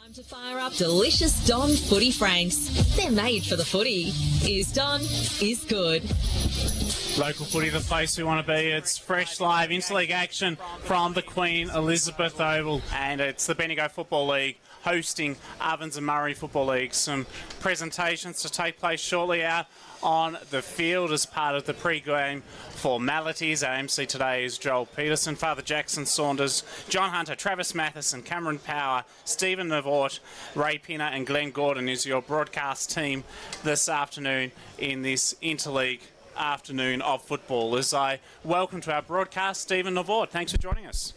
Time to fire up delicious Don Footy Franks. They're made for the footy. Is Don, is good. Local footy, the place we want to be. It's fresh live Interleague action from the Queen Elizabeth Oval, and it's the Bendigo Football League hosting Ovens Murray Football League. Some presentations to take place shortly out on the field as part of the pre-game formalities. Our MC today is Joel Peterson, Father Jackson Saunders, John Hunter, Travis Matheson, Cameron Power, Stephen Navort, Ray Pinner and Glenn Gordon is your broadcast team this afternoon in this Interleague afternoon of football. As I welcome to our broadcast Stephen Navort. Thanks for joining us.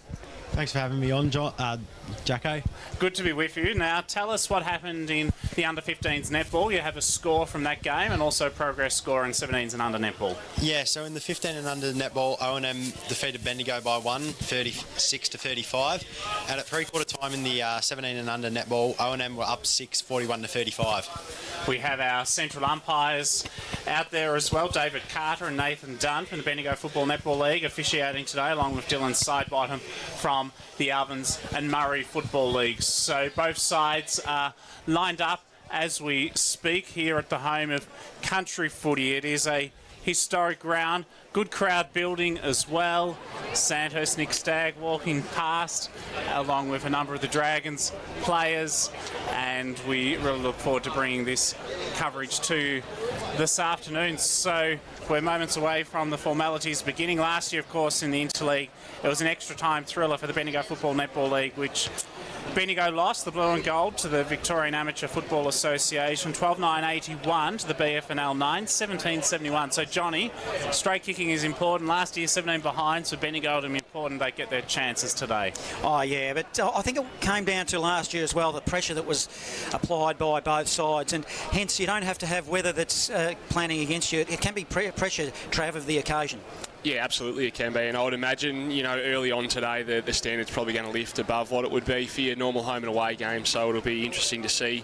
Thanks for having me on, Jacko. Good to be with you. Now, tell us what happened in the under-15s netball. You have a score from that game and also progress score in 17s and under netball. Yeah, so in the 15 and under netball, O&M defeated Bendigo by 36 to 35. And at three-quarter time in the 17 and under netball, O&M were up 6, 41 to 35. We have our central umpires out there as well, David Carter and Nathan Dunn from the Bendigo Football Netball League officiating today, along with Dylan Sidebottom from the Ovens and Murray Football Leagues. So both sides are lined up as we speak here at the home of country footy. It is a historic ground, good crowd building as well. Sandhurst Nick Stagg walking past along with a number of the Dragons players, and we really look forward to bringing this coverage to this afternoon. So we're moments away from the formalities beginning. Last year, of course, in the Interleague, it was an extra time thriller for the Bendigo Football Netball League, which Bendigo lost the blue and gold to the Victorian Amateur Football Association, 12-9-81 to the BFNL 9-17-71. So Johnny, straight kicking is important. Last year 17 behind, so Bendigo to be important they get their chances today. Oh yeah, but I think it came down to last year as well, the pressure that was applied by both sides, and hence you don't have to have weather that's planning against you. It can be pressure, Trav, of the occasion. Yeah, absolutely it can be, and I would imagine, early on today the standard's probably going to lift above what it would be for your normal home and away game, so it'll be interesting to see,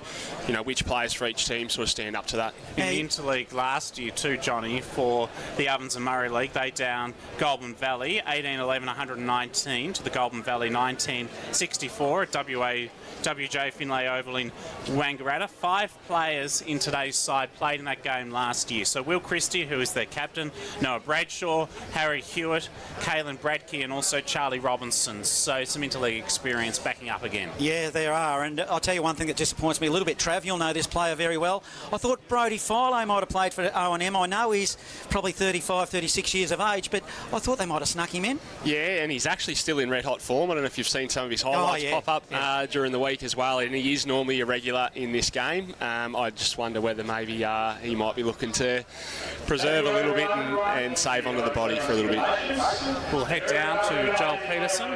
which players for each team sort of stand up to that. In the Interleague last year too, Johnny, for the Ovens and Murray League, they down Goulburn Valley 18-11-119 to the Goulburn Valley 19-64 at WJ Finlay Oval in Wangaratta. 5 players in today's side played in that game last year. So Will Christie, who is their captain, Noah Bradshaw, Harry Hewitt, Caelan Bradkey and also Charlie Robinson. So some Interleague experience backing up again. Yeah, there are. And I'll tell you one thing that disappoints me a little bit, Trav. You'll know this player very well. I thought Brodie Philo might have played for O&M. I know he's probably 35, 36 years of age, but I thought they might have snuck him in. Yeah, and he's actually still in red-hot form. I don't know if you've seen some of his highlights pop up during the week as well, and he is normally a regular in this game. I just wonder whether maybe he might be looking to preserve a little bit and save onto the body for a little bit. We'll head down to Joel Peterson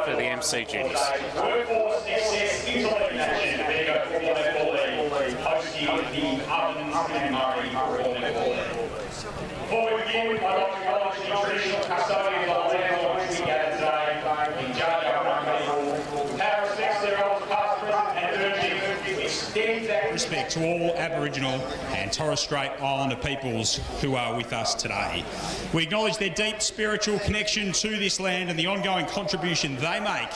for the MC duties. Before we begin, I'd like to acknowledge the traditional custodians of the land on which we gather today in Bendgio. Pay respects to their elders past, present and emerging. Extend that respect to all Aboriginal and Torres Strait Islander peoples who are with us today. We acknowledge their deep spiritual connection to this land and the ongoing contribution they make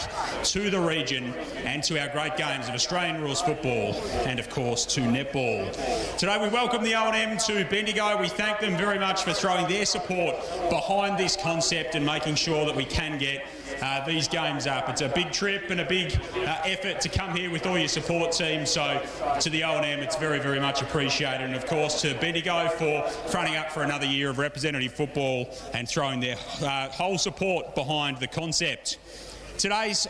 to the region and to our great games of Australian rules football and, of course, to netball. Today we welcome the O&M to Bendigo. We thank them very much for throwing their support behind this concept and making sure that we can get these games up. It's a big trip and a big effort to come here with all your support team, so to the O&M it's very, very much appreciated, and of course to Bendigo for fronting up for another year of representative football and throwing their whole support behind the concept. Days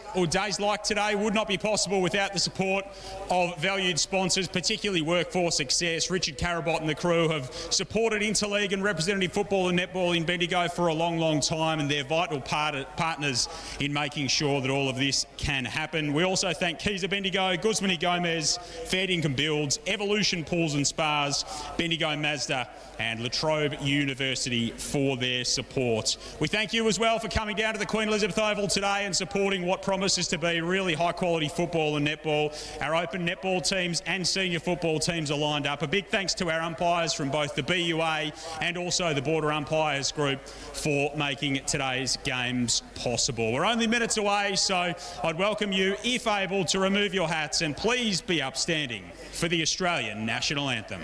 like today would not be possible without the support of valued sponsors, particularly Workforce Success. Richard Carabot and the crew have supported Interleague and representative football and netball in Bendigo for a long, long time, and they're vital partners in making sure that all of this can happen. We also thank Keyser Bendigo, Guzman y Gomez, Fair Dinkum Builds, Evolution Pools and Spas, Bendigo Mazda and La Trobe University for their support. We thank you as well for coming down to the Queen Elizabeth Oval today and supporting supporting what promises to be really high-quality football and netball. Our open netball teams and senior football teams are lined up. A big thanks to our umpires from both the BUA and also the Border Umpires Group for making today's games possible. We're only minutes away, so I'd welcome you, if able, to remove your hats and please be upstanding for the Australian National Anthem.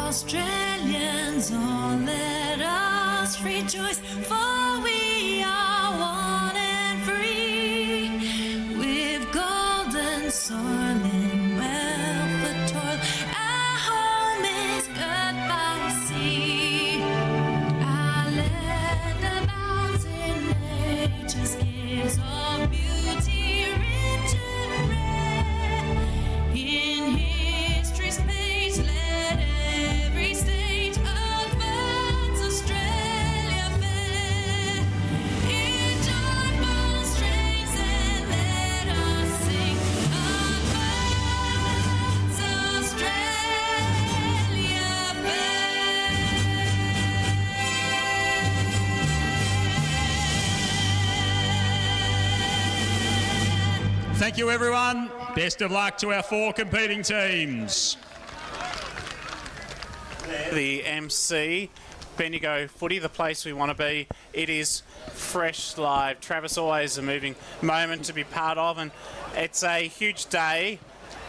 Australians, all let us rejoice, for we are one and free, with golden soil and wealth of toil. Our home is good by sea. Our land abounds in nature's gifts of beauty, rich and rare. In history's page, let every state advance Australia fair. In joyful strains, and let us sing, advance Australia fair. Thank you, everyone. Best of luck to our 4 competing teams. The MC, Bendigo Footy, the place we want to be. It is fresh, live. Travis, always a moving moment to be part of, and it's a huge day.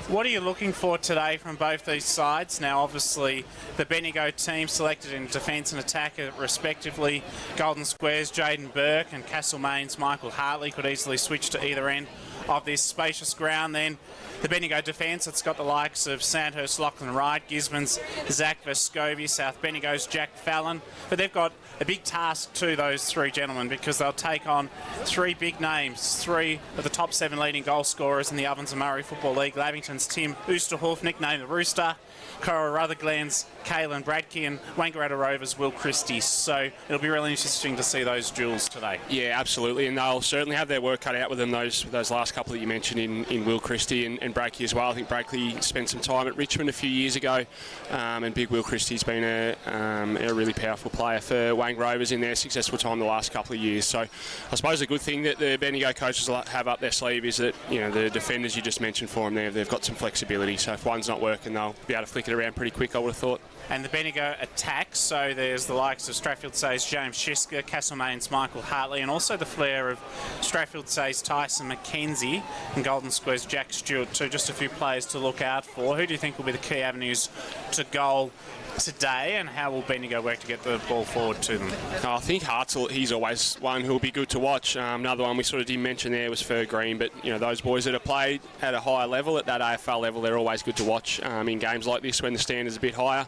What are you looking for today from both these sides? Now, obviously, the Bendigo team selected in defence and attack respectively. Golden Squares, Jaden Burke, and Castlemaine's Michael Hartley could easily switch to either end of this spacious ground. Then the Bendigo defence, it's got the likes of Sandhurst, Lachlan Wright, Gisborne's Zach Vescovi, South Bendigo's Jack Fallon. But they've got a big task to those 3 gentlemen, because they'll take on 3 big names, 3 of the top 7 leading goal scorers in the Ovens Murray Football League. Lavington's Tim Oosterhoff, nicknamed the Rooster, Cora Rutherglen's Caelan Bradkey, and Wangaratta Rovers' Will Christie. So it'll be really interesting to see those duels today. Yeah, absolutely, and they'll certainly have their work cut out with them, those last couple that you mentioned in Will Christie and Bradkey as well. I think Bradkey spent some time at Richmond a few years ago, and big Will Christie's been a really powerful player for Wang Rovers in their successful time the last couple of years. So I suppose a good thing that the Bendigo coaches have up their sleeve is that, you know, the defenders you just mentioned for them there, they've got some flexibility. So if one's not working, they'll be able to flick it around pretty quick, I would have thought. And the Bendigo attack, so there's the likes of Strathfield Say's James Shisker, Castlemaine's Michael Hartley, and also the flair of Strathfield Say's Tyson McKenzie and Golden Square's Jack Stewart too. Just a few players to look out for. Who do you think will be the key avenues to goal today, and how will Bendigo work to get the ball forward to them? I think Hartzell, he's always one who'll be good to watch. Another one we sort of didn't mention there was Fer Green, but you know, those boys that have played at a higher level, at that AFL level, they're always good to watch in games like this when the standard's a bit higher.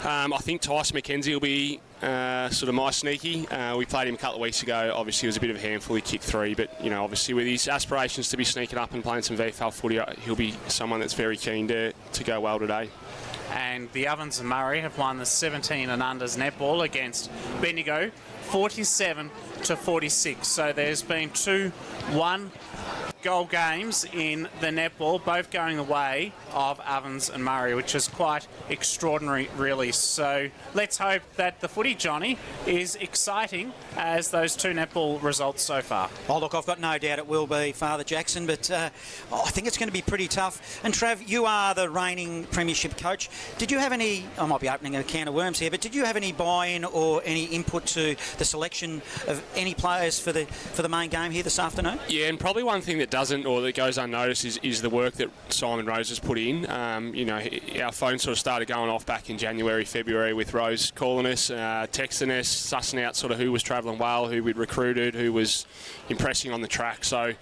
I think Tyson McKenzie will be sort of my sneaky. We played him a couple of weeks ago. Obviously, he was a bit of a handful. He kicked 3, but you know, obviously with his aspirations to be sneaking up and playing some VFL footy, he'll be someone that's very keen to go well today. And the Ovens and Murray have won the 17 and unders netball against Bendigo 47 to 46. So there's been 2 1-goal games in the netball, both going the way of Ovens and Murray, which is quite extraordinary, really. So let's hope that the footy, Johnny, is exciting as those 2 netball results so far. Oh, look, I've got no doubt it will be, Father Jackson, but I think it's going to be pretty tough. And Trav, you are the reigning premiership coach. Did you have any, I might be opening a can of worms here, but did you have any buy-in or any input to the selection of any players for the main game here this afternoon? Yeah, and probably one thing that doesn't, or that goes unnoticed, is the work that Simon Rose has put in. You know, our phone sort of started going off back in January, February with Rose calling us, texting us, sussing out sort of who was travelling well, who we'd recruited, who was impressing on the track. So,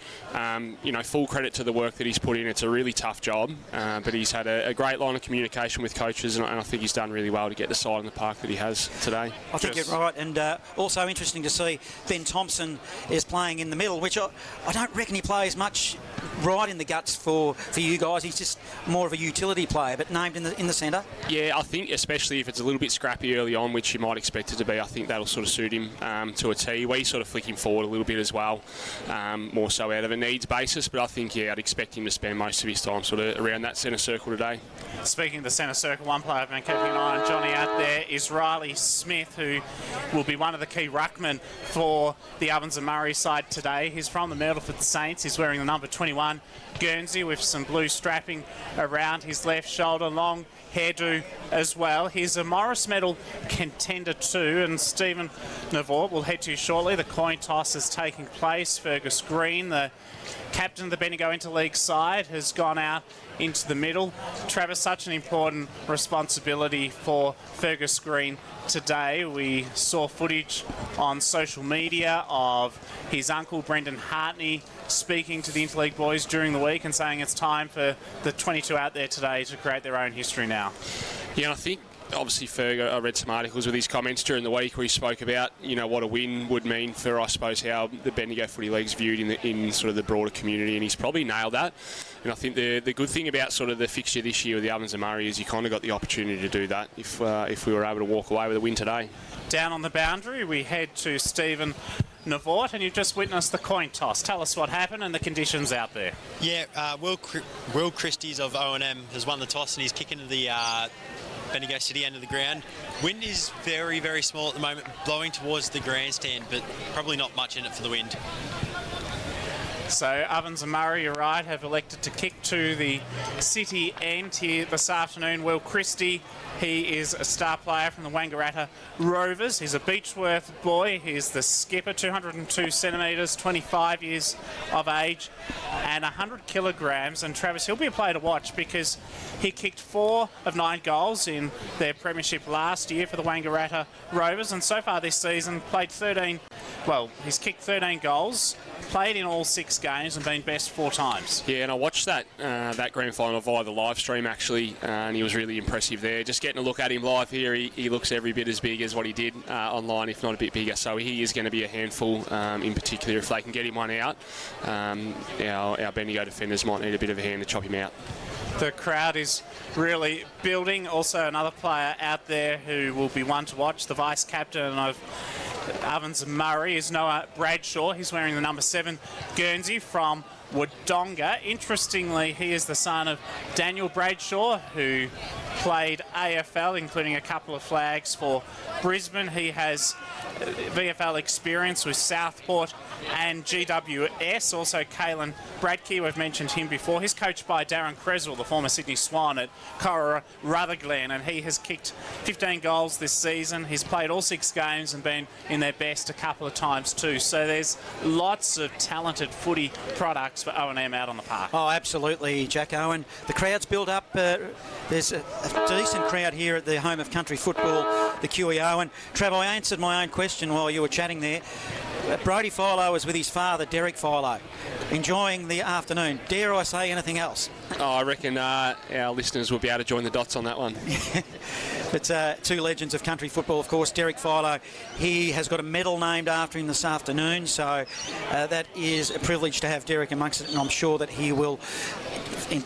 you know, full credit to the work that he's put in. It's a really tough job, but he's had a great line of communication with coaches, and I think he's done really well to get the side in the park that he has today. I think you're right, and also interesting to see Ben Thompson is playing in the middle, which I don't reckon he plays much right in the guts for you guys. He's just more of a utility player, but named in the centre. Yeah, I think especially if it's a little bit scrappy early on, which you might expect it to be, I think that'll sort of suit him to a T. We sort of flick him forward a little bit as well, more so out of a needs basis, but I think, yeah, I'd expect him to spend most of his time sort of around that centre circle today. Speaking of the centre circle, one player I've been keeping an eye on, Johnny, out there is Riley Smith, who will be one of the key ruckmen for the Ovens Murray side today. He's from the Myrtleford Saints. He's wearing the number 21 Guernsey with some blue strapping around his left shoulder, long hairdo as well. He's a Morris Medal contender too, and Stephen Navort will head to shortly. The coin toss is taking place. Fergus Green, the captain of the Bendigo Interleague side, has gone out into the middle. Travis, such an important responsibility for Fergus Green today. We saw footage on social media of his uncle Brendan Hartney speaking to the Interleague boys during the week and saying it's time for the 22 out there today to create their own history now. Yeah, and I think obviously Ferg, I read some articles with his comments during the week where he spoke about, you know, what a win would mean for, I suppose, how the Bendigo Footy League's viewed in sort of the broader community, and he's probably nailed that. And I think the good thing about sort of the fixture this year with the Ovens Murray is you kind of got the opportunity to do that if we were able to walk away with a win today. Down on the boundary, we head to Stephen Navort, and you've just witnessed the coin toss. Tell us what happened and the conditions out there. Yeah, Will Christie's of O&M has won the toss, and he's kicking to the Bendigo City end of the ground. Wind is very, very small at the moment, blowing towards the grandstand, but probably not much in it for the wind. So Ovens Murray, you're right, have elected to kick to the city end here this afternoon. Will Christie, he is a star player from the Wangaratta Rovers. He's a Beechworth boy. He's the skipper, 202 centimetres, 25 years of age and 100 kilograms. And Travis, he'll be a player to watch because he kicked 4 of 9 goals in their premiership last year for the Wangaratta Rovers. And so far this season, he's kicked 13 goals, played in all 6 games and been best 4 times. Yeah, and I watched that grand final via the live stream actually, and he was really impressive there. Just getting a look at him live here, he looks every bit as big as what he did online, if not a bit bigger. So he is going to be a handful, in particular if they can get him one out. Our Bendigo defenders might need a bit of a hand to chop him out. The crowd is really building. Also another player out there who will be one to watch, the vice captain of Ovens Murray is Noah Bradshaw. He's wearing the number 7 Guernsey from Wodonga. Interestingly, he is the son of Daniel Bradshaw, who played AFL, including a couple of flags for Brisbane. He has VFL experience with Southport and GWS. Also, Kalen Bradkey, we've mentioned him before. He's coached by Darren Creswell, the former Sydney Swan at Cora Rutherglen, and he has kicked 15 goals this season. He's played all 6 games and been in their best a couple of times too. So there's lots of talented footy products for O&M out on the park. Oh, absolutely, Jacko. And the crowd's built up. There's a decent crowd here at the home of country football, the QEO. And Trav, I answered my own question while you were chatting there. Brodie Philo was with his father, Derek Philo, enjoying the afternoon. Dare I say anything else? Oh, I reckon our listeners will be able to join the dots on that one. But 2 legends of country football, of course. Derek Philo, he has got a medal named after him this afternoon, so that is a privilege to have Derek amongst it, and I'm sure that he will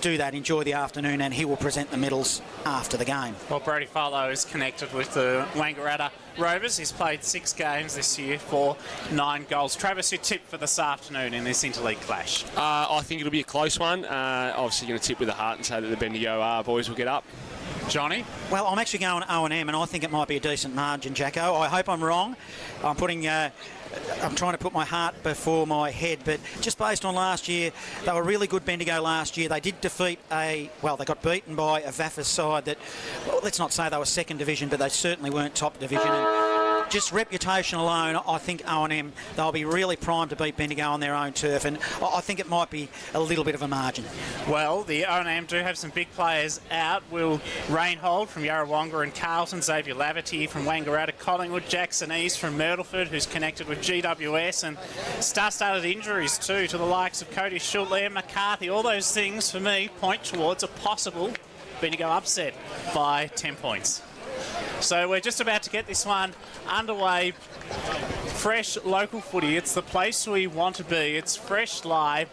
do that, enjoy the afternoon, and he will present the medals after the game. Well, Brodie Philo is connected with the Wangaratta Rovers. He's played 6 games this year for 9 goals. Travis, your tip for this afternoon in this interleague clash? I think it'll be a close one. Obviously going to tip with a heart and say that the Bendigo boys will get up. Johnny? Well, I'm actually going O&M, and I think it might be a decent margin, Jacko. I hope I'm wrong. I'm trying to put my heart before my head, but just based on last year, they were really good Bendigo last year. They did defeat they got beaten by a Vaffas side that, well, let's not say they were second division, but they certainly weren't top division. And just reputation alone, I think O&M, they'll be really primed to beat Bendigo on their own turf, and I think it might be a little bit of a margin. Well, the O&M do have some big players out. Will Rainhold from Yarrawonga and Carlton, Xavier Laverty from Wangaratta, Collingwood, Jackson East from Myrtleford, who's connected with GWS, and star-studded injuries too to the likes of Cody Schultz, Liam McCarthy. All those things, for me, point towards a possible Bendigo upset by 10 points. So we're just about to get this one underway. Fresh local footy. It's the place we want to be. It's fresh live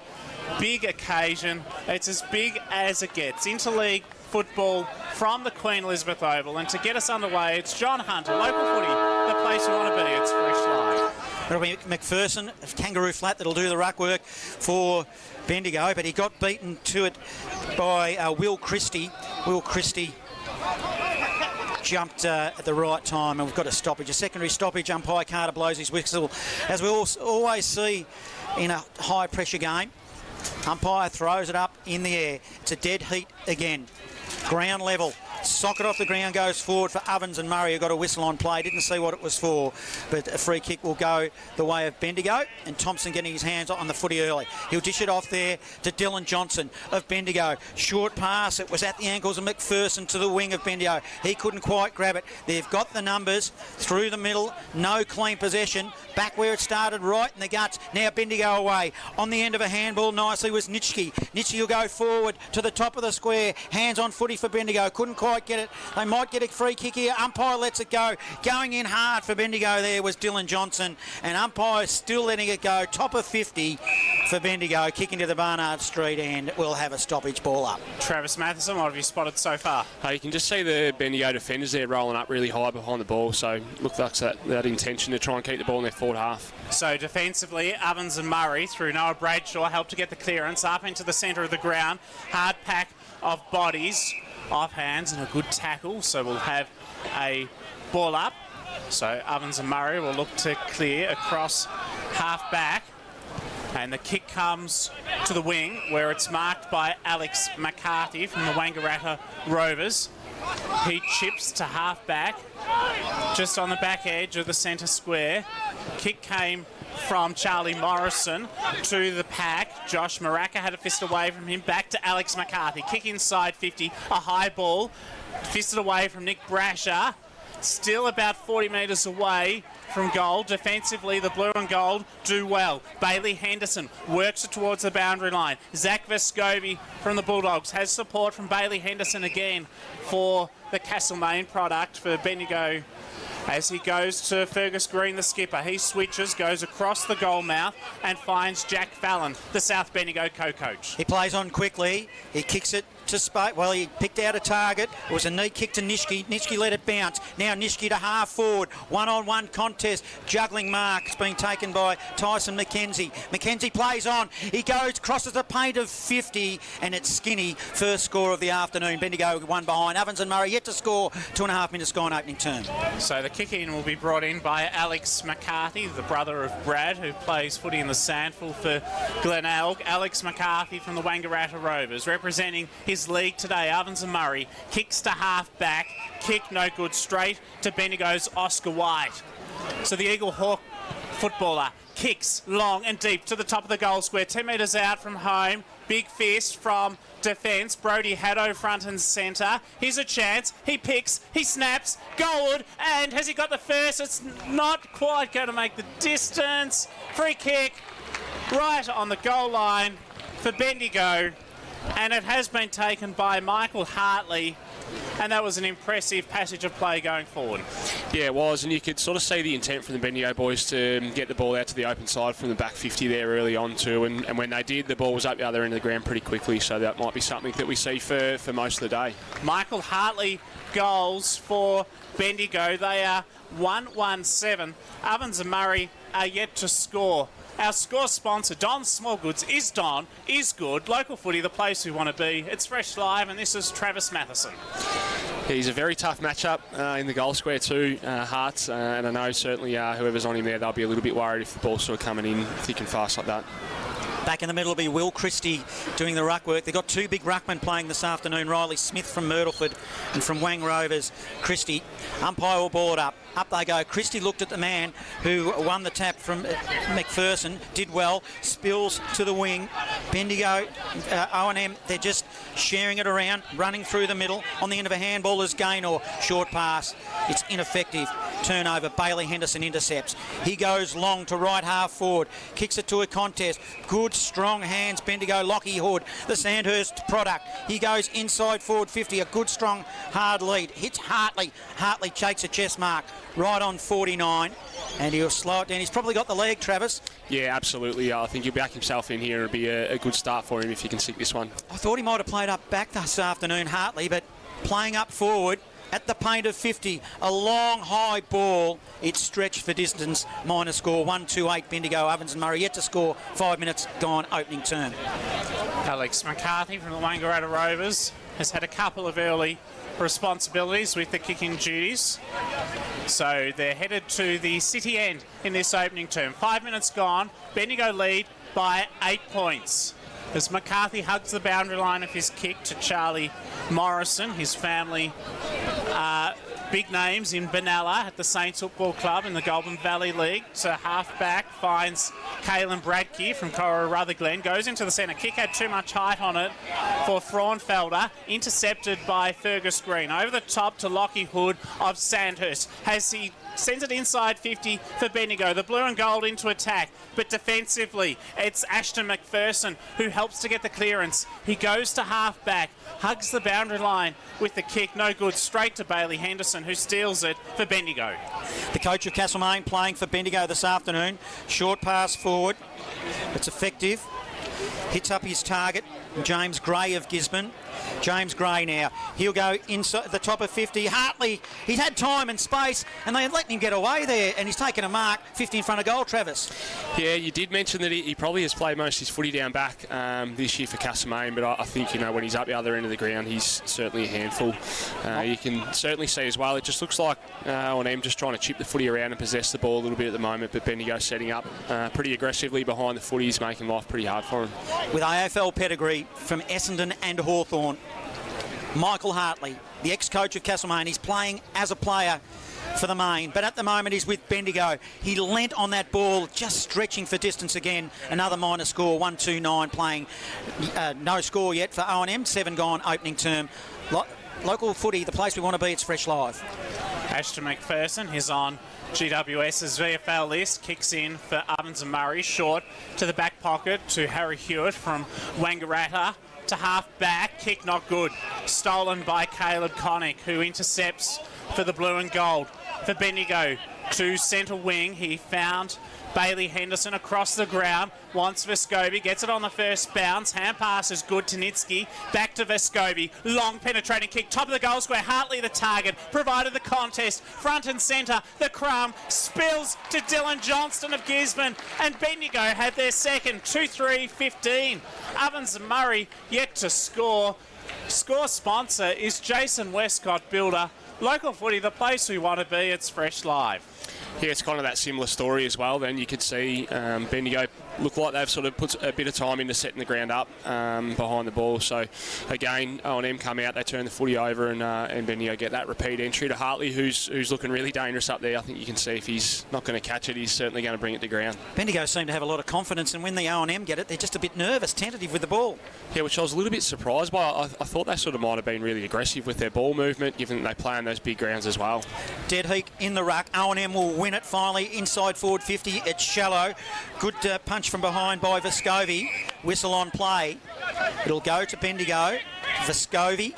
big occasion. It's as big as it gets. Interleague football from the Queen Elizabeth Oval. And to get us underway, it's John Hunter, local footy, the place you want to be. It's Fresh Live. It'll be McPherson of Kangaroo Flat that'll do the ruck work for Bendigo, but he got beaten to it by Will Christie. Will Christie jumped at the right time, and we've got a stoppage, a secondary stoppage. Umpire Carter blows his whistle. As we always see in a high-pressure game, umpire throws it up in the air. It's a dead heat again. Ground level. Socket off the ground goes forward for Ovens and Murray, who got a whistle on play. Didn't see what it was for, but a free kick will go the way of Bendigo, and Thompson getting his hands on the footy early. He'll dish it off there to Dylan Johnson of Bendigo. Short pass. It was at the ankles of McPherson to the wing of Bendigo. He couldn't quite grab it. They've got the numbers through the middle. No clean possession. Back where it started, right in the guts. Now Bendigo away. On the end of a handball nicely was Nitschke. Nitschke will go forward to the top of the square. Hands on footy for Bendigo. Couldn't quite get it. They might get a free kick here. Umpire lets it go. Going in hard for Bendigo there was Dylan Johnson, and umpire still letting it go. Top of 50 for Bendigo, kicking to the Barnard Street, and we'll have a stoppage ball up. Travis Matheson, what have you spotted so far? You can just see the Bendigo defenders there rolling up really high behind the ball, so look like that intention to try and keep the ball in their forward half. So defensively, Ovens and Murray through Noah Bradshaw helped to get the clearance up into the centre of the ground. Hard pack of bodies, off hands, and a good tackle. So we'll have a ball up. So Ovens and Murray will look to clear across half back. And the kick comes to the wing, where it's marked by Alex McCarthy from the Wangaratta Rovers. He chips to half back, just on the back edge of the centre square. Kick came from Charlie Morrison to the pack. Josh Maraka had a fist away from him. Back to Alex McCarthy. Kick inside 50. A high ball. Fisted away from Nick Brasher. Still about 40 metres away from goal. Defensively, the blue and gold do well. Bailey Henderson works it towards the boundary line. Zach Vescovi from the Bulldogs has support from Bailey Henderson again for the Castlemaine product for Bendigo. As he goes to Fergus Green, the skipper, he switches, goes across the goal mouth and finds Jack Fallon, the South Bendigo co-coach. He plays on quickly. He kicks it to Spate. Well, he picked out a target. It was a neat kick to Nitschke. Nitschke let it bounce. Now Nitschke to half forward. One-on-one contest. Juggling mark. It's being taken by Tyson McKenzie. McKenzie plays on. He goes, crosses the paint of 50, and it's Skinny. First score of the afternoon. Bendigo one behind. Ovens and Murray yet to score. 2.5 minutes gone opening term. So the kick-in will be brought in by Alex McCarthy, the brother of Brad, who plays footy in the Sandful for Glenelg. Alex McCarthy from the Wangaratta Rovers, representing his league today. Ovens and Murray kicks to half back. Kick no good, straight to Bendigo's Oscar White. So the Eagle Hawk footballer kicks long and deep to the top of the goal square. 10 metres out from home. Big fist from defence. Brody Haddo front and centre. Here's a chance. He picks. He snaps. Goalward. And has he got the first? It's not quite going to make the distance. Free kick right on the goal line for Bendigo. And it has been taken by Michael Hartley. And that was an impressive passage of play going forward. Yeah, it was, and you could sort of see the intent from the Bendigo boys to get the ball out to the open side from the back 50 there early on too, and when they did, the ball was up the other end of the ground pretty quickly, so that might be something that we see for most of the day. Michael Hartley goals for Bendigo. They are 1-1-7. Ovens and Murray are yet to score. Our score sponsor, Don Smallgoods, is Don, is good. Local footy, the place we want to be. It's Fresh Live, and this is Travis Matheson. He's a very tough matchup in the goal square too, Hearts, and I know certainly whoever's on him there, they'll be a little bit worried if the ball's sort of coming in thick and fast like that. Back in the middle will be Will Christie doing the ruck work. They've got two big ruckmen playing this afternoon. Riley Smith from Myrtleford and from Wang Rovers, Christie. Umpire will ball it up. Up they go. Christie looked at the man who won the tap from McPherson. Did well. Spills to the wing. Bendigo, O&M, they're just sharing it around, running through the middle. On the end of a handball is Gaynor. Short pass. It's ineffective. Turnover. Bailey Henderson intercepts. He goes long to right half forward. Kicks it to a contest. Good strong hands, Bendigo. Lockie Hood, the Sandhurst product. He goes inside forward 50. A good, strong, hard lead. Hits Hartley. Hartley takes a chest mark right on 49. And he'll slow it down. He's probably got the leg, Travis. Yeah, absolutely. I think he'll back himself in here. It'll be a good start for him if he can stick this one. I thought he might have played up back this afternoon, Hartley, but playing up forward at the paint of 50. A long, high ball. It's stretched for distance. Minor score 1-2-8 Bendigo. Ovens Murray yet to score. 5 minutes gone opening term. Alex McCarthy from the Wangaratta Rovers has had a couple of early responsibilities with the kicking duties. So they're headed to the city end in this opening term. 5 minutes gone. Bendigo lead by 8 points. As McCarthy hugs the boundary line of his kick to Charlie Morrison, his family big names in Benalla at the Saints Football Club in the Goulburn Valley League. To half-back finds Caelan Bradke from Cora Rutherglen. Goes into the centre. Kick had too much height on it for Fraunfelder. Intercepted by Fergus Green. Over the top to Lockie Hood of Sandhurst. He sends it inside 50 for Bendigo. The blue and gold into attack. But defensively, it's Ashton McPherson who helps to get the clearance. He goes to half-back. Hugs the boundary line with the kick. No good. Straight to Bailey Henderson, who steals it for Bendigo. The coach of Castlemaine playing for Bendigo this afternoon. Short pass forward. It's effective. Hits up his target, James Gray of Gisborne. James Gray now. He'll go inside the top of 50. Hartley, he's had time and space, and they're letting him get away there, and he's taken a mark 50 in front of goal, Travis. Yeah, you did mention that he probably has played most of his footy down back this year for Castlemaine, but I think, when he's up the other end of the ground, he's certainly a handful. You can certainly see as well, it just looks like O&M just trying to chip the footy around and possess the ball a little bit at the moment, but Bendigo setting up pretty aggressively behind the footies, making life pretty hard for him. With AFL pedigree from Essendon and Hawthorn, Michael Hartley, the ex-coach of Castlemaine, he's playing as a player for the main, but at the moment he's with Bendigo. He leant on that ball, just stretching for distance again. Another minor score, 1-2-9 playing. No score yet for O&M, 7 gone opening term. Local footy, the place we want to be, it's Fresh Live. Ashton McPherson is on GWS's VFL list. Kicks in for Ovens Murray. Short to the back pocket to Harry Hewitt from Wangaratta. To half back, kick not good. Stolen by Caleb Connick, who intercepts for the blue and gold. For Bendigo, to centre wing, he found Bailey Henderson across the ground. Wants Vescovi, gets it on the first bounce. Hand pass is good to Nitsky. Back to Vescovi. Long penetrating kick. Top of the goal square. Hartley the target. Provided the contest. Front and centre. The crumb spills to Dylan Johnston of Gisborne. And Bendigo had their second. 2-3-15. Ovens Murray yet to score. Score sponsor is Jason Westcott Builder. Local footy, the place we want to be. It's Fresh Live. Yeah, it's kind of that similar story as well. Then you could see Bendigo look like they've sort of put a bit of time into setting the ground up behind the ball. So again, O&M come out, they turn the footy over, and Bendigo get that repeat entry to Hartley, who's looking really dangerous up there. I think you can see if he's not going to catch it, he's certainly going to bring it to ground. Bendigo seem to have a lot of confidence, and when the O&M get it, they're just a bit nervous, tentative with the ball. Yeah, which I was a little bit surprised by. I thought they sort of might have been really aggressive with their ball movement, given that they play on those big grounds as well. Dead heat in the ruck. O&M will win it finally inside forward 50. It's shallow. Good punch from behind by Vescovi. Whistle on play. It'll go to Bendigo. Vescovi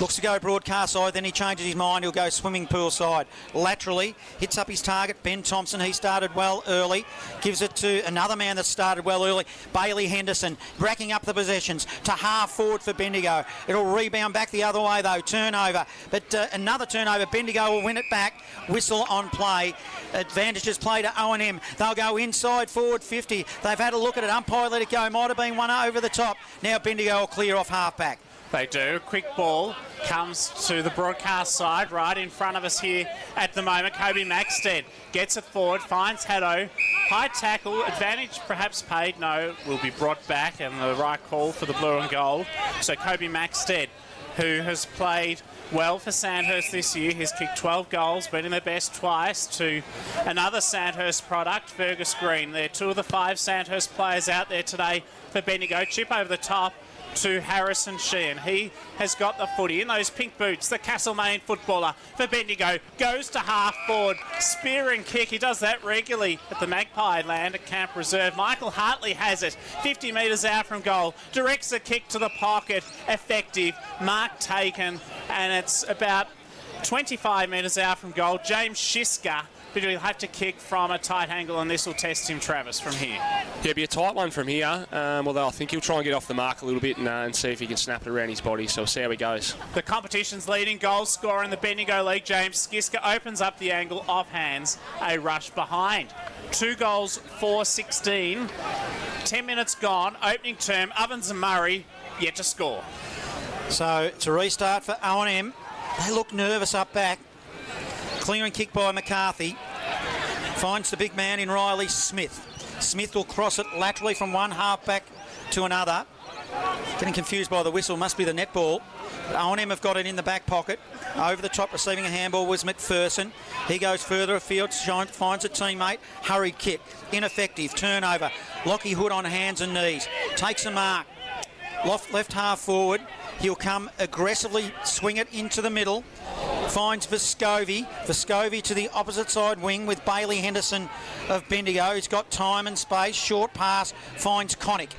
looks to go broadcast side, then he changes his mind. He'll go swimming pool side. Laterally, hits up his target, Ben Thompson. He started well early. Gives it to another man that started well early, Bailey Henderson, racking up the possessions to half forward for Bendigo. It'll rebound back the other way though, turnover. But another turnover, Bendigo will win it back. Whistle on play. Advantages play to O&M. They'll go inside forward 50. They've had a look at it. Umpire let it go. Might have been one over the top. Now Bendigo will clear off half back. They do. Quick ball comes to the broadcast side right in front of us here at the moment. Kobe Maxted gets it forward, finds Haddo. High tackle, advantage perhaps paid. No, will be brought back, and the right call for the blue and gold. So Kobe Maxted, who has played well for Sandhurst this year. He's kicked 12 goals, been in their best twice, to another Sandhurst product, Fergus Green. They're two of the 5 Sandhurst players out there today for Bendigo. Chip over the top to Harrison Sheehan. He has got the footy in those pink boots. The Castlemaine footballer for Bendigo goes to half forward. Spear and kick. He does that regularly at the Magpie land at Camp Reserve. Michael Hartley has it. 50 metres out from goal. Directs a kick to the pocket. Effective. Mark taken. And it's about 25 metres out from goal. James Shiska, but he'll have to kick from a tight angle, and this will test him, Travis, from here. Yeah, it'll be a tight one from here, although I think he'll try and get off the mark a little bit and see if he can snap it around his body, so we'll see how he goes. The competition's leading goal scorer in the Bendigo League, James Skiska, opens up the angle off hands, a rush behind. 2 goals, 4-16. 10 minutes gone, opening term, Ovens and Murray yet to score. So it's a restart for O&M. They look nervous up back. Clearing kick by McCarthy. Finds the big man in Riley Smith. Smith will cross it laterally from one half-back to another. Getting confused by the whistle, must be the netball. O&M have got it in the back pocket. Over the top, receiving a handball was McPherson. He goes further afield, finds a teammate. Hurried kick, ineffective, turnover. Lockie Hood on hands and knees. Takes a mark. Left half forward. He'll come aggressively, swing it into the middle. Finds Vescovi. Vescovi to the opposite side wing with Bailey Henderson of Bendigo. He's got time and space. Short pass. Finds Connick.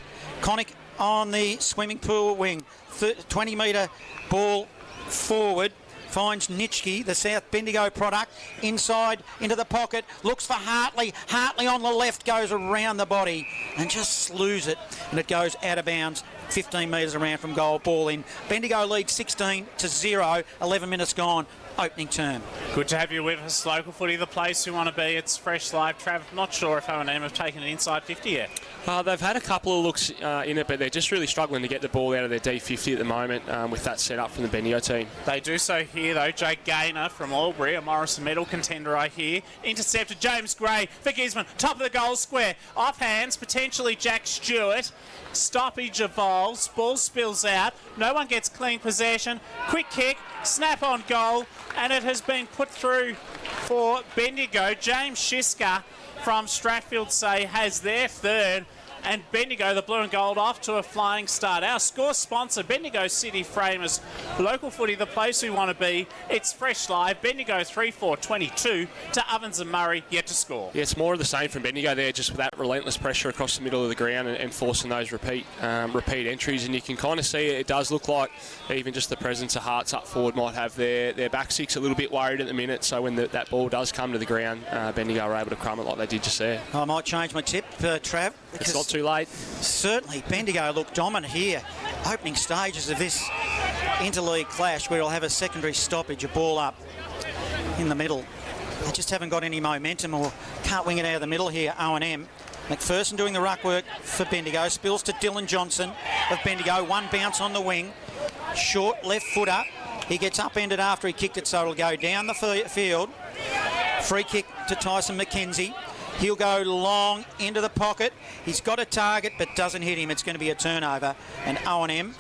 Connick on the swimming pool wing. 20-metre ball forward. Finds Nitschke, the South Bendigo product, inside into the pocket. Looks for Hartley. Hartley on the left goes around the body and just slews it. And it goes out of bounds. 15 metres around from goal, ball in. Bendigo lead 16-0, 11 minutes gone, opening term. Good to have you with us, local footy, the place you want to be. It's fresh live. Trav, not sure if O&M have taken it inside 50 yet. They've had a couple of looks in it, but they're just really struggling to get the ball out of their D50 at the moment with that set up from the Bendigo team. They do so here, though. Jake Gaynor from Albury, a Morrison medal contender, I hear. Intercepted James Gray for Gisborne. Top of the goal square. Off hands, potentially Jack Stewart. Stoppage evolves. Ball spills out. No one gets clean possession. Quick kick. Snap on goal. And it has been put through for Bendigo. James Shiska from Strathfield Say has their third. And Bendigo, the blue and gold, off to a flying start. Our score sponsor, Bendigo City Framers. Local footy, the place we want to be. It's fresh live. Bendigo 3-4-22 to Ovens and Murray, yet to score. Yeah, it's more of the same from Bendigo there, just with that relentless pressure across the middle of the ground and forcing those repeat entries. And you can kind of see it does look like even just the presence of Hearts up forward might have their back six a little bit worried at the minute. So when that ball does come to the ground, Bendigo are able to crumb it like they did just there. I might change my tip, Trav. It's not too late. Certainly, Bendigo look dominant here. Opening stages of this interleague clash where we'll have a secondary stoppage, a ball up in the middle. They just haven't got any momentum or can't wing it out of the middle here, O&M. McPherson doing the ruck work for Bendigo. Spills to Dylan Johnson of Bendigo. One bounce on the wing. Short left footer. He gets upended after he kicked it, so it'll go down the field. Free kick to Tyson McKenzie. He'll go long into the pocket. He's got a target but doesn't hit him. It's going to be a turnover. And O&M,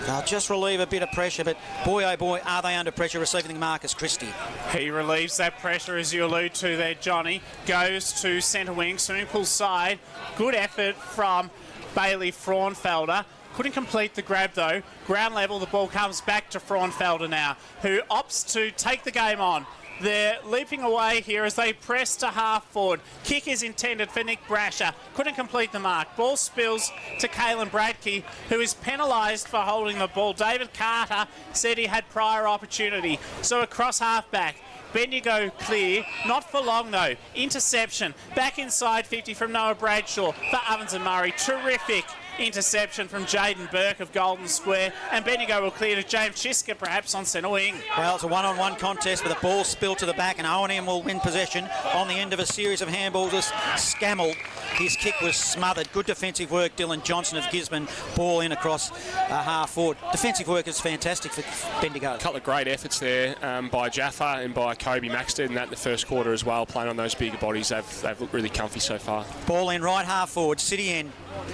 they'll just relieve a bit of pressure, but boy, oh boy, are they under pressure receiving Marcus Christie. He relieves that pressure, as you allude to there, Johnny. Goes to centre wing, swimming pool side. Good effort from Bailey Fraunfelder. Couldn't complete the grab, though. Ground level, the ball comes back to Fraunfelder now, who opts to take the game on. They're leaping away here as they press to half forward. Kick is intended for Nick Brasher. Couldn't complete the mark. Ball spills to Caelan Bradkey, who is penalised for holding the ball. David Carter said he had prior opportunity. So across half-back. Bendigo clear, not for long though. Interception, back inside 50 from Noah Bradshaw for Ovens and Murray. Terrific interception from Jaden Burke of Golden Square, and Bendigo will clear to James Shiska perhaps on centre wing. Well, it's a one-on-one contest with a ball spilled to the back, and O&M will win possession on the end of a series of handballs. Scammell, his kick was smothered. Good defensive work, Dylan Johnson of Gisborne. Ball in across half forward. Defensive work is fantastic for Bendigo. A couple of great efforts there by Jaffa and by Kobe Maxted, and that in the first quarter as well, playing on those bigger bodies. They've looked really comfy so far. Ball in right half forward, City end.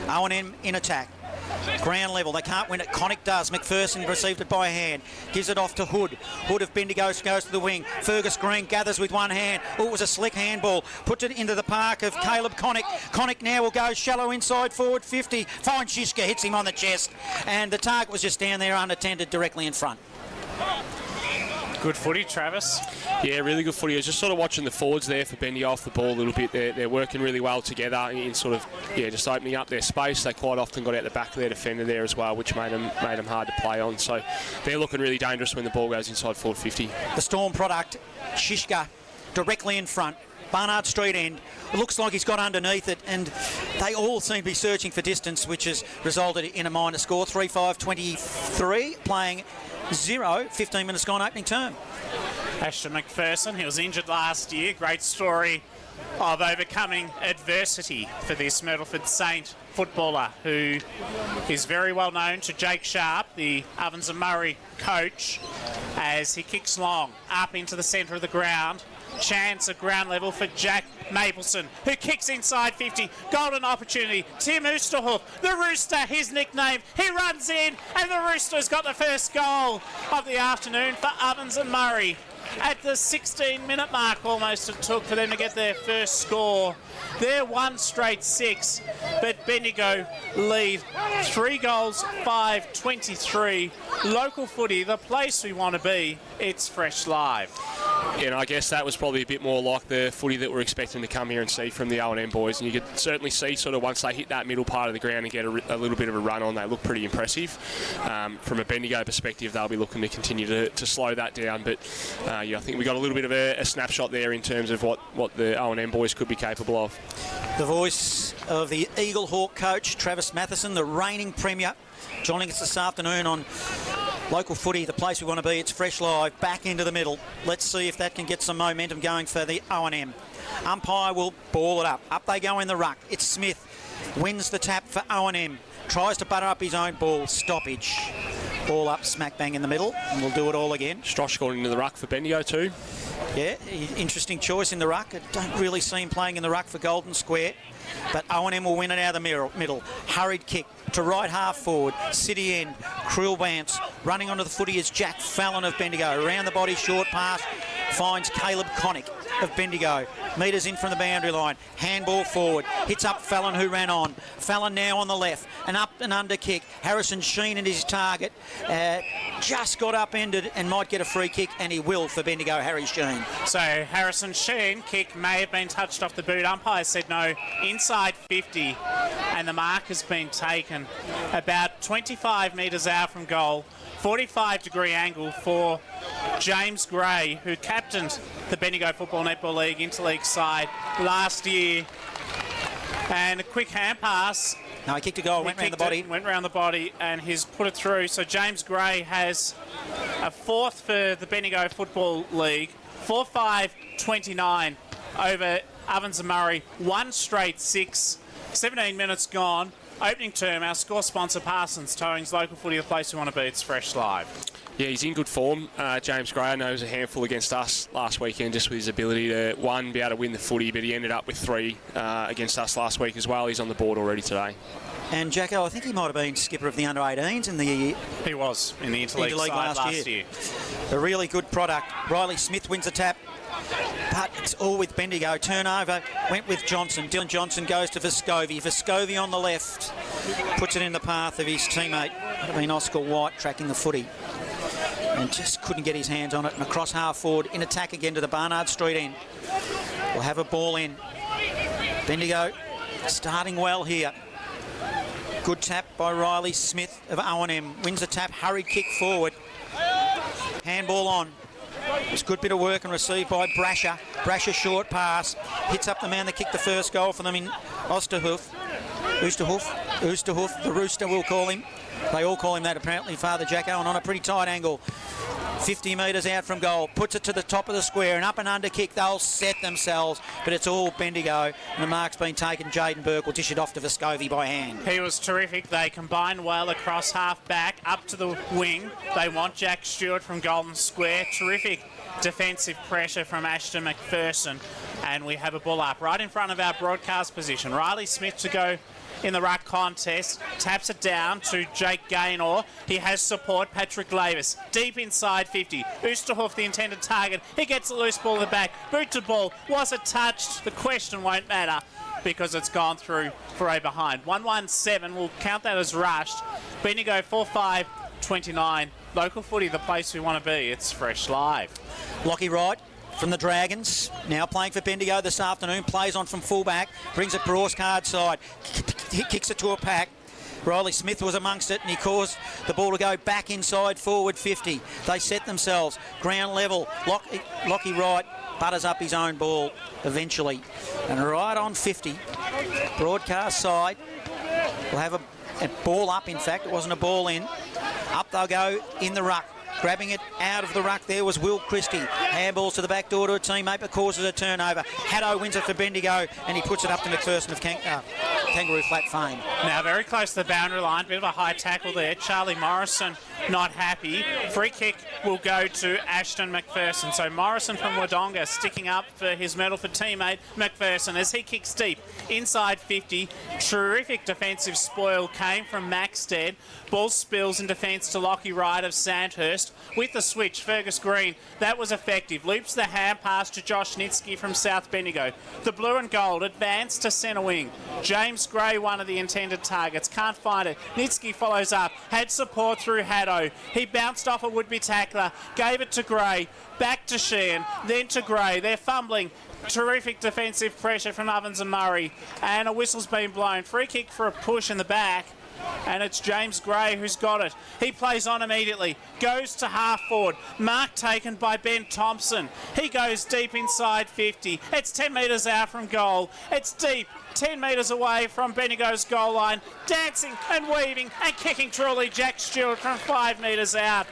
O&M in attack. Ground level, they can't win it. Connick does. McPherson received it by hand. Gives it off to Hood. Hood of Bendigo goes to the wing. Fergus Green gathers with one hand. Oh, it was a slick handball. Puts it into the park of Caleb Connick. Connick now will go shallow inside forward 50. Fine Shishka hits him on the chest. And the target was just down there unattended directly in front. Good footy, Travis. Yeah, really good footy. I was just sort of watching the forwards there for Bendigo off the ball a little bit. They're working really well together in sort of, just opening up their space. They quite often got out the back of their defender there as well, which made them hard to play on. So they're looking really dangerous when the ball goes inside forward 50. The Storm product, Shishka, directly in front. Barnard Street end. It looks like he's got underneath it, and they all seem to be searching for distance, which has resulted in a minor score. 3-5-23, playing 0, 15 minutes gone opening term. Ashton McPherson, he was injured last year. Great story of overcoming adversity for this Myrtleford Saint footballer, who is very well known to Jake Sharp, the Ovens Murray coach, as he kicks long up into the centre of the ground. Chance at ground level for Jack Mapleson, who kicks inside 50. Golden opportunity. Tim Oosterhoff, the Rooster, his nickname. He runs in, and the Rooster's got the first goal of the afternoon for Ovens and Murray. At the 16-minute mark, almost it took for them to get their first score. They're 1 straight 6, but Bendigo lead 3 goals, 5-23. Local footy, the place we want to be. It's Fresh Live. Yeah, and I guess that was probably a bit more like the footy that we're expecting to come here and see from the O&M boys. And you could certainly see sort of once they hit that middle part of the ground and get a little bit of a run on, they look pretty impressive. From a Bendigo perspective, they'll be looking to continue to slow that down. But I think we got a little bit of a snapshot there in terms of what the O&M boys could be capable of. The voice of the Eagle Hawk coach, Travis Matheson, the reigning premier, joining us this afternoon on Local Footy, the place we want to be. It's Fresh Live, back into the middle. Let's see if that can get some momentum going for the O&M. Umpire will ball it up. Up they go in the ruck. It's Smith. Wins the tap for O&M. Tries to butter up his own ball. Stoppage. Ball up, smack bang in the middle, and we'll do it all again. Strosh going into the ruck for Bendgio too. Yeah, interesting choice in the ruck. I don't really see him playing in the ruck for Golden Square, but O&M will win it out of the middle. Hurried kick to right half forward. City end. Krill Bance. Running onto the footy is Jack Fallon of Bendigo. Around the body, short pass. Finds Caleb Connick of Bendigo. Metres in from the boundary line. Handball forward. Hits up Fallon, who ran on. Fallon now on the left. An up and under kick. Harrison Sheen at his target. Just got upended and might get a free kick, and he will for Bendigo, Harry Sheen. So Harrison Sheen kick may have been touched off the boot. Umpire said no. Inside 50, and the mark has been taken about 25 metres out from goal. 45-degree angle for James Gray, who captained the Bendigo Football Netball League Interleague side last year. And a quick hand pass. No, he kicked a goal, went round the body. Went round the body, and he's put it through. So James Gray has a 4th for the Bendigo Football League. 4-5-29 over Ovens and Murray. 1 straight 6. 17 minutes gone. Opening term, our score sponsor Parsons Towing's Local Footy, the place we want to be. It's Fresh Live. Yeah, he's in good form. James Gray, I know, was a handful against us last weekend just with his ability to, one, be able to win the footy, but he ended up with 3 against us last week as well. He's on the board already today. And Jacko, I think he might have been skipper of the under-18s in the... He was in the Interleague side last year. A really good product. Riley Smith wins the tap. But it's all with Bendigo. Turnover went with Johnson. Dylan Johnson goes to Vescovi. Vescovi on the left. Puts it in the path of his teammate. Would have been Oscar White tracking the footy. And just couldn't get his hands on it. And across half forward in attack again to the Barnard Street end. We'll have a ball in. Bendigo starting well here. Good tap by Riley Smith of O&M. Wins the tap. Hurried kick forward. Handball on. It's a good bit of work and received by Brasher. Brasher short pass. Hits up the man that kicked the first goal for them in Oosterhoff, the Rooster we'll call him. They all call him that apparently, Father Jacko, and on a pretty tight angle. 50 metres out from goal. Puts it to the top of the square. An up and under kick. They'll set themselves, but it's all Bendigo. And the mark's been taken. Jaden Burke will dish it off to Vescovi by hand. He was terrific. They combined well across half back, up to the wing. They want Jack Stewart from Golden Square. Terrific defensive pressure from Ashton McPherson, and we have a ball up right in front of our broadcast position. Riley Smith to go in the ruck contest, taps it down to Jake Gaynor. He has support, Patrick Lavis, deep inside 50. Oosterhoff, the intended target. He gets a loose ball in the back. Boot to ball. Was it touched? The question won't matter because it's gone through for a behind. 1-1-7, we'll count that as rushed. Bendigo 4-5-29. Local footy, the place we want to be. It's Fresh Live. Lockie Wright from the Dragons, now playing for Bendigo this afternoon, plays on from fullback, brings it Brorscard side, he kicks it to a pack. Riley Smith was amongst it and he caused the ball to go back inside forward 50. They set themselves, ground level, Lockie Wright butters up his own ball eventually. And right on 50, broadcast side, will have a ball up, in fact, it wasn't a ball in. Up they'll go in the ruck. Grabbing it out of the ruck there was Will Christie. Handballs to the back door to a teammate but causes a turnover. Haddo wins it for Bendigo and he puts it up to McPherson of Kangaroo Flat fame. Now very close to the boundary line. Bit of a high tackle there. Charlie Morrison not happy. Free kick will go to Ashton McPherson. So Morrison from Wodonga sticking up for his medal for teammate McPherson as he kicks deep. Inside 50. Terrific defensive spoil came from Maxted. Ball spills in defence to Lockie Wright of Sandhurst. With the switch, Fergus Green, that was effective. Loops the hand pass to Josh Nitsky from South Bendigo. The blue and gold advance to centre wing. James Gray, one of the intended targets, can't find it. Nitsky follows up, had support through Haddo. He bounced off a would-be tackler, gave it to Gray, back to Sheehan, then to Gray. They're fumbling. Terrific defensive pressure from Ovens and Murray, and a whistle's been blown. Free kick for a push in the back. And it's James Gray who's got it. He plays on immediately, goes to half forward. Mark taken by Ben Thompson. He goes deep inside 50. It's 10 metres out from goal. It's deep, 10 metres away from Bendigo's goal line. Dancing and weaving and kicking truly Jack Stewart from 5 metres out.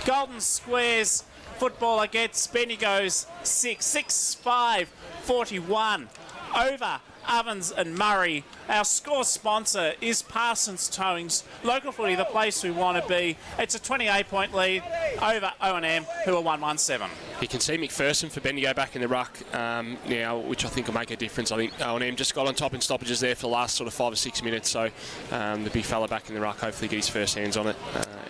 Golden Squares footballer gets Bendigo's 6-5-41 over Ovens and Murray. Our score sponsor is Parsons Towings. Local footy, the place we want to be. It's a 28-point lead over O&M, who are 1-1-7. You can see McPherson for Bendigo back in the ruck now, which I think will make a difference. I think O&M just got on top in stoppages there for the last sort of 5 or 6 minutes, so the big fella back in the ruck hopefully get his first hands on it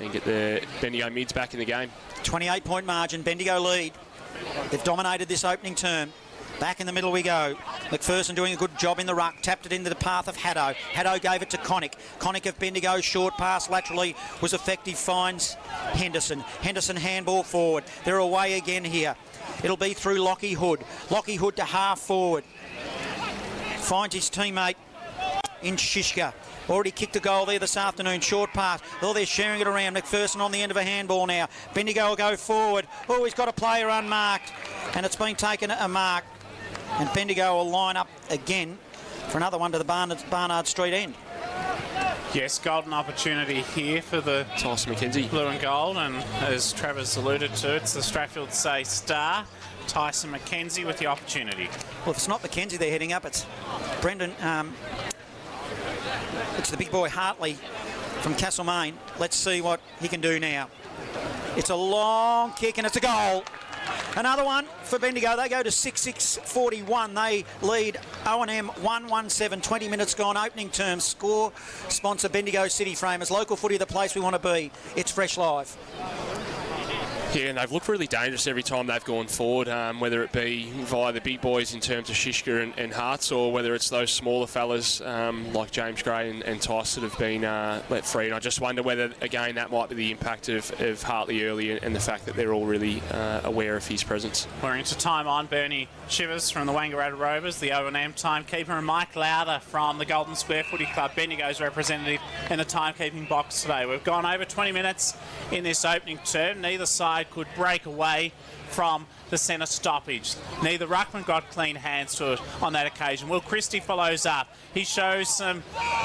and get the Bendigo mids back in the game. 28-point margin, Bendigo lead. They've dominated this opening term. Back in the middle we go. McPherson doing a good job in the ruck. Tapped it into the path of Haddo. Haddo gave it to Connick. Connick of Bendigo. Short pass laterally was effective. Finds Henderson. Henderson handball forward. They're away again here. It'll be through Lockie Hood. Lockie Hood to half forward. Finds his teammate in Shishka. Already kicked a goal there this afternoon. Short pass. Oh, they're sharing it around. McPherson on the end of a handball now. Bendigo will go forward. Oh, he's got a player unmarked. And it's been taken a mark. And Bendigo will line up again for another one to the Barnard Street end. Yes, golden opportunity here for the Tyson McKenzie. Blue and gold, and as Travis alluded to, it's the Strathfield Say star, Tyson McKenzie, with the opportunity. Well, if it's not McKenzie they're heading up, it's Brendan. It's the big boy Hartley from Castlemaine. Let's see what he can do now. It's a long kick and it's a goal. Another one for Bendigo. They go to 6-6-41. They lead O&M 1-1-7. 20 minutes gone. Opening term. Score sponsor Bendigo City Framers. Local footy, the place we want to be. It's Fresh Live. Yeah, and they've looked really dangerous every time they've gone forward, whether it be via the big boys in terms of Shishka and Harts, or whether it's those smaller fellas like James Gray and Tice that have been let free. And I just wonder whether, again, that might be the impact of Hartley early and the fact that they're all really aware of his presence. We're into time on. Bernie Shivers from the Wangaratta Rovers, the O&M timekeeper, and Mike Lowder from the Golden Square Footy Club, Bendigo's representative in the timekeeping box today. We've gone over 20 minutes in this opening term. Neither side could break away from the centre stoppage. Neither ruckman got clean hands to it on that occasion. Will Christie follows up. He shows some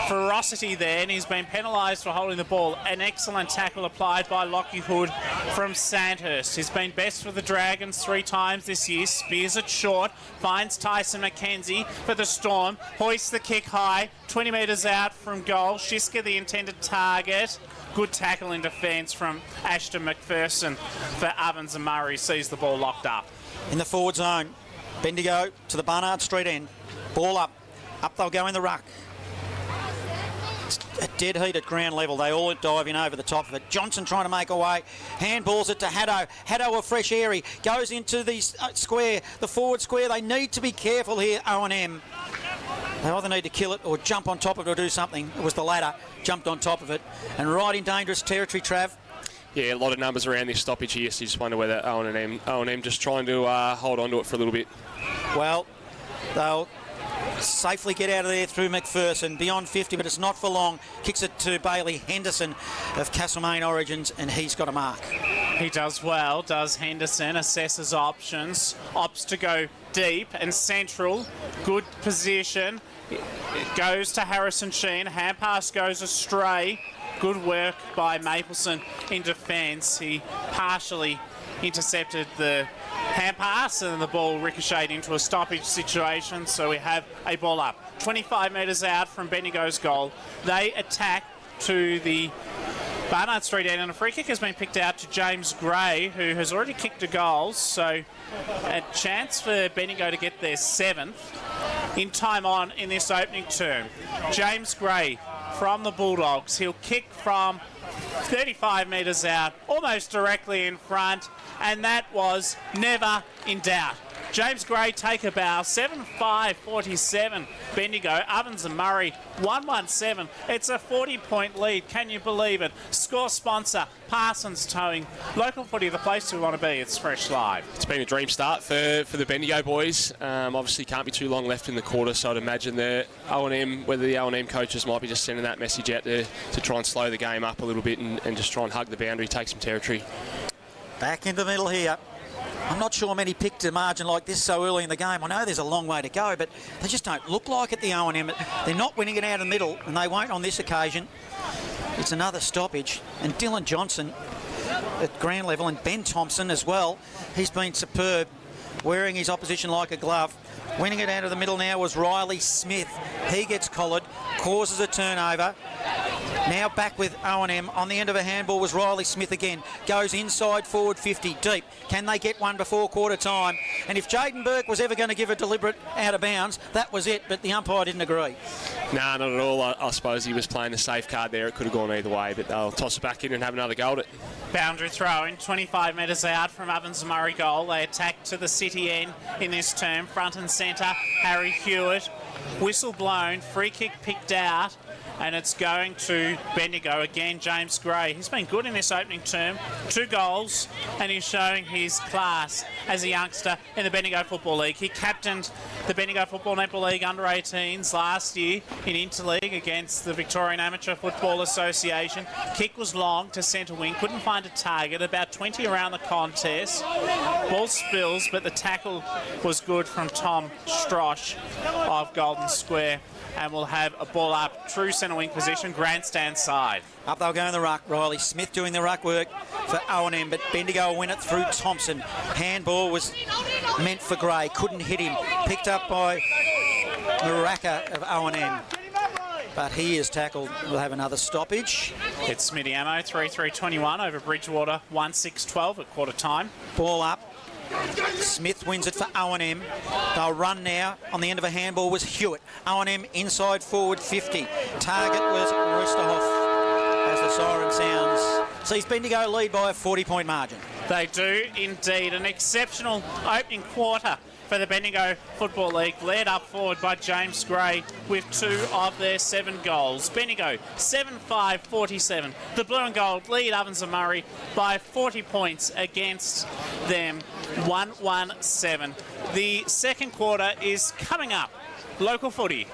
ferocity there and he's been penalised for holding the ball. An excellent tackle applied by Lockie Hood from Sandhurst. He's been best for the Dragons 3 times this year. Spears it short. Finds Tyson McKenzie for the Storm. Hoists the kick high. 20 metres out from goal. Shiska the intended target. Good tackle in defence from Ashton McPherson for Ovens and Murray. Sees the the ball locked up. In the forward zone, Bendigo to the Barnard Street end. Ball up. Up they'll go in the ruck. It's a dead heat at ground level. They all dive in over the top of it. Johnson trying to make away. Handballs it to Haddo. Haddo a fresh airy. Goes into the square, the forward square. They need to be careful here, O&M. They either need to kill it or jump on top of it or do something. It was the latter. Jumped on top of it. And right in dangerous territory, Trav. Yeah, a lot of numbers around this stoppage here, so you just wonder whether O&M just trying to hold on to it for a little bit. Well, they'll safely get out of there through McPherson, beyond 50, but it's not for long. Kicks it to Bailey Henderson of Castlemaine Origins, and he's got a mark. He does well, does Henderson, assesses options, opts to go deep and central, good position. It goes to Harrison Sheen, hand pass goes astray. Good work by Mapleson in defence. He partially intercepted the hand pass and the ball ricocheted into a stoppage situation, so we have a ball up. 25 metres out from Bendigo's goal. They attack to the Barnard Street end, and a free kick has been picked out to James Gray, who has already kicked a goal, so a chance for Bendigo to get their 7th in time on in this opening term. James Gray from the Bulldogs. He'll kick from 35 metres out, almost directly in front, and that was never in doubt. James Gray take a bow, 7-5-47 Bendigo. Ovens and Murray 1-1-7. It's a 40-point lead. Can you believe it? Score sponsor, Parsons Towing. Local footy, the place we want to be. It's Fresh Live. It's been a dream start for the Bendigo boys. Obviously can't be too long left in the quarter, so I'd imagine the O&M coaches might be just sending that message out to try and slow the game up a little bit and just try and hug the boundary, take some territory. Back in the middle here. I'm not sure many picked a margin like this so early in the game. I know there's a long way to go, but they just don't look like it, the O&M. They're not winning it out of the middle, and they won't on this occasion. It's another stoppage. And Dylan Johnson at ground level, and Ben Thompson as well. He's been superb, wearing his opposition like a glove. Winning it out of the middle now was Riley Smith. He gets collared, causes a turnover. Now back with O&M. On the end of a handball was Riley Smith again. Goes inside forward 50, deep. Can they get one before quarter time? And if Jaden Burke was ever going to give a deliberate out of bounds, that was it, but the umpire didn't agree. Nah, not at all. I suppose he was playing a safe card there. It could have gone either way, but they'll toss it back in and have another go at it. Boundary throw in, 25 metres out from Ovens Murray goal. They attack to the city end in this term. Front and centre, Harry Hewitt. Whistle blown, free kick picked out, and it's going to Bendigo again. James Gray, he's been good in this opening term, 2 goals, and he's showing his class as a youngster in the Bendigo Football League. He captained the Bendigo Football Netball League under-18s last year in Interleague against the Victorian Amateur Football Association. Kick was long to centre wing, couldn't find a target, about 20 around the contest. Ball spills, but the tackle was good from Tom Strosh of Golden Square. And we'll have a ball up, true centre wing position, grandstand side. Up they'll go in the ruck. Riley Smith doing the ruck work for O&M, but Bendigo will win it through Thompson. Handball was meant for Gray, couldn't hit him. Picked up by Maraka of O&M. But he is tackled. We'll have another stoppage. It's Smitty Ammo, 3-3-21 over Bridgewater, 1-6-12 at quarter time. Ball up. Smith wins it for O&M. They'll run now. On the end of a handball was Hewitt. O&M inside forward 50. Target was Rusterhoff as the siren sounds. Sees Bendigo lead by a 40-point margin. They do indeed. An exceptional opening quarter for the Bendigo Football League, led up forward by James Gray with 2 of their 7 goals. Bendigo 7-5-47. The blue and gold lead Ovens and Murray by 40 points against them, 1-1-7. The second quarter is coming up. Local footy.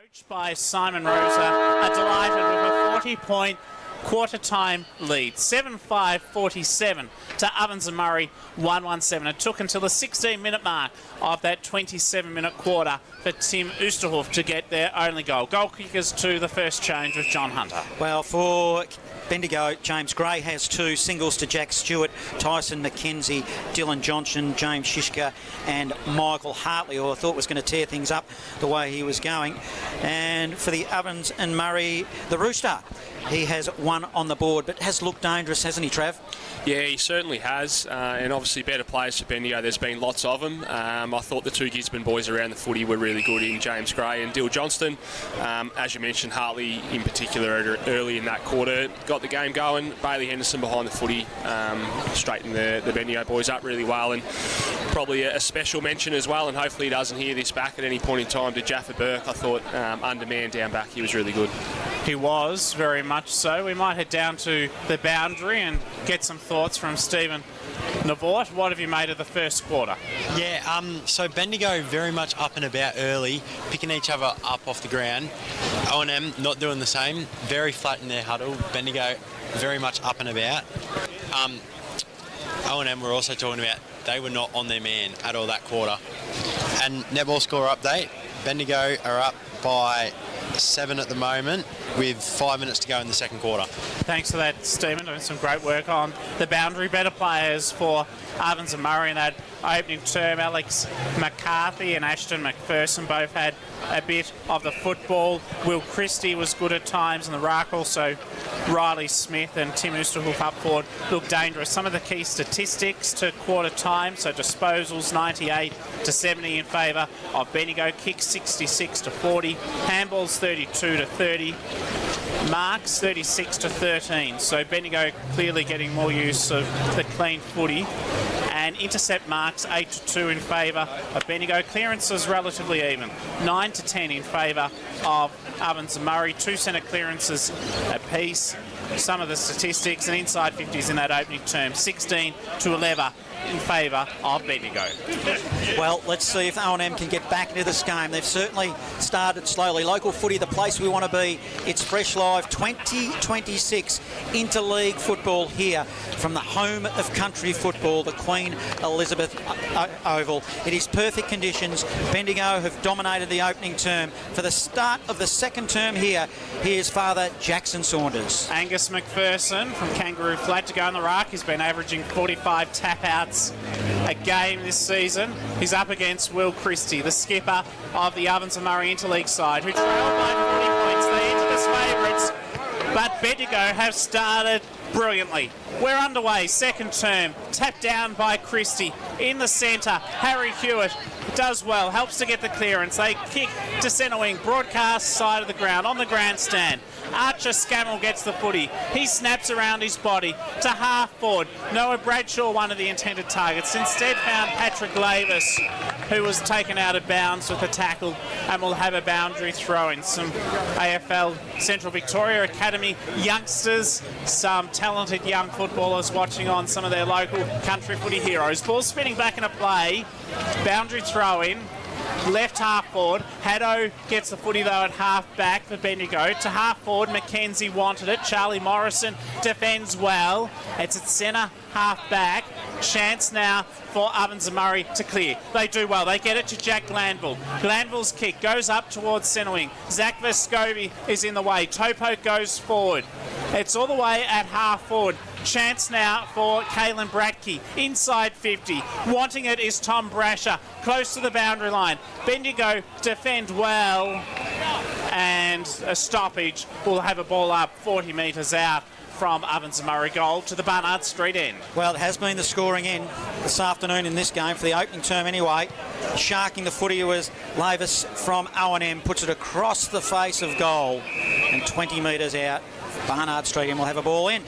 Coached by Simon Rosa, are delighted with a 40-point quarter-time lead, 7-5-47 to Ovens and Murray, 1-1-7. It took until the 16-minute mark of that 27-minute quarter for Tim Oosterhoff to get their only goal. Goal kickers to the first change with John Hunter. Well, for Bendigo, James Gray has 2 singles to Jack Stewart, Tyson McKenzie, Dylan Johnson, James Shishka and Michael Hartley, who I thought was going to tear things up the way he was going. And for the Ovens and Murray, the Rooster, he has 1 on the board, but has looked dangerous, hasn't he, Trav? Yeah, he certainly has, and obviously better players for Bendigo. There's been lots of them. I thought the 2 Gisborne boys around the footy were really good in James Gray and Dill Johnston. As you mentioned, Hartley in particular early in that quarter got the game going. Bailey Henderson behind the footy, straightened the Bendigo boys up really well, and probably a special mention as well, and hopefully he doesn't hear this back at any point in time, to Jaffa Burke. I thought undermanned down back, he was really good. He was, very much so. We might head down to the boundary and get some thoughts from Stephen Navort. What have you made of the first quarter? Yeah, so Bendigo very much up and about early, picking each other up off the ground. O&M not doing the same, very flat in their huddle. Bendigo very much up and about. O&M we're also talking about, they were not on their man at all that quarter. And netball score update, Bendigo are up by 7 at the moment with 5 minutes to go in the second quarter. Thanks for that, Stephen. Doing some great work on the boundary. Better players for Ovens and Murray in that opening term. Alex McCarthy and Ashton McPherson both had a bit of the football. Will Christie was good at times in the ruck. Also Riley Smith and Tim Oosterhoff up forward looked dangerous. Some of the key statistics to quarter time, so disposals 98 to 70 in favour of Bendigo, kicks 66 to 40, handballs 32 to 30, marks 36 to 13. So Bendigo clearly getting more use of the clean footy. And intercept marks 8 to 2 in favour of Bendigo. Clearances relatively even, 9 to 10 in favour of Ovens and Murray. 2 centre clearances apiece. Some of the statistics and inside 50s in that opening term, 16 to 11 in favour of Bendigo. Well, let's see if O&M can get back into this game. They've certainly started slowly. Local footy, the place we want to be. It's Fresh Live 2026 Interleague football here from the home of country football, the Queen Elizabeth Oval. It is perfect conditions. Bendigo have dominated the opening term. For the start of the second term here, here's Father Jackson Saunders. Angus McPherson from Kangaroo Flat to go in the ruck. He's been averaging 45 tap-outs a game this season. He's up against Will Christie, the skipper of the Ovens and Murray Interleague side, who trailed by 40 points. They entered as favourites, but Bendigo have started brilliantly. We're underway, second term, tapped down by Christie. In the centre, Harry Hewitt does well, helps to get the clearance. They kick to centre wing, broadcast side of the ground, on the grandstand. Archer Scammell gets the footy. He snaps around his body to half forward. Noah Bradshaw, one of the intended targets. Instead found Patrick Lavis, who was taken out of bounds with a tackle, and will have a boundary throw in. Some AFL Central Victoria Academy youngsters, some talented young footballers watching on some of their local country footy heroes. Ball spinning back into play. Boundary throw in. Left half forward. Haddo gets the footy though at half back for Bendigo. To half forward, Mackenzie wanted it. Charlie Morrison defends well. It's at centre half back. Chance now for Ovens and Murray to clear. They do well. They get it to Jack Glanville. Glanville's kick goes up towards centre wing. Zach Vescovi is in the way. Topo goes forward. It's all the way at half forward. Chance now for Caelan Bratke. Inside 50. Wanting it is Tom Brasher. Close to the boundary line. Bendigo defend well. And a stoppage. Will have a ball up 40 metres out from Ovens and Murray goal to the Barnard Street end. Well, it has been the scoring end this afternoon in this game, for the opening term anyway. Sharking the footy was Lavis from O&M, puts it across the face of goal and 20 metres out. Barnard Street end will have a ball in.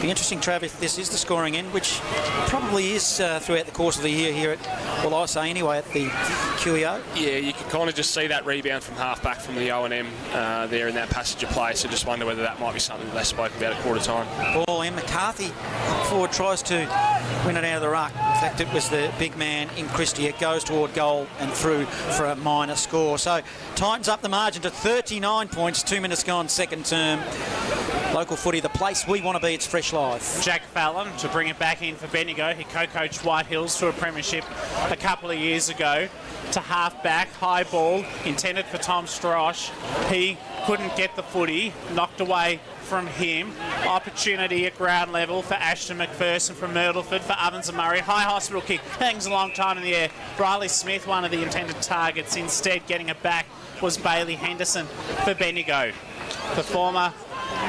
Be interesting, Trav, if this is the scoring end, which probably is throughout the course of the year here at, well, I say anyway, at the QEO. Yeah, you can kind of just see that rebound from half-back from the O&M there in that passage of play, so just wonder whether that might be something that they spoke about at quarter time. Ball in, McCarthy forward tries to win it out of the ruck. In fact, it was the big man in Christie. It goes toward goal and through for a minor score. So tightens up the margin to 39 points, 2 minutes gone, second term. Local footy, the place we want to be, it's Fresh Live. Jack Fallon to bring it back in for Bendigo. He co-coached White Hills to a premiership a couple of years ago. To half-back, high ball, intended for Tom Strosh. He couldn't get the footy, knocked away from him. Opportunity at ground level for Ashton McPherson from Myrtleford for Ovens Murray. High hospital kick, hangs a long time in the air. Riley Smith, one of the intended targets. Instead, getting it back was Bailey Henderson for Bendigo. The former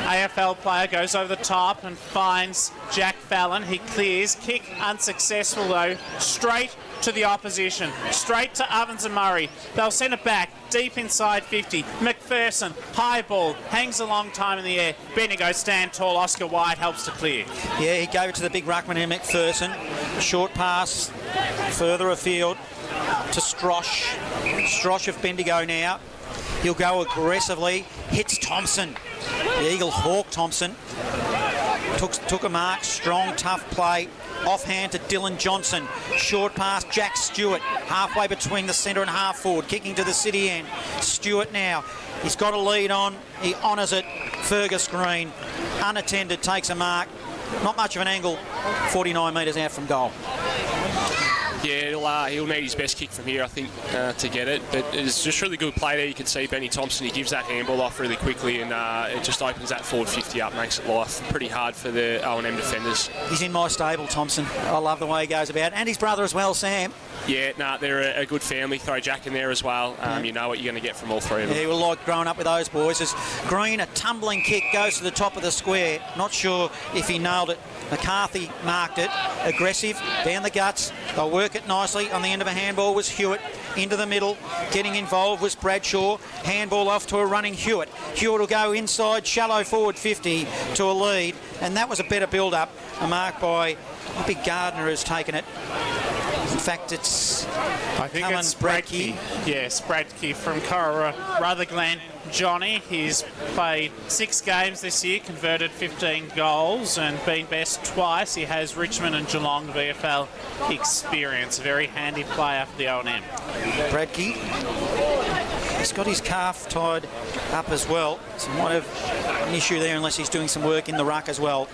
AFL player goes over the top and finds Jack Fallon. He clears, kick unsuccessful though, straight to the opposition, straight to Ovens and Murray. They'll send it back deep inside 50. McPherson, high ball, hangs a long time in the air. Bendigo stand tall. Oscar White helps to clear. Yeah, he gave it to the big ruckman here, McPherson. Short pass further afield to Strosh. Strosh of Bendigo now. He'll go aggressively, hits Thompson. The Eagle Hawk Thompson. Took a mark, strong, tough play. Offhand to Dylan Johnson. Short pass, Jack Stewart. Halfway between the centre and half forward. Kicking to the city end. Stewart now. He's got a lead on. He honours it. Fergus Green. Unattended, takes a mark. Not much of an angle. 49 metres out from goal. Yeah, he'll need his best kick from here, I think, to get it. But it's just really good play there. You can see Benny Thompson, he gives that handball off really quickly, and it just opens that forward 50 up, makes it life pretty hard for the O&M defenders. He's in my stable, Thompson. I love the way he goes about. And his brother as well, Sam. Yeah, they're a good family. Throw Jack in there as well. You know what you're going to get from all three of them. Yeah, we'll like growing up with those boys. As Green, a tumbling kick, goes to the top of the square. Not sure if he nailed it. McCarthy marked it. Aggressive, down the guts. They'll work it nicely. On the end of a handball was Hewitt. Into the middle. Getting involved was Bradshaw. Handball off to a running Hewitt. Hewitt will go inside, shallow forward 50 to a lead. And that was a better build-up. A mark by Big Gardner has taken it. In fact, I think it's Bradke. Yes, Bradke from Cora Rutherglen. Johnny, he's played 6 games this year, converted 15 goals and been best twice. He has Richmond and Geelong VFL experience. A very handy player for the O&M. Bradke. He's got his calf tied up as well. So might have an issue there unless he's doing some work in the ruck as well.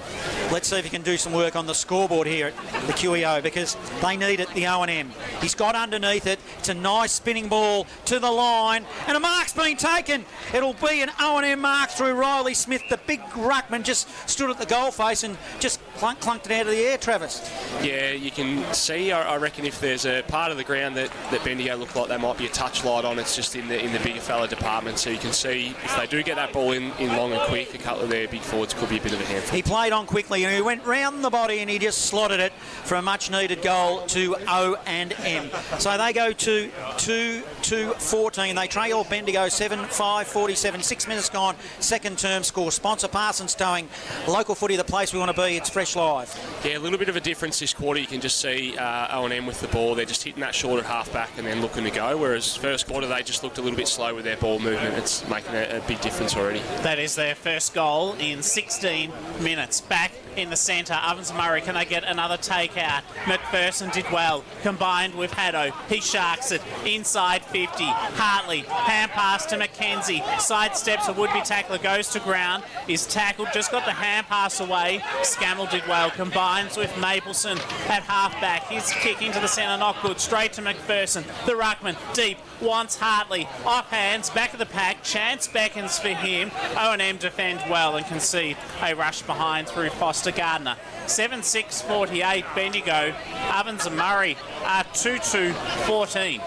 Let's see if he can do some work on the scoreboard here at the QEO because they need it, the O&M. He's got underneath it. It's a nice spinning ball to the line and a mark's been taken. It'll be an O&M mark through Riley Smith. The big ruckman just stood at the goal face and just clunked it out of the air, Travis. Yeah, you can see, I reckon, if there's a part of the ground that Bendigo look like there might be a touch light on, it's just in the bigger fella department. So you can see if they do get that ball in long and quick, a couple of their big forwards could be a bit of a handful. He played on quickly and he went round the body and he just slotted it for a much needed goal to O&M. So they go to 2-14. They trail Bendigo 7-5-47. 6 minutes gone. Second term score. Sponsor Parsons Towing. Local footy, the place we want to be. It's Fresh Live. Yeah, a little bit of a difference this quarter. You can just see O&M with the ball. They're just hitting that shorter half-back and then looking to go, whereas first quarter they just looked a little bit slow with their ball movement. It's making a big difference already. That is their first goal in 16 minutes. Back in the centre, Ovens Murray, can they get another takeout? McPherson did well, combined with Haddo. He sharks it inside 50. Hartley, hand pass to McKenzie, sidesteps a would-be tackler, goes to ground, is tackled, just got the hand pass away. Scammell did well, combines with Mapleson at half-back. His kick into the centre, not good, straight to McPherson. The ruckman, deep, wants Hartley, off hands, back of the pack, chance beckons for him. O&M defend well and concede a rush behind through Foster Gardner. 7-6-48 Bendigo. Ovens and Murray are 2-2-14.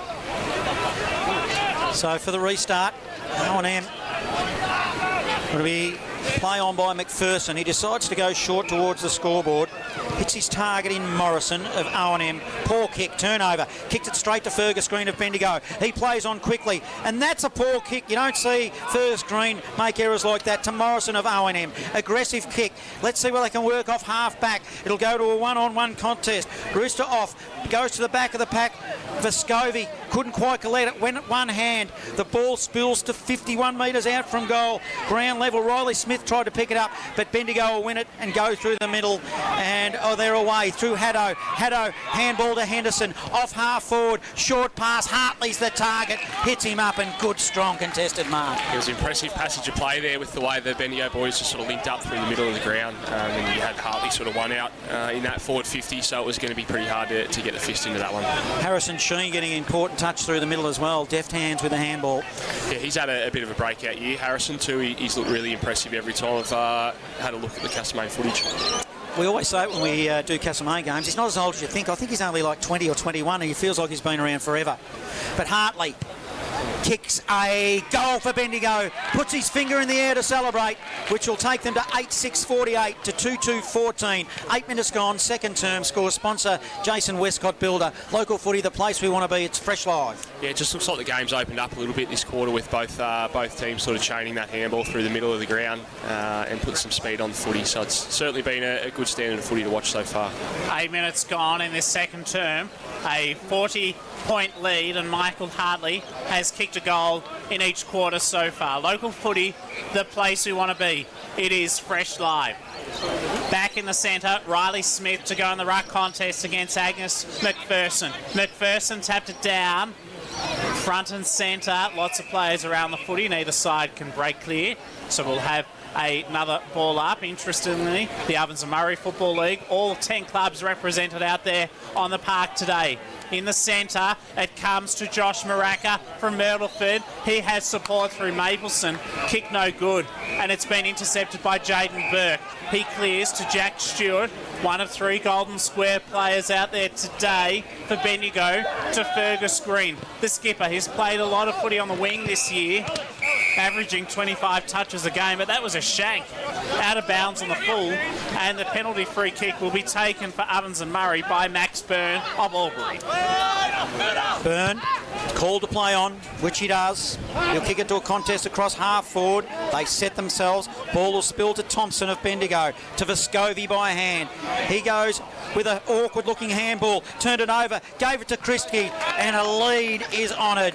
So for the restart, O&M going to be Play on by McPherson. He decides to go short towards the scoreboard. Hits his target in Morrison of O&M. Poor kick, turnover. Kicked it straight to Fergus Green of Bendigo. He plays on quickly, and that's a poor kick. You don't see Fergus Green make errors like that to Morrison of O&M. Aggressive kick. Let's see where they can work off half back. It'll go to a one-on-one contest. Rooster off. Goes to the back of the pack. Vescovi couldn't quite collect it. Went at one hand. The ball spills to 51 metres out from goal. Ground level. Riley Smith tried to pick it up, but Bendigo will win it and go through the middle. And they're away through Haddo. Haddo, handball to Henderson. Off half forward. Short pass. Hartley's the target. Hits him up, and good, strong contested mark. It was an impressive passage of play there with the way the Bendigo boys just sort of linked up through the middle of the ground. And you had Hartley sort of one out in that forward 50, so it was going to be pretty hard to get the fist into that one. Harrison Sheen getting an important touch through the middle as well. Deft hands with the handball. Yeah, he's had a bit of a breakout year, Harrison, too. He's looked really impressive every time I've had a look at the Castlemaine footage. We always say it when we do Castlemaine games, he's not as old as you think. I think he's only like 20 or 21, and he feels like he's been around forever. But Hartley kicks a goal for Bendigo, puts his finger in the air to celebrate, which will take them to 8-6-48 to 2-2-14. 8 minutes gone, second term. Score sponsor Jason Westcott Builder. Local footy, the place we want to be. It's fresh live. Yeah, it just looks like the game's opened up a little bit this quarter with both teams sort of chaining that handball through the middle of the ground and put some speed on the footy. So it's certainly been a good standard of footy to watch so far. 8 minutes gone in this second term. A 40-point lead, and Michael Hartley has kicked a goal in each quarter so far. Local footy, the place we want to be. It is fresh live. Back in the centre, Riley Smith to go in the ruck contest against Agnes McPherson. McPherson tapped it down. Front and centre, lots of players around the footy. Neither side can break clear, so we'll have another ball up. Interestingly, the Ovens Murray Football League, all 10 clubs represented out there on the park today. In the centre, it comes to Josh Maraka from Myrtleford. He has support through Mapleson. Kick no good, and it's been intercepted by Jaden Burke. He clears to Jack Stewart, one of 3 Golden Square players out there today for Bendigo, to Fergus Green. The skipper, he's played a lot of footy on the wing this year, averaging 25 touches a game, but that was a shank out of bounds on the full, and the penalty free kick will be taken for Ovens and Murray by Max Byrne of Albury. Byrne called to play on, which he does. He'll kick it to a contest across half forward. They set themselves. Ball will spill to Thompson of Bendigo, to Vescovi by hand. He goes with an awkward looking handball, turned it over, gave it to Christie, and a lead is honoured.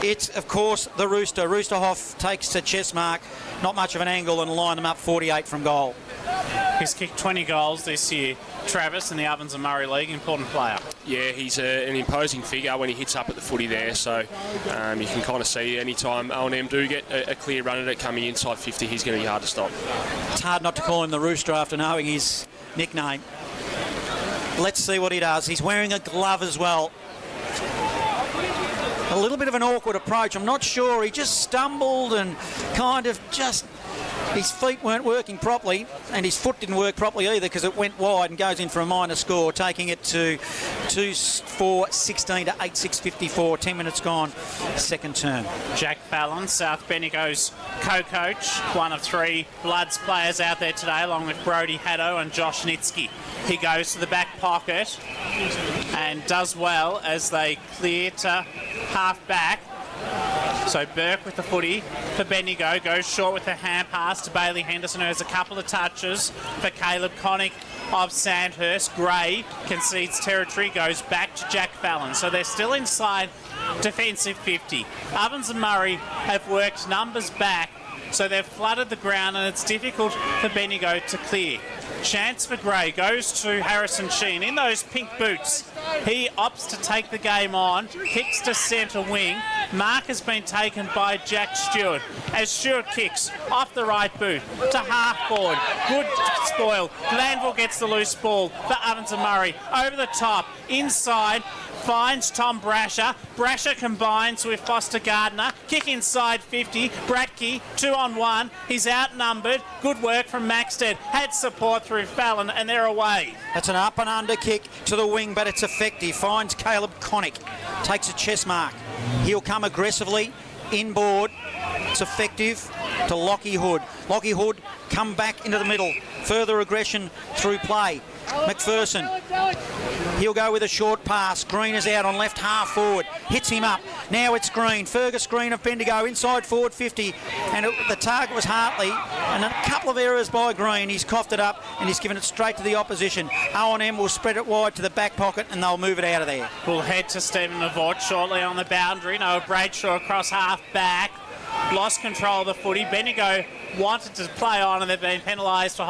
It's, of course, the Rooster. Roosterhoff takes a chest mark, not much of an angle, and line them up 48 from goal. He's kicked 20 goals this year. Travis in the Ovens and Murray League, important player. Yeah, he's an imposing figure when he hits up at the footy there, so you can kind of see any time O&M do get a clear run at it coming inside 50, he's going to be hard to stop. It's hard not to call him the Rooster after knowing his nickname. Let's see what he does. He's wearing a glove as well. A little bit of an awkward approach. I'm not sure. He just stumbled and kind of just... His feet weren't working properly, and his foot didn't work properly either because it went wide and goes in for a minor score, taking it to 2-4-16 to 8-6-54. 10 minutes gone, second term. Jack Fallon, South Bendigo's co-coach, one of 3 Bloods players out there today, along with Brody Haddo and Josh Nitsky. He goes to the back pocket and does well as they clear to half back. So Burke with the footy for Bendigo, goes short with a hand pass to Bailey Henderson, who has a couple of touches for Caleb Connick of Sandhurst. Gray concedes territory, goes back to Jack Fallon. So they're still inside defensive 50. Ovens and Murray have worked numbers back, so they've flooded the ground, and it's difficult for Bendigo to clear. Chance for Gray, goes to Harrison Sheen in those pink boots. He opts to take the game on, kicks to centre wing. Mark has been taken by Jack Stewart as Stewart kicks off the right boot to half forward. Good spoil. Glanville gets the loose ball for Ovens and Murray. Over the top, inside, finds Tom Brasher. Brasher combines with Foster Gardner. Kick inside 50. Bratke, 2-on-1. He's outnumbered. Good work from Maxted. Had support through Fallon, and they're away. That's an up and under kick to the wing, but it's effective. Finds Caleb Connick. Takes a chest mark. He'll come aggressively. inboard. It's effective to Lockie Hood. Lockie Hood come back into the middle. Further aggression through play. McPherson, he'll go with a short pass. Green is out on left half forward. Hits him up. Now it's Green. Fergus Green of Bendigo inside forward 50. And the target was Hartley. And a couple of errors by Green. He's coughed it up and he's given it straight to the opposition. O&M will spread it wide to the back pocket and they'll move it out of there. We'll head to Stephen Levort shortly on the boundary. Noah Bradshaw across half back. Lost control of the footy. Bendigo wanted to play on and they've been penalised for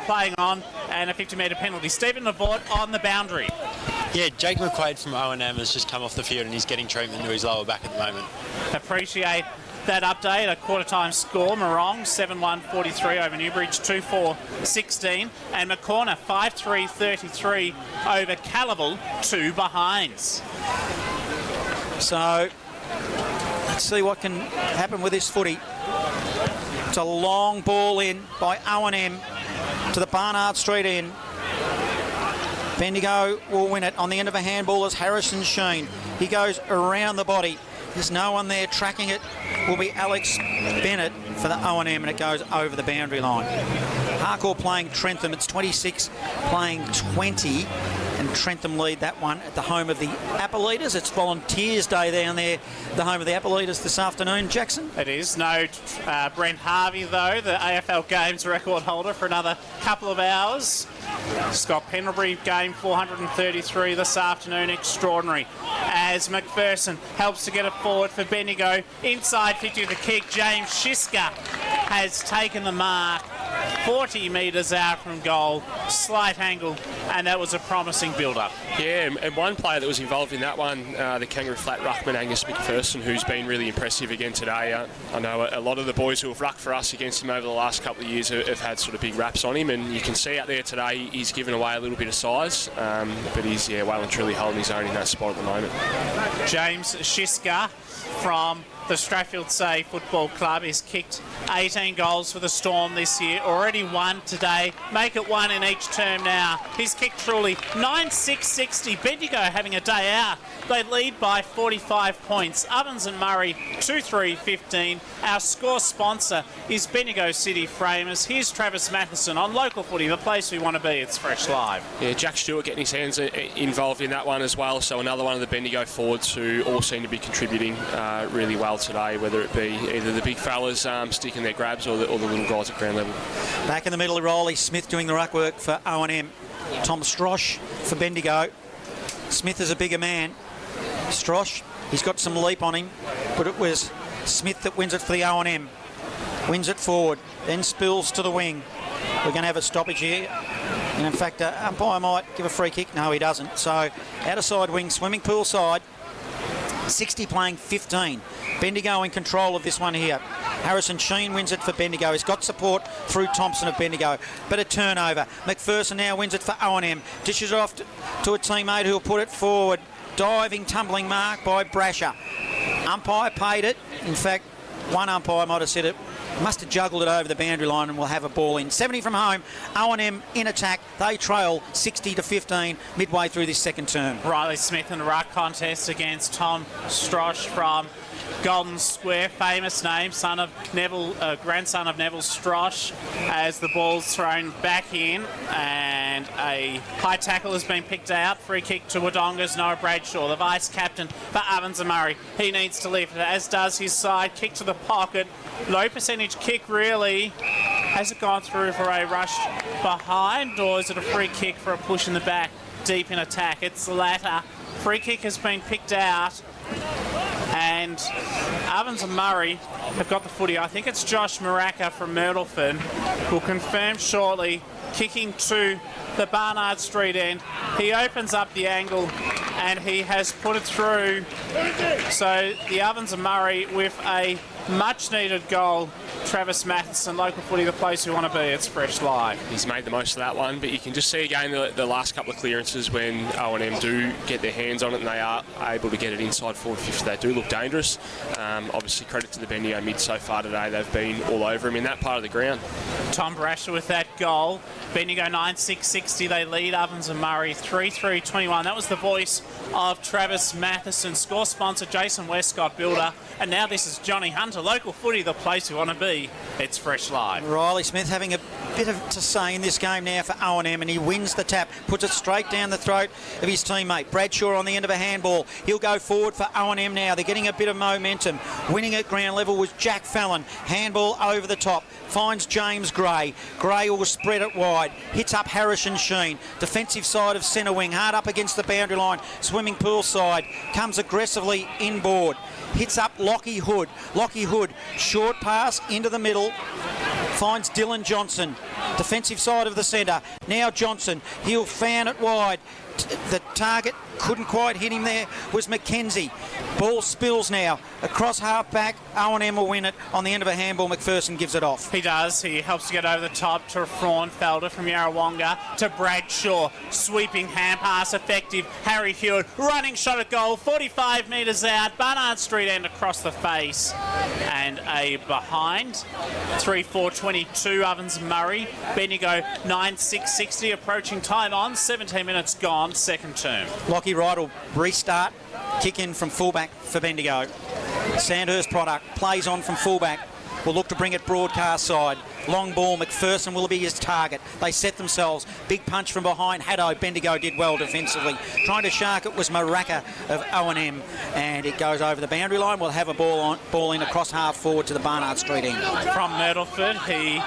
playing on, and a 50-metre penalty. Stephen Levort on the boundary. Yeah, Jake McQuaid from O&M has just come off the field and he's getting treatment to his lower back at the moment. Appreciate that update. A quarter-time score. Morong 7-1-43 over Newbridge, 2-4-16. And McCorner 5-3-33 over Calaval, 2 behinds. So let's see what can happen with this footy. It's a long ball in by O&M to the Barnard Street end. Bendigo will win it on the end of a handball as Harrison Sheen. He goes around the body. There's no one there tracking it. Will be Alex Bennett for the O&M, and it goes over the boundary line. Harcourt playing Trentham. It's 26 playing 20, and Trentham lead that one at the home of the Apple-Eaters. It's Volunteers Day down there, the home of the Apple-Eaters this afternoon. Jackson? It is. No Brent Harvey, though, the AFL Games record holder for another couple of hours. Scott Pendlebury game 433 this afternoon. Extraordinary. As McPherson helps to get it forward for Bendigo. Inside 50 the kick. James Shiska has taken the mark. 40 metres out from goal, slight angle, and that was a promising build-up. Yeah, and one player that was involved in that one, the Kangaroo Flat ruckman Angus McPherson, who's been really impressive again today. I know a lot of the boys who have rucked for us against him over the last couple of years have had sort of big raps on him, and you can see out there today he's given away a little bit of size, but he's well and truly holding his own in that spot at the moment. James Shiska from the Strathfield Say Football Club has kicked 18 goals for the Storm this year. Already won today. Make it one in each term now. He's kicked truly 9-6-60. Bendigo having a day out. They lead by 45 points. Ovens and Murray 2-3-15. Our score sponsor is Bendigo City Framers. Here's Travis Matheson on Local Footy, the place we want to be. It's Fresh Live. Yeah, Jack Stewart getting his hands involved in that one as well. So another one of the Bendigo forwards who all seem to be contributing really well today, whether it be either the big fellas sticking their grabs or the little guys at ground level. Back in the middle of Riley Smith doing the ruck work for O&M. Tom Strosh for Bendigo. Smith is a bigger man. Strosh, he's got some leap on him, but it was Smith that wins it for the O&M. Wins it forward, then spills to the wing. We're going to have a stoppage here. And in fact, umpire might give a free kick. No, he doesn't. So, outer side wing, swimming pool side. 60 playing 15. Bendigo in control of this one here. Harrison Sheen wins it for Bendigo. He's got support through Thompson of Bendigo. But a turnover. McPherson now wins it for O&M. Dishes it off to a teammate who'll put it forward. Diving, tumbling mark by Brasher. Umpire paid it. In fact, one umpire might have said it. Must have juggled it over the boundary line and we'll have a ball in. 70 from home. O&M in attack. They trail 60-15 midway through this second term. Riley Smith in the ruck contest against Tom Strosh from Golden Square, famous name, son of Neville, grandson of Neville Strosh, as the ball's thrown back in, and a high tackle has been picked out. Free kick to Wodonga's Noah Bradshaw, the vice captain for Ovens and Murray. He needs to lift it, as does his side. Kick to the pocket, low percentage kick really. Has it gone through for a rush behind, or is it a free kick for a push in the back, deep in attack? It's the latter. Free kick has been picked out. And Ovens and Murray have got the footy. I think it's Josh Maraka from Myrtleford. Will confirm shortly. Kicking to the Barnard Street end. He opens up the angle and he has put it through. So the Ovens and Murray with a much needed goal. Travis Matheson, Local Footy, the place we want to be. It's Fresh Live. He's made the most of that one, but you can just see again the last couple of clearances when O&M do get their hands on it and they are able to get it inside forward 50. They do look dangerous. Obviously, credit to the Bendigo mid so far today. They've been all over him in that part of the ground. Tom Brasher with that goal. Bendigo 9-6-60. They lead Ovens and Murray 3-3-21. That was the voice of Travis Matheson. Score sponsor Jason Westcott Builder. And now this is Johnny Hunter. Local footy, the place we want to be. It's Fresh Live. Riley Smith having a bit to say in this game now for O&M, and he wins the tap, puts it straight down the throat of his teammate. Bradshaw on the end of a handball. He'll go forward for O&M now. They're getting a bit of momentum. Winning at ground level was Jack Fallon. Handball over the top. Finds James Gray. Gray will spread it wide. Hits up Harrison Sheen. Defensive side of centre wing. Hard up against the boundary line. Swimming pool side. Comes aggressively inboard. Hits up Lockie Hood. Lockie Hood. Short pass into the middle. Finds Dylan Johnson. Defensive side of the centre. Now Johnson. He'll fan it wide. The target couldn't quite hit him there was McKenzie. Ball spills now across half back. O&M will win it on the end of a handball. McPherson gives it off. He does. He helps to get over the top to Fraunfelder from Yarrawonga to Bradshaw. Sweeping hand pass effective. Harry Hewitt running shot at goal. 45 metres out. Barnard Street end across the face. And a behind. 3-4-22 Ovens Murray. Bendigo 9-6-60 approaching time on. 17 minutes gone. Second term. Lockie Wright will restart. Kick in from fullback for Bendigo. Sandhurst product plays on from fullback. Will look to bring it broadcast side. Long ball, McPherson will be his target. They set themselves. Big punch from behind. Haddo, Bendigo did well defensively. Trying to shark it was Maraka of O&M. And it goes over the boundary line. We'll have a ball in across half forward to the Barnard Street end. From Myrtleford, he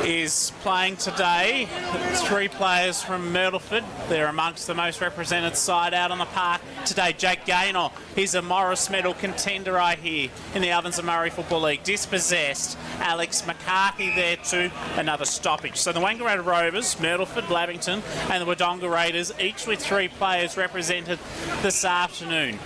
is playing today. 3 players from Myrtleford. They're amongst the most represented side out on the park today. Jake Gaynor, he's a Morris Medal contender right here in the Ovens and Murray Football League. Dispossessed. Alex McCarthy there too. Another stoppage. So the Wangaratta Rovers, Myrtleford, Lavington and the Wodonga Raiders, each with 3 players represented this afternoon.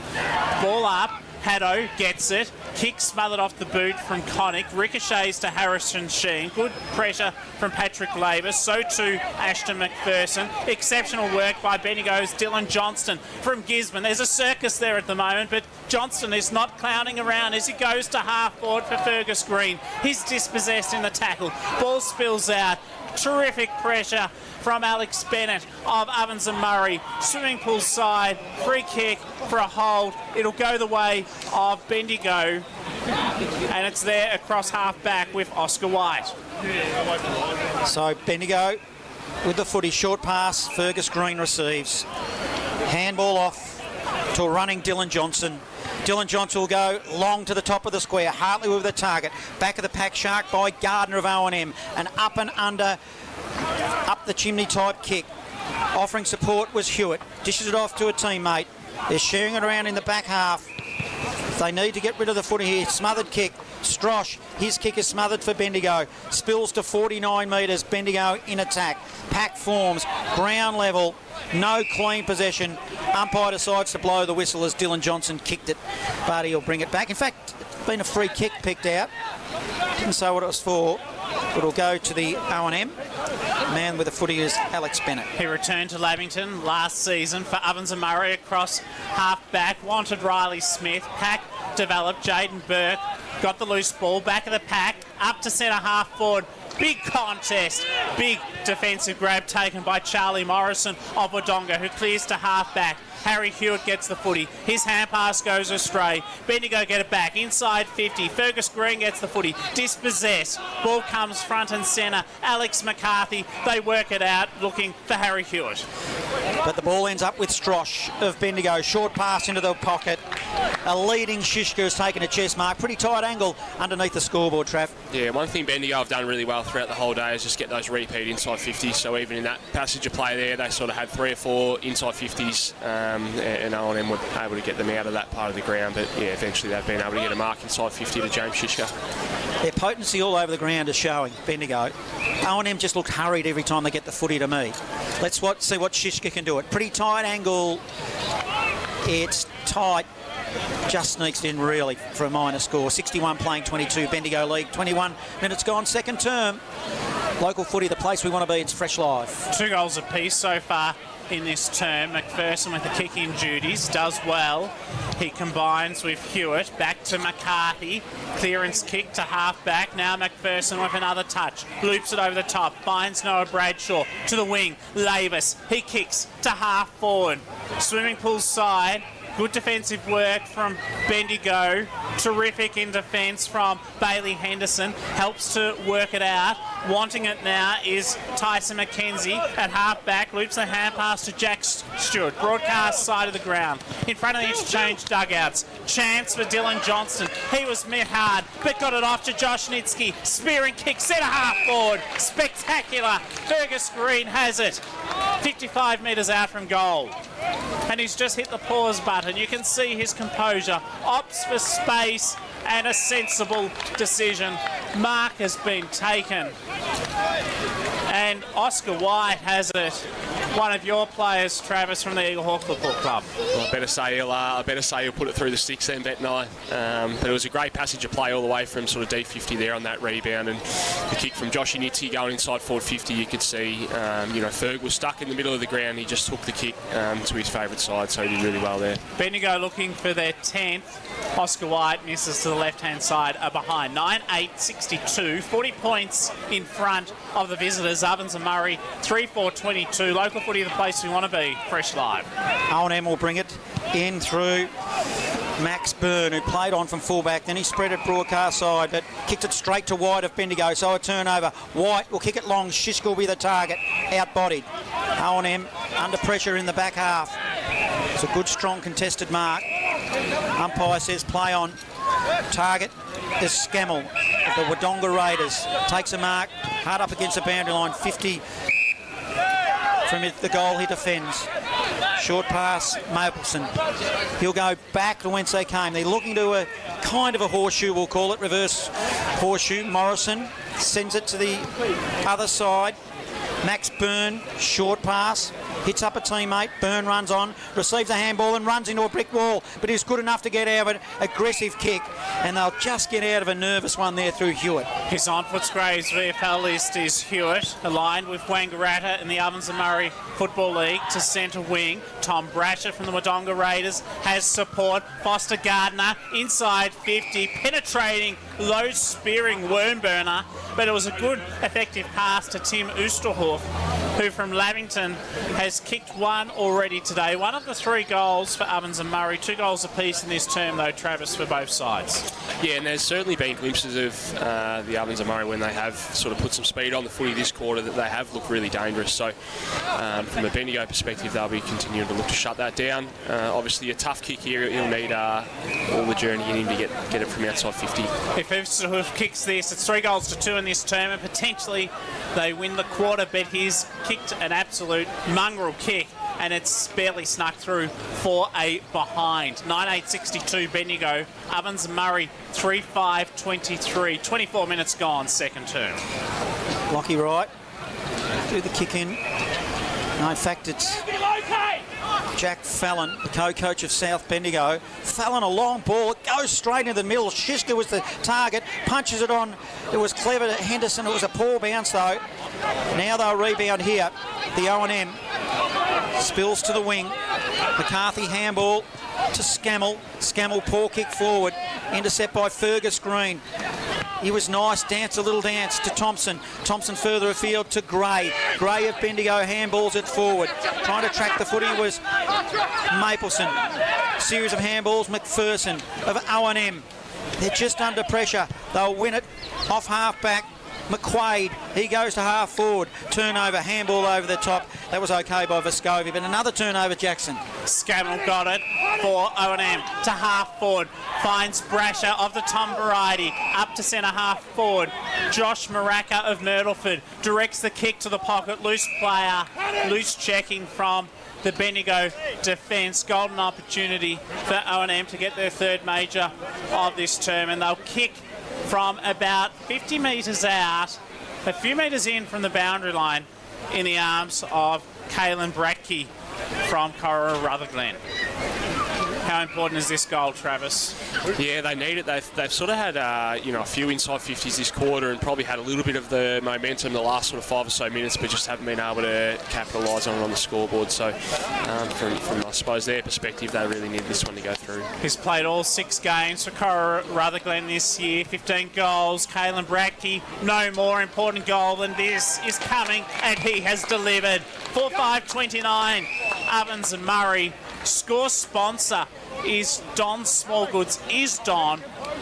Ball up. Haddo gets it. Kick smothered off the boot from Connick. Ricochets to Harrison Sheen. Good pressure from Patrick Labour. So too Ashton McPherson. Exceptional work by Bendigo's Dylan Johnston from Gisborne. There's a circus there at the moment, but Johnston is not clowning around as he goes to half forward for Fergus Green. He's dispossessed in the tackle. Ball spills out. Terrific pressure from Alex Bennett of Ovens and Murray. Swimming pool side, free kick for a hold. It'll go the way of Bendigo. And it's there across half back with Oscar White. So Bendigo with the footy. Short pass, Fergus Green receives. Handball off to a running Dylan Johnson. Dylan Johnson will go long to the top of the square. Hartley with the target. Back of the pack, shark by Gardner of O&M. An up and under, up the chimney type kick. Offering support was Hewitt. Dishes it off to a teammate. They're sharing it around in the back half. They need to get rid of the footy here. Smothered kick. Strosh, his kick is smothered for Bendigo. Spills to 49 metres. Bendigo in attack. Pack forms. Ground level. No clean possession. Umpire decides to blow the whistle as Dylan Johnson kicked it. But he'll bring it back. In fact, it's been a free kick picked out. Didn't say what it was for. But it'll go to the O&M. Man with the footy is Alex Bennett. He returned to Lavington last season for Ovens and Murray across half back. Wanted Riley Smith. Pack developed. Jaden Burke got the loose ball. Back of the pack. Up to centre half forward. Big contest. Big defensive grab taken by Charlie Morrison of Wodonga, who clears to half back. Harry Hewitt gets the footy. His hand pass goes astray. Bendigo get it back. Inside 50. Fergus Green gets the footy. Dispossessed. Ball comes front and centre. Alex McCarthy. They work it out looking for Harry Hewitt. But the ball ends up with Strosh of Bendigo. Short pass into the pocket. A leading Shishka has taken a chest mark. Pretty tight angle underneath the scoreboard, Trav. Yeah, one thing Bendigo have done really well throughout the whole day is just get those repeat inside 50s. So even in that passage of play there, they sort of had 3 or 4 inside 50s. And O&M were able to get them out of that part of the ground, but yeah, eventually they've been able to get a mark inside 50 to James Shishka. Their potency all over the ground is showing, Bendigo. O&M just looked hurried every time they get the footy to me. Let's see what Shishka can do it. Pretty tight angle. It's tight. Just sneaks in really for a minor score. 61 playing 22, Bendigo League. 21 minutes gone, second term. Local footy, the place we want to be. It's Fresh Live. 2 goals apiece so far in this term. McPherson with the kicking duties, does well. He combines with Hewitt, back to McCarthy. Clearance kick to half-back. Now McPherson with another touch. Loops it over the top, finds Noah Bradshaw to the wing. Lavis, he kicks to half-forward. Swimming pool side. Good defensive work from Bendigo. Terrific in defence from Bailey Henderson. Helps to work it out. Wanting it now is Tyson McKenzie at half-back. Loops the hand pass to Jack Stewart. Broadcast side of the ground. In front of the interchange dugouts. Chance for Dylan Johnston. He was met hard, but got it off to Josh Nitsky. Spearing kick, centre half forward. Spectacular. Fergus Green has it. 55 metres out from goal. And he's just hit the pause button. You can see his composure. Opts for space and a sensible decision. Mark has been taken. And Oscar White has it. One of your players, Travis, from the Eagle Hawk Football Club. Well, I better say he'll put it through the sticks then, Bet Nye. But it was a great passage of play all the way from sort of D50 there on that rebound, and the kick from Joshy Nitsky going inside forward 50. You could see, Ferg was stuck in the middle of the ground. He just took the kick to his favourite side, so he did really well there. Bendigo looking for their 10th. Oscar White misses to the left-hand side, are behind 9-8-62, 40 points in front of the visitors. Ovens and Murray 3-4-22. Local footy, the place we want to be. Fresh Live. O&M will bring it in through Max Byrne, who played on from fullback. Then he spread it broadcast side, but kicked it straight to White of Bendigo. So a turnover. White will kick it long. Shisk will be the target. Outbodied. O&M under pressure in the back half. It's a good, strong, contested mark. Umpire says play on. Target is Scammell of the Wodonga Raiders. Takes a mark. Hard up against the boundary line. 50 from the goal he defends. Short pass, Mapleson. He'll go back to whence they came. They're looking to a kind of a horseshoe, we'll call it, reverse horseshoe. Morrison sends it to the other side. Max Byrne, short pass, hits up a teammate. Byrne runs on, receives a handball and runs into a brick wall, but he's good enough to get out of an aggressive kick, and they'll just get out of a nervous one there through Hewitt. His on Footscray's VFL list is Hewitt, aligned with Wangaratta in the Ovens and Murray Football League to centre wing. Tom Brasher from the Wodonga Raiders has support. Foster Gardner inside 50, penetrating, low spearing worm burner, but it was a good effective pass to Tim Oosterhoff, who from Lavington has kicked one already today. One of the 3 goals for Ovens and Murray, 2 goals apiece in this term though, Travis, for both sides. Yeah, and there's certainly been glimpses of the Ovens and Murray when they have sort of put some speed on the footy this quarter, that they have looked really dangerous. So from a Bendigo perspective, they'll be continuing to look to shut that down. Obviously a tough kick here. He'll need all the journey in him to get it from outside 50. If Oosterhoff kicks this, it's 3 goals to 2 in this term, and potentially they win the quarter, but he's kicked an absolute mongrel kick, and it's barely snuck through for a behind. 9-8-62 Bendigo. Ovens and Murray 3-5-23. 24 minutes gone, second term. Lockie Wright do the kick in. No, in fact, it's Jack Fallon, the co-coach of South Bendigo. Fallon, a long ball, it goes straight into the middle. Shiska was the target, punches it on. It was clever to Henderson. It was a poor bounce though. Now they'll rebound here. The O&M spills to the wing. McCarthy handball to Scammell. Scammell, poor kick forward. Intercept by Fergus Green. He was nice, danced a little dance to Thompson. Thompson further afield to Gray. Gray of Bendigo handballs it forward. Trying to track the footy was Mapleson. Series of handballs, McPherson of O&M. They're just under pressure. They'll win it off half-back. McQuaid, he goes to half forward. Turnover, handball over the top. That was okay by Vescovi, but another turnover, Jackson. Scammell got it for O&M to half forward. Finds Brasher of the Tom variety up to centre half forward. Josh Maraka of Myrtleford directs the kick to the pocket. Loose player, loose checking from the Bendigo defence. Golden opportunity for O&M to get their 3rd major of this term, and they'll kick from about 50 metres out, a few metres in from the boundary line, in the arms of Caelan Bratke from Corowa Rutherglen. How important is this goal, Travis? Yeah, they need it. They've sort of had a few inside 50s this quarter and probably had a little bit of the momentum the last sort of 5 or so minutes, but just haven't been able to capitalise on it on the scoreboard. So from I suppose their perspective, they really need this one to go through. He's played all 6 games for Cora Rutherglen this year, 15 goals. Caelan Bradkey, no more important goal than this is coming, and he has delivered. 4-5-29, Ovens and Murray. Score sponsor is Don Smallgoods.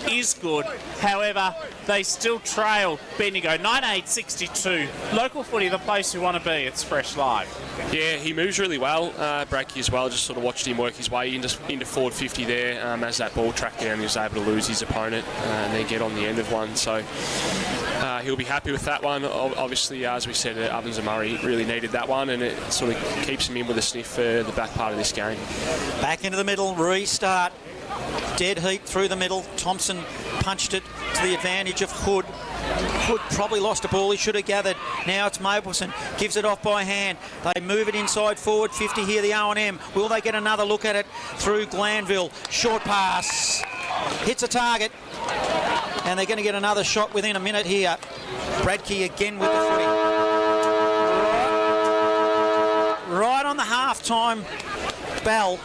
Is good. However, they still trail Bendigo 9-8-62. Local footy, the place we want to be. It's Fresh Live. Yeah, he moves really well. Bradkey as well. Just sort of watched him work his way into forward 50 there. As that ball tracked down, he was able to lose his opponent and then get on the end of one. So he'll be happy with that one. Obviously, as we said, Ovens and Murray really needed that one, and it sort of keeps him in with a sniff for the back part of this game. Back into the middle, restart. Dead heat through the middle. Thompson punched it to the advantage of Hood. Hood probably lost a ball he should have gathered. Now it's Mapleson. Gives it off by hand. They move it inside forward 50 here, the O&M. Will they get another look at it through Glanville? Short pass. Hits a target. And they're going to get another shot within a minute here. Bradkey again with the footy. Right on the half-time bell.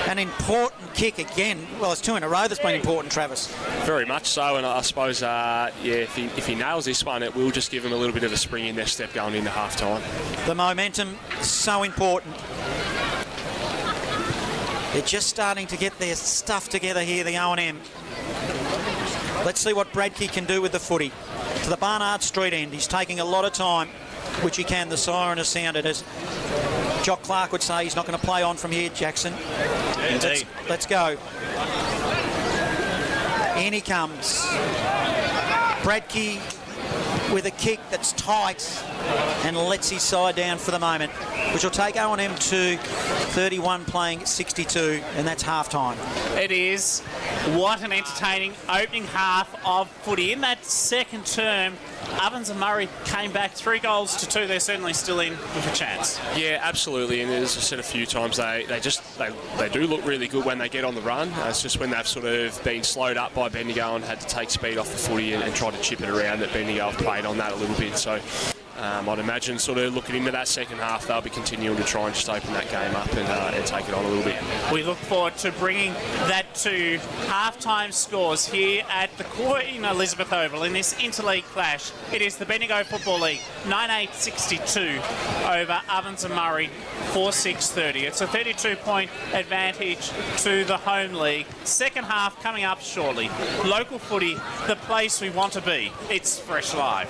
An important kick again. Well, it's 2 in a row that's been important, Travis. Very much so, and I suppose, if he nails this one, it will just give him a little bit of a spring in their step going into half-time. The momentum is so important. They're just starting to get their stuff together here, the O&M. Let's see what Bradkey can do with the footy. To the Barnard Street end. He's taking a lot of time, which he can. The siren has sounded as Jock Clark would say. He's not going to play on from here, Jackson. Indeed. Let's go. In he comes. Bradkey with a kick that's tight and lets his side down for the moment, which will take O&M to 31 playing 62, and that's half-time. It is. What an entertaining opening half of footy. In that second term, Ovens and Murray came back 3-2. They're certainly still in with a chance. Yeah, absolutely. And as I said a few times, they do look really good when they get on the run. It's just when they've sort of been slowed up by Bendigo and had to take speed off the footy and try to chip it around that Bendigo have played on that a little bit. So I'd imagine sort of looking into that second half, they'll be continuing to try and just open that game up and take it on a little bit. We look forward to bringing that to half-time scores here at the Queen Elizabeth Oval in this Interleague clash. It is the Bendigo Football League 9-8-62 over Ovens and Murray 4-6-30. It's a 32-point advantage to the home league. Second half coming up shortly. Local footy, the place we want to be. It's Fresh Live.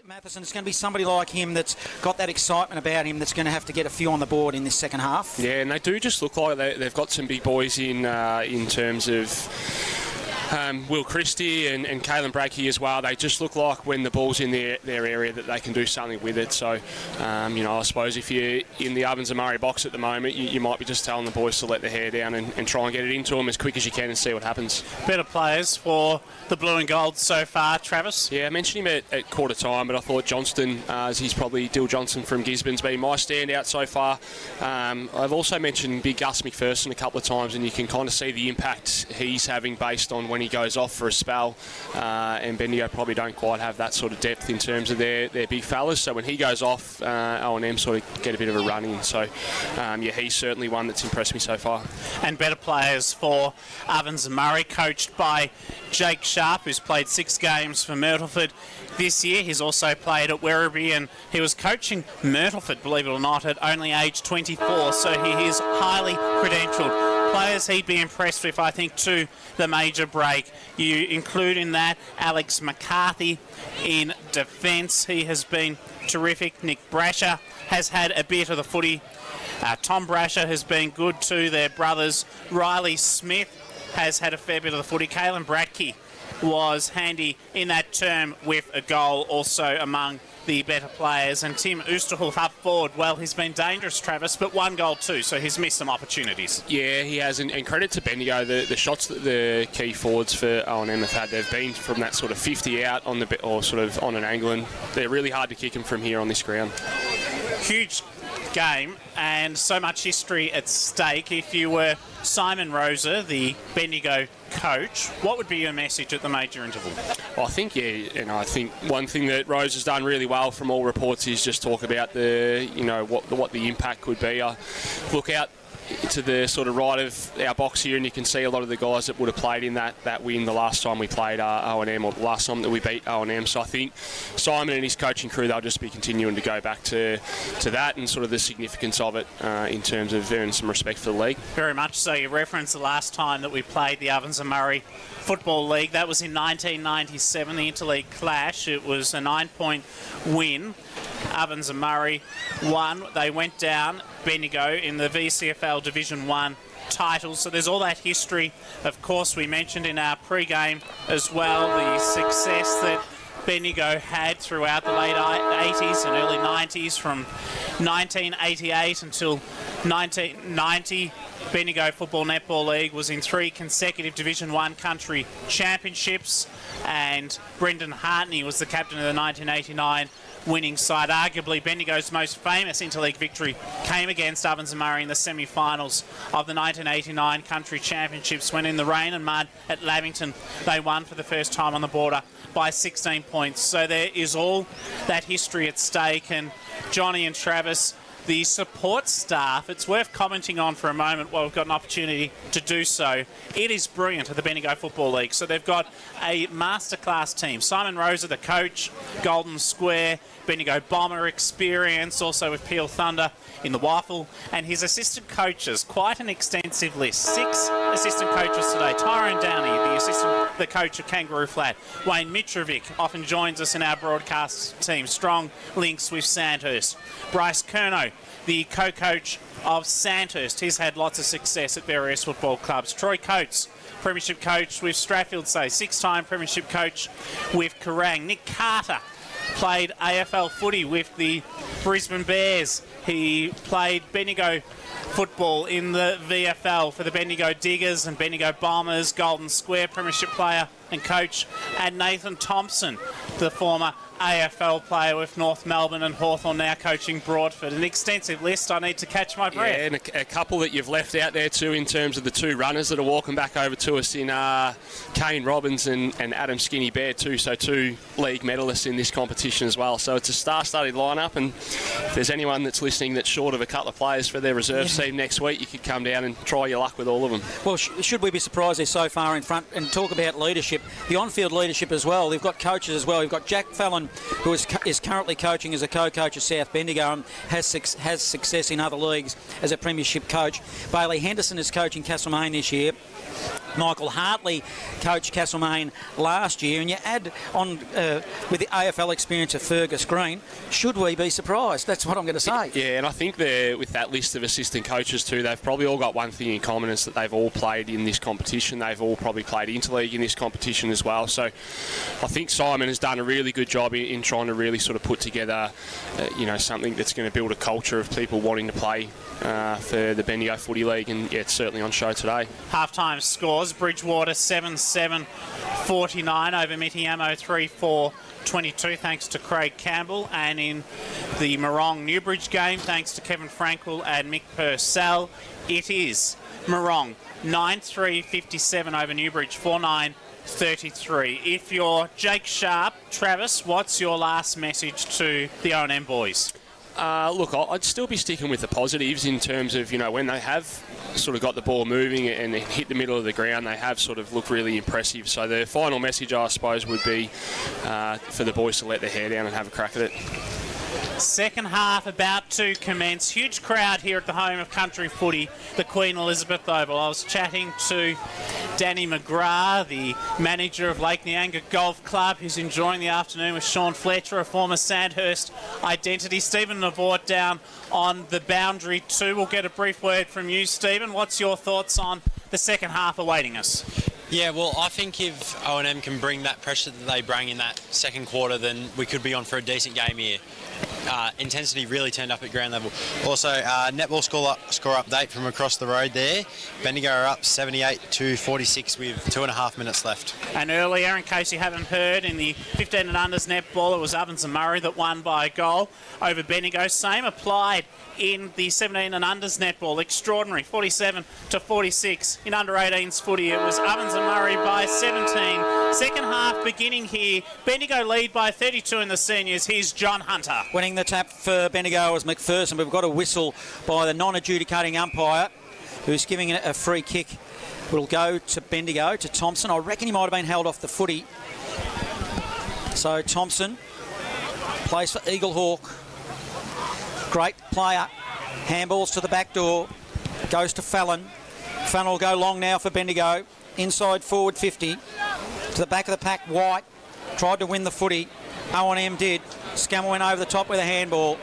Matheson, it's going to be somebody like him that's got that excitement about him that's going to have to get a few on the board in this second half. Yeah, and they do just look like they've got some big boys in terms of Will Christie and Caelan Bradkey as well. They just look like when the ball's in their area that they can do something with it. So, I suppose if you're in the Ovens Murray box at the moment, you might be just telling the boys to let their hair down and try and get it into them as quick as you can and see what happens. Better players for the blue and gold so far, Travis? Yeah, I mentioned him at quarter time, but I thought Johnston, as he's probably Dill Johnson from Gisborne's been my standout so far. I've also mentioned big Gus McPherson a couple of times, and you can kind of see the impact he's having based on when he goes off for a spell, and Bendigo probably don't quite have that sort of depth in terms of their big fellas, so when he goes off, O&M sort of get a bit of a run in. So he's certainly one that's impressed me so far. And better players for Ovens Murray, coached by Jake Sharp, who's played 6 games for Myrtleford this year. He's also played at Werribee, and he was coaching Myrtleford, believe it or not, at only age 24, so he is highly credentialed. Players he'd be impressed with, I think, to the major break. You include in that Alex McCarthy in defence. He has been terrific. Nick Brasher has had a bit of the footy. Tom Brasher has been good too. Their brothers. Riley Smith has had a fair bit of the footy. Caelan Bradkey was handy in that term with a goal, also among the better players. And Tim Oosterhoff up forward, well, he's been dangerous, Travis, but 1 goal too, so he's missed some opportunities. Yeah, he has, and credit to Bendigo, the shots that the key forwards for O&M have had, they've been from that sort of 50 out on the or sort of on an angle, and they're really hard to kick them from here on this ground. Huge game and so much history at stake. If you were Simon Rosa, the Bendigo coach, what would be your message at the major interval? Well, I think one thing that Rose has done really well from all reports is just talk about what the impact could be. Look out to the sort of right of our box here, and you can see a lot of the guys that would have played in that win the last time we played O&M, or the last time that we beat O&M. So I think Simon and his coaching crew, they'll just be continuing to go back to that and sort of the significance of it in terms of earning some respect for the league. Very much so. You referenced the last time that we played the Ovens Murray Football League. That was in 1997, the Interleague clash. It was a 9-point win. Ovens Murray won. They went down, Bendigo, in the VCFL Division 1 title. So there's all that history. Of course, we mentioned in our pre-game as well the success that Bendigo had throughout the late 80s and early 90s. From 1988 until 1990, Bendigo Football Netball League was in 3 consecutive Division 1 country championships, and Brendan Hartney was the captain of the 1989 winning side. Arguably, Bendigo's most famous Interleague victory came against Ovens Murray in the semi-finals of the 1989 country championships, when in the rain and mud at Lavington they won for the first time on the border by 16 points. So there is all that history at stake. And Johnny and Travis, the support staff, it's worth commenting on for a moment while we've got an opportunity to do so. It is brilliant at the Bendigo Football League. So they've got a masterclass team. Simon Rosa, the coach, Golden Square, Bendigo Bomber experience, also with Peel Thunder in the Waffle, and his assistant coaches, quite an extensive list. 6 assistant coaches today. Tyrone Downey, the coach of Kangaroo Flat. Wayne Mitrovic often joins us in our broadcast team. Strong links with Sandhurst. Bryce Curnow, the co-coach of Sandhurst. He's had lots of success at various football clubs. Troy Coates, premiership coach with Strathfield, 6-time premiership coach with Kerrang. Nick Carter played AFL footy with the Brisbane Bears. He played Bendigo football in the VFL for the Bendigo Diggers and Bendigo Bombers. Golden Square premiership player and coach. And Nathan Thompson, the former AFL player with North Melbourne and Hawthorn, now coaching Broadford. An extensive list. I need to catch my breath. Yeah, and a couple that you've left out there too in terms of the 2 runners that are walking back over to us in Kane Robbins and Adam Skinny Bear too. So 2 league medalists in this competition as well. So it's a star-studded lineup, and if there's anyone that's listening that's short of a couple of players for their reserve team next week, you could come down and try your luck with all of them. Well, should we be surprised they're so far in front? And talk about leadership. leadership, the on-field leadership as well. They've got coaches as well. You've got Jack Fallon, who is currently coaching as a co-coach at South Bendigo and has success in other leagues as a premiership coach. Bailey Henderson is coaching Castlemaine this year. Michael Hartley coached Castlemaine last year, and you add on with the AFL experience of Fergus Green, should we be surprised? That's what I'm going to say. Yeah, and I think with that list of assistant coaches too, they've probably all got one thing in common, is that they've all played in this competition. They've all probably played Interleague in this competition as well. So I think Simon has done a really good job in trying to really sort of put together, something that's going to build a culture of people wanting to play for the Bendigo Footy League, and yeah, it's certainly on show today. Half-time scores: Bridgewater 7-7-49 over Mitiamo 3-4-22 thanks to Craig Campbell, and in the Morong Newbridge game, thanks to Kevin Frankel and Mick Purcell, it is Morong 9-3-57 over Newbridge 4-9-33. If you're Jake Sharp, Travis, what's your last message to the O&M boys? Look, I'd still be sticking with the positives in terms of, when they have sort of got the ball moving and hit the middle of the ground, they have sort of looked really impressive. So the final message, I suppose, would be for the boys to let their hair down and have a crack at it. Second half about to commence. Huge crowd here at the home of country footy, the Queen Elizabeth Oval. I was chatting to Danny McGrath, the manager of Lake Nyanga Golf Club, who's enjoying the afternoon with Sean Fletcher, a former Sandhurst identity. Stephen Navort down on the boundary too. We'll get a brief word from you, Stephen. What's your thoughts on the second half awaiting us? Yeah, well, I think if O&M can bring that pressure that they bring in that second quarter, then we could be on for a decent game here. Intensity really turned up at ground level. Also, netball score update from across the road there. Bendigo are up 78-46 with 2.5 minutes left. And earlier, in case you haven't heard, in the 15 and unders netball, it was Ovens Murray that won by a goal over Bendigo. Same applied in the 17 and unders netball. Extraordinary, 47-46. In under 18s footy, it was Ovens and Murray by 17. Second half beginning here. Bendigo lead by 32 in the seniors. Here's John Hunter. Winning the tap for Bendigo was McPherson. We've got a whistle by the non-adjudicating umpire, who's giving it a free kick. Will go to Bendigo, to Thompson. I reckon he might have been held off the footy. So Thompson plays for Eaglehawk. Great player. Handballs to the back door. Goes to Fallon. Fallon will go long now for Bendigo. Inside forward 50. To the back of the pack, White. Tried to win the footy. O&M did. Scammell went over the top with a handball.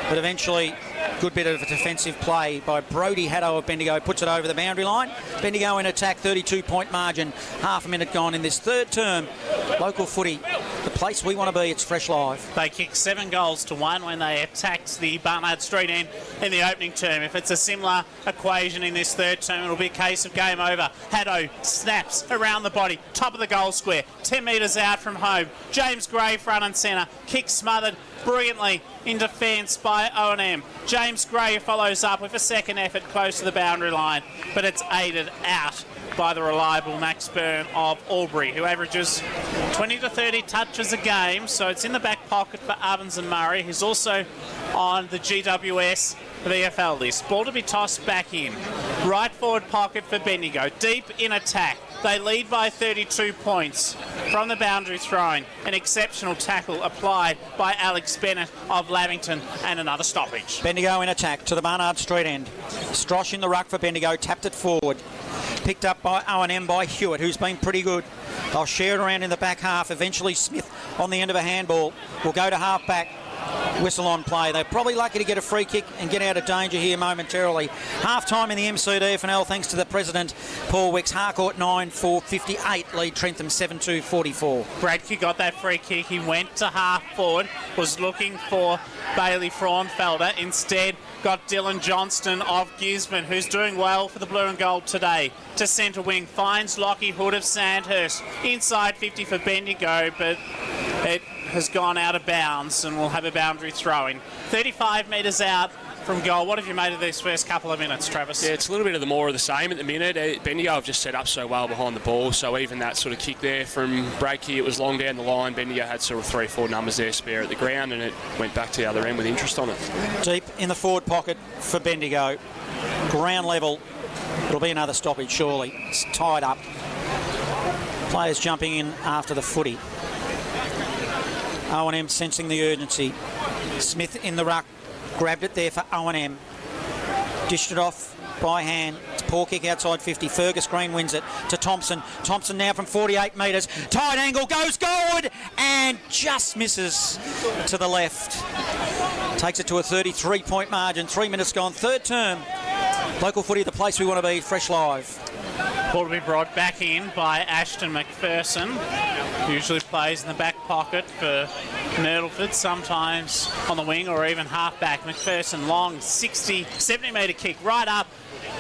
But eventually, good bit of a defensive play by Brody Haddo of Bendigo. Puts it over the boundary line. Bendigo in attack, 32-point margin. Half a minute gone in this third term. Local footy, the place we want to be. It's Fresh Live. They kicked 7 goals to 1 when they attacked the Barnard Street end in the opening term. If it's a similar equation in this third term, it'll be a case of game over. Haddo snaps around the body, top of the goal square, 10 metres out from home. James Gray front and centre, kick smothered brilliantly in defence by O&M. James Gray follows up with a second effort close to the boundary line, but it's aided out by the reliable Max Byrne of Albury, who averages 20 to 30 touches a game, so it's in the back pocket for Ovens and Murray, who's also on the GWS VFL list. Ball to be tossed back in. Right forward pocket for Bendigo, deep in attack. They lead by 32 points from the boundary throwing. An exceptional tackle applied by Alex Bennett of Lavington, and another stoppage. Bendigo in attack to the Barnard Street end. Strosh in the ruck for Bendigo, tapped it forward. Picked up by O&M by Hewitt, who's been pretty good. They'll share it around in the back half. Eventually Smith on the end of a handball will go to half back. Whistle on play. They're probably lucky to get a free kick and get out of danger here momentarily. Half time in the MCD FNL, thanks to the president, Paul Wicks. Harcourt 9-4-58, lead Trentham 7-2-44. Bradke got that free kick. He went to half forward, was looking for Bailey Fraunfelder. Instead, got Dylan Johnston of Gisborne, who's doing well for the blue and gold today. To centre wing, finds Lockie Hood of Sandhurst. Inside 50 for Bendigo, but it has gone out of bounds and will have a boundary throwing. 35 metres out from goal. What have you made of these first couple of minutes, Travis? Yeah, it's a little bit of the more of the same at the minute. Bendigo have just set up so well behind the ball, so even that sort of kick there from Bradke, it was long down the line. Bendigo had sort of 3-4 numbers there spare at the ground, and it went back to the other end with interest on it. Deep in the forward pocket for Bendigo. Ground level. It'll be another stoppage, surely. It's tied up. Players jumping in after the footy. O&M sensing the urgency. Smith in the ruck, grabbed it there for O&M. Dished it off by hand. It's a poor kick outside 50. Fergus Green wins it to Thompson. Thompson now from 48 metres. Tight angle, goes goalward and just misses to the left. Takes it to a 33-point margin. 3 minutes gone. Third term. Local footy, the place we want to be. Fresh Live. Ball to be brought back in by Ashton McPherson. Usually plays in the back pocket for Myrtleford, sometimes on the wing or even half-back. McPherson, long 60, 70-metre kick right up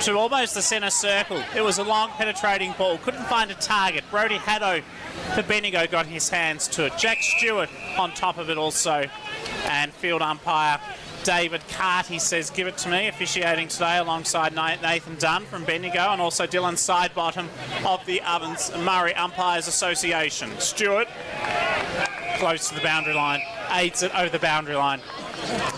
to almost the centre circle. It was a long penetrating ball. Couldn't find a target. Brodie Haddo for Bendigo got his hands to it. Jack Stewart on top of it also. And field umpire David Carty says, give it to me, officiating today alongside Nathan Dunn from Bendigo and also Dylan Sidebottom of the Ovens Murray Umpires Association. Stewart, close to the boundary line, aids it over the boundary line.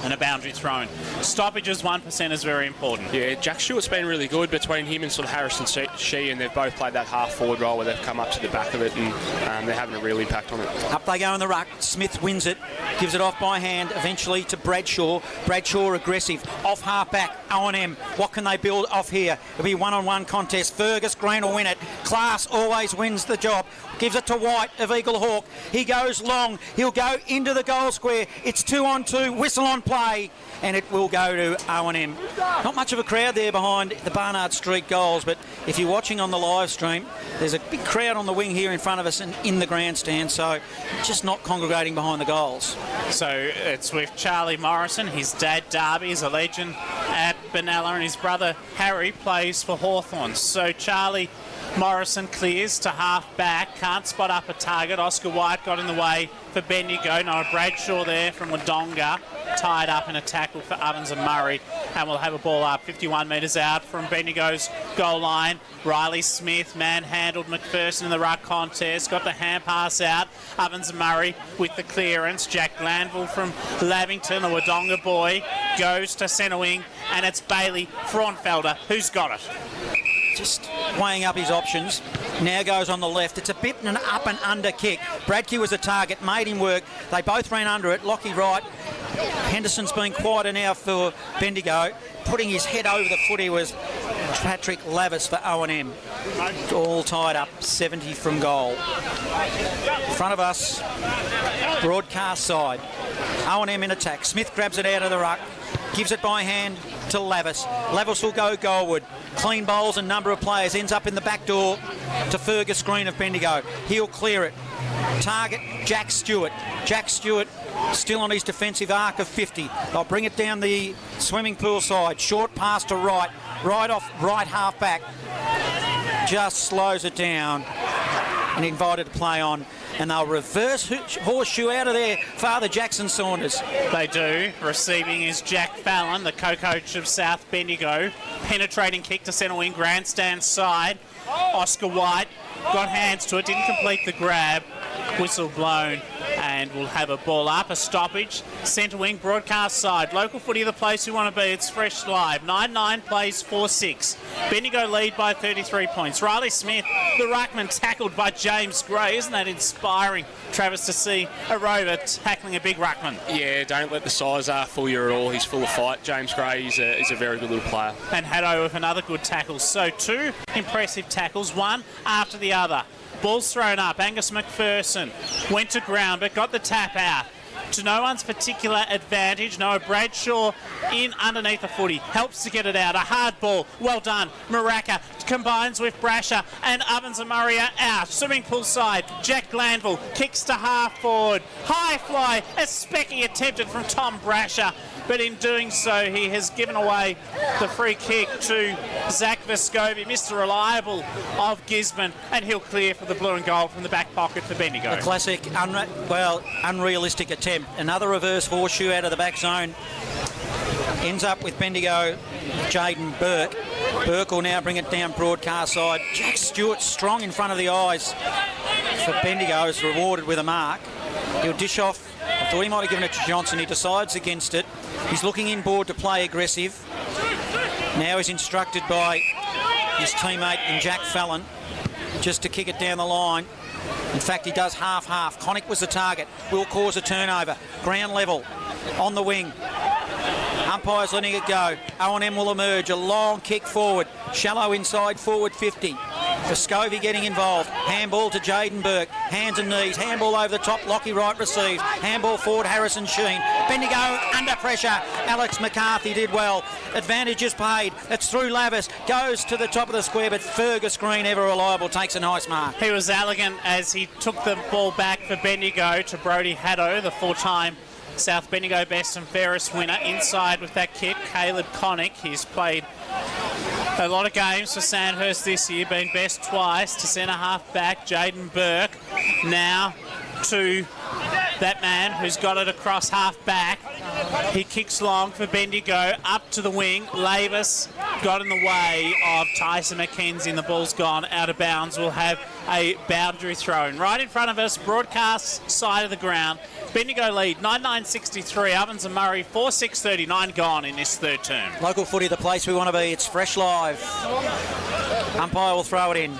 And a boundary thrown. Stoppages 1% is very important. Yeah, Jack Stewart's been really good between him and sort of Harrison Shee, and they've both played that half-forward role where they've come up to the back of it and they're having a real impact on it. Up they go in the ruck. Smith wins it, gives it off by hand, eventually to Bradshaw. Bradshaw aggressive, off half-back, O&M. What can they build off here? It'll be one-on-one contest. Fergus Green will win it. Class always wins the job. Gives it to White of Eagle Hawk. He goes long. He'll go into the goal square. It's 2-on-2. Whistle on play. And it will go to O&M. Not much of a crowd there behind the Barnard Street goals, but if you're watching on the live stream, there's a big crowd on the wing here in front of us and in the grandstand, so just not congregating behind the goals. So it's with Charlie Morrison. His dad, Darby, is a legend at Benalla, and his brother, Harry, plays for Hawthorn. So Charlie Morrison clears to half-back, can't spot up a target. Oscar White got in the way for Bendigo. Noah Bradshaw there from Wodonga, tied up in a tackle for Ovens and Murray, and we'll have a ball up 51 metres out from Bendigo's goal line. Riley Smith manhandled McPherson in the ruck contest, got the hand pass out. Ovens and Murray with the clearance. Jack Glanville from Lavington, a Wodonga boy, goes to centre wing, and it's Bailey Fraunfelder who's got it. Just weighing up his options. Now goes on the left. It's a bit an up and under kick. Bradkey was a target, made him work. They both ran under it. Lockie right. Henderson's been quieter now for Bendigo. Putting his head over the footy was Patrick Lavis for O&M. All tied up, 70 from goal. In front of us, broadcast side. O&M in attack. Smith grabs it out of the ruck. Gives it by hand to Lavis. Lavis will go goalward. Clean bowls and number of players. Ends up in the back door to Fergus Green of Bendigo. He'll clear it. Target, Jack Stewart. Jack Stewart still on his defensive arc of 50. They'll bring it down the swimming pool side. Short pass to right. Right off right half back. Just slows it down and invited to play on. And they'll reverse horseshoe out of there, Father Jackson Saunders. They do. Receiving is Jack Fallon, the co-coach of South Bendigo. Penetrating kick to centre wing, grandstand side. Oscar White got hands to it, didn't complete the grab. Whistle blown, and we'll have a ball up, a stoppage. Centre wing, broadcast side. Local footy, the place we want to be. It's Fresh Live. 9-9 plays 4-6. Bendigo lead by 33 points. Riley Smith, the ruckman, tackled by James Gray. Isn't that inspiring, Travis, to see a rover tackling a big ruckman? Yeah, don't let the size fool you at all. He's full of fight. James Gray is a very good little player. And Haddo with another good tackle. So two impressive tackles, one after the other. Ball's thrown up. Angus McPherson went to ground but got the tap out. To no one's particular advantage. Noah Bradshaw in underneath the footy. Helps to get it out. A hard ball. Well done. Maraka combines with Brasher, and Ovens and Murray are out. Swimming pool side. Jack Glanville kicks to half forward. High fly. A specky attempted from Tom Brasher. But in doing so, he has given away the free kick to Zach Vescovi, Mr. Reliable of Gisborne, and he'll clear for the blue and gold from the back pocket for Bendigo. A classic, unrealistic attempt. Another reverse horseshoe out of the back zone. Ends up with Bendigo, Jaden Burke. Burke will now bring it down broadcast side. Jack Stewart strong in front of the eyes for Bendigo, is rewarded with a mark. He'll dish off. I thought he might have given it to Johnson. He decides against it. He's looking inboard to play aggressive. Now he's instructed by his teammate in Jack Fallon just to kick it down the line. In fact, he does half-half. Connick was the target. Will cause a turnover. Ground level on the wing. Umpire's letting it go. O&M will emerge. A long kick forward. Shallow inside forward 50. Vescovi getting involved. Handball to Jaden Burke. Hands and knees. Handball over the top. Lockie Wright receives. Handball forward. Harrison Sheen. Bendigo under pressure. Alex McCarthy did well. Advantage is paid. It's through Lavis. Goes to the top of the square, but Fergus Green, ever reliable, takes a nice mark. He was elegant as he took the ball back for Bendigo to Brodie Haddo, the four-time South Bendigo best and fairest winner. Inside with that kick, Caleb Connick. He's played a lot of games for Sandhurst this year, been best twice. To centre half back, Jaden Burke. Now to that man who's got it across half back. He kicks long for Bendigo, up to the wing. Lavis got in the way of Tyson McKenzie and the ball's gone out of bounds. We'll have a boundary thrown. Right in front of us, broadcast side of the ground. Bendigo lead 99-63. Ovens and Murray 4-6-39 gone in this third term. Local footy, the place we want to be. It's fresh live. Umpire will throw it in.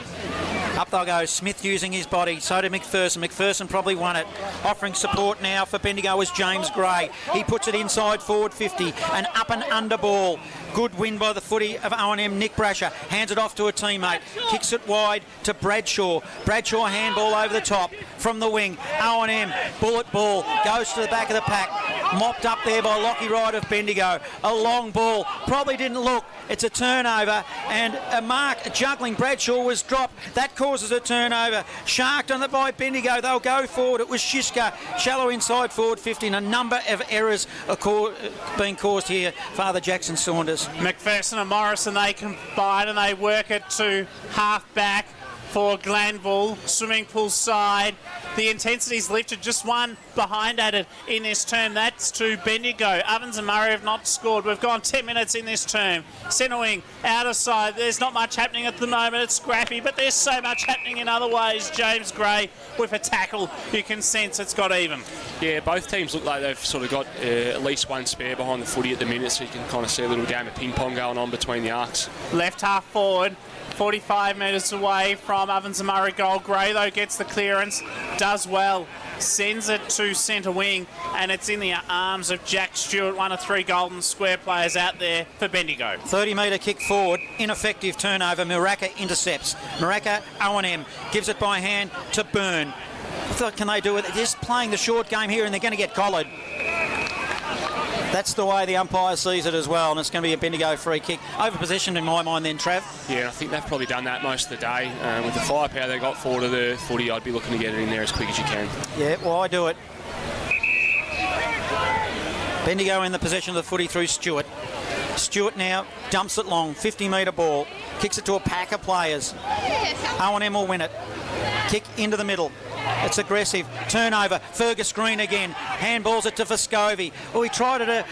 Up they'll go. Smith using his body. So did McPherson. McPherson probably won it. Offering support now for Bendigo is James Gray. He puts it inside forward 50. An up and under ball. Good win by the footy of O&M. Nick Brasher hands it off to a teammate. Kicks it wide to Bradshaw. Bradshaw handball over the top from the wing. O&M bullet ball goes to the back of the pack. Mopped up there by Lockie Wright of Bendigo. A long ball. Probably didn't look. It's a turnover and a mark. A juggling Bradshaw was dropped. That causes a turnover. Sharked on the by Bendigo. They'll go forward. It was Shiska. Shallow inside forward 50. And a number of errors are being caused here. Father Jackson Saunders. McPherson and Morrison, they combine and they work it to half back for Glanville. Swimming pool side. The intensity's lifted, just one behind at it in this term. That's to Bendigo. Ovens and Murray have not scored. We've gone 10 minutes in this term. Centre wing, outer side. There's not much happening at the moment. It's scrappy, but there's so much happening in other ways. James Gray with a tackle. You can sense it's got even. Yeah, both teams look like they've sort of got at least one spare behind the footy at the minute, so you can kind of see a little game of ping pong going on between the arcs. Left half forward. 45 metres away from Ovens and Murray goal. Gray, though, gets the clearance, does well, sends it to centre wing, and it's in the arms of Jack Stewart, one of three Golden Square players out there for Bendigo. 30-metre kick forward, ineffective turnover. Muraka intercepts. Muraka, O&M, gives it by hand to Byrne. What can they do with it? They're just playing the short game here, and they're going to get collared. That's the way the umpire sees it as well, and it's going to be a Bendigo free kick. Over possession in my mind then, Trav. Yeah, I think they've probably done that most of the day. With the firepower they got forward of the footy, I'd be looking to get it in there as quick as you can. Yeah, well, I do it. Bendigo in the possession of the footy through Stewart. Stewart now dumps it long, 50-metre ball, kicks it to a pack of players. O&M will win it. Kick into the middle. It's aggressive. Turnover. Fergus Green again. Handballs it to Vescovi. Oh, he tried it a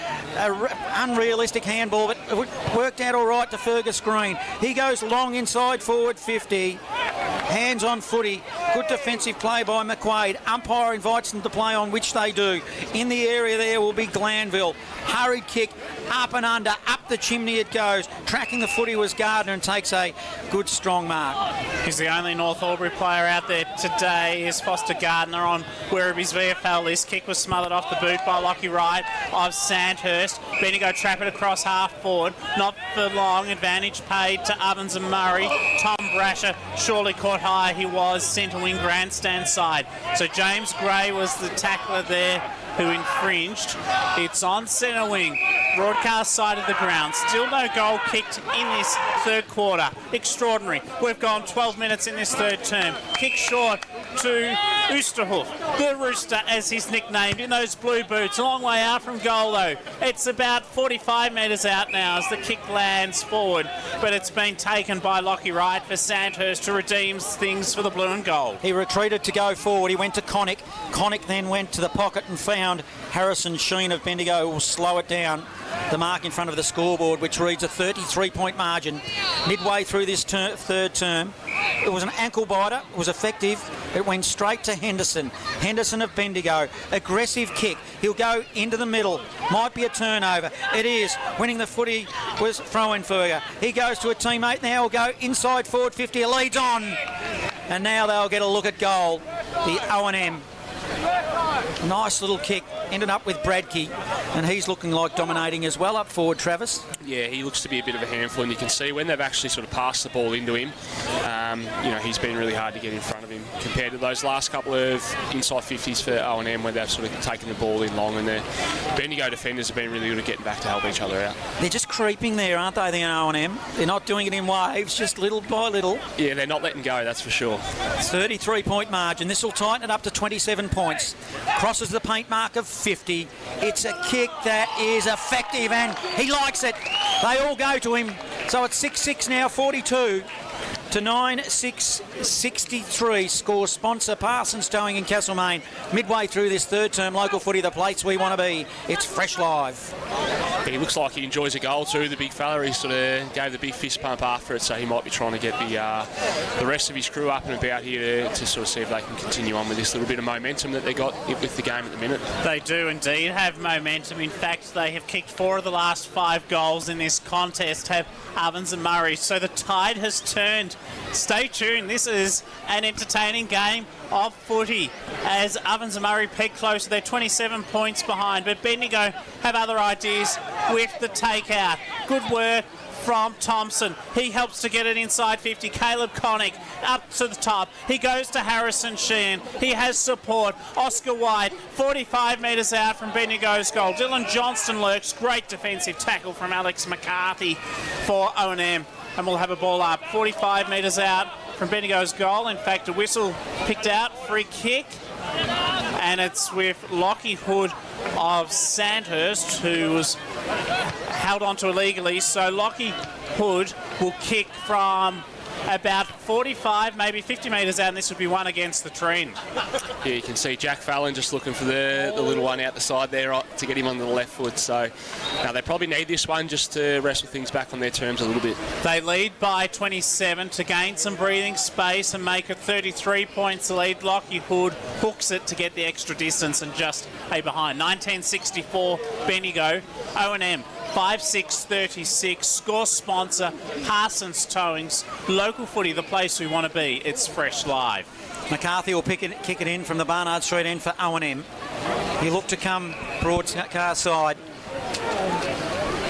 unrealistic handball, but it worked out all right to Fergus Green. He goes long inside forward 50. Hands on footy. Good defensive play by McQuaid. Umpire invites them to play on, which they do. In the area there will be Glanville. Hurried kick. Up and under. Up the chimney it goes. Tracking the footy was Gardner and takes a good strong mark. He's the only North Albury player out there today. Is Foster Gardner on Werribee's VFL list. Kick was smothered off the boot by Lockie Wright of Sandhurst. Bendigo trap it across half forward. Not for long. Advantage paid to Ovens and Murray. Tom Brasher surely caught high. He was centre wing grandstand side. So James Gray was the tackler there who infringed. It's on centre wing. Broadcast side of the ground. Still no goal kicked in this third quarter. Extraordinary. We've gone 12 minutes in this third term. Kick short to Oosterhoef. The Rooster, as he's nicknamed, in those blue boots. A long way out from goal, though. It's about 45 metres out now as the kick lands forward. But it's been taken by Lockie Wright for Sandhurst to redeem things for the blue and gold. He retreated to go forward. He went to Connick. Connick then went to the pocket and found Harrison Sheen of Bendigo, who will slow it down. The mark in front of the scoreboard, which reads a 33-point margin. Midway through this third term, it was an ankle biter. It was effective. It went straight to Henderson. Henderson of Bendigo. Aggressive kick. He'll go into the middle. Might be a turnover. It is. Winning the footy was Frohenfurger. He goes to a teammate now. He'll go inside forward 50. Leads on. And now they'll get a look at goal. The O&M. Nice little kick. Ended up with Bradkey, and he's looking like dominating as well up forward, Travis. Yeah, he looks to be a bit of a handful, and you can see when they've actually sort of passed the ball into him, he's been really hard to get in front of him compared to those last couple of inside 50s for O&M where they've sort of taken the ball in long, and the Bendigo defenders have been really good at getting back to help each other out. They're just creeping there, aren't they, the O&M? They're not doing it in waves, just little by little. Yeah, they're not letting go, that's for sure. 33-point margin. This will tighten it up to 27 points. Crosses the paint mark of 50. It's a kick that is effective, and he likes it. They all go to him. So it's 6-6 now, 42 to 9-6, 63. Score sponsor Parsons Towing in Castlemaine. Midway through this third term, local footy, the place we want to be. It's Fresh Live. He looks like he enjoys a goal too, the big fella. He sort of gave the big fist pump after it, so he might be trying to get the rest of his crew up and about here to sort of see if they can continue on with this little bit of momentum that they got with the game at the minute. They do indeed have momentum. In fact, they have kicked 4 of the last 5 goals in this contest, have Ovens and Murray. So the tide has turned. Stay tuned. This is an entertaining game of footy as Ovens and Murray peg closer. They're 27 points behind, but Bendigo have other ideas with the takeout. Good work from Thompson. He helps to get it inside 50. Caleb Connick up to the top. He goes to Harrison Sheehan. He has support. Oscar White, 45 metres out from Bendigo's goal. Dylan Johnston lurks. Great defensive tackle from Alex McCarthy for O&M. And we'll have a ball up 45 metres out from Bendigo's goal. In fact, a whistle picked out, free kick. And it's with Lockie Hood of Sandhurst, who was held onto illegally. So Lockie Hood will kick from about 45, maybe 50 metres out, and this would be one against the trend. Yeah, you can see Jack Fallon just looking for the little one out the side there to get him on the left foot. So now they probably need this one just to wrestle things back on their terms a little bit. They lead by 27 to gain some breathing space and make it 33 points the lead. Lockie Hood hooks it to get the extra distance and just a behind. 1964 Bendigo. O&M 5-6-36. Score sponsor Parsons Towings. Local footy, the place we want to be. It's Fresh Live. McCarthy will kick it in from the Barnard Street end for O&M. He looked to come broadcar side.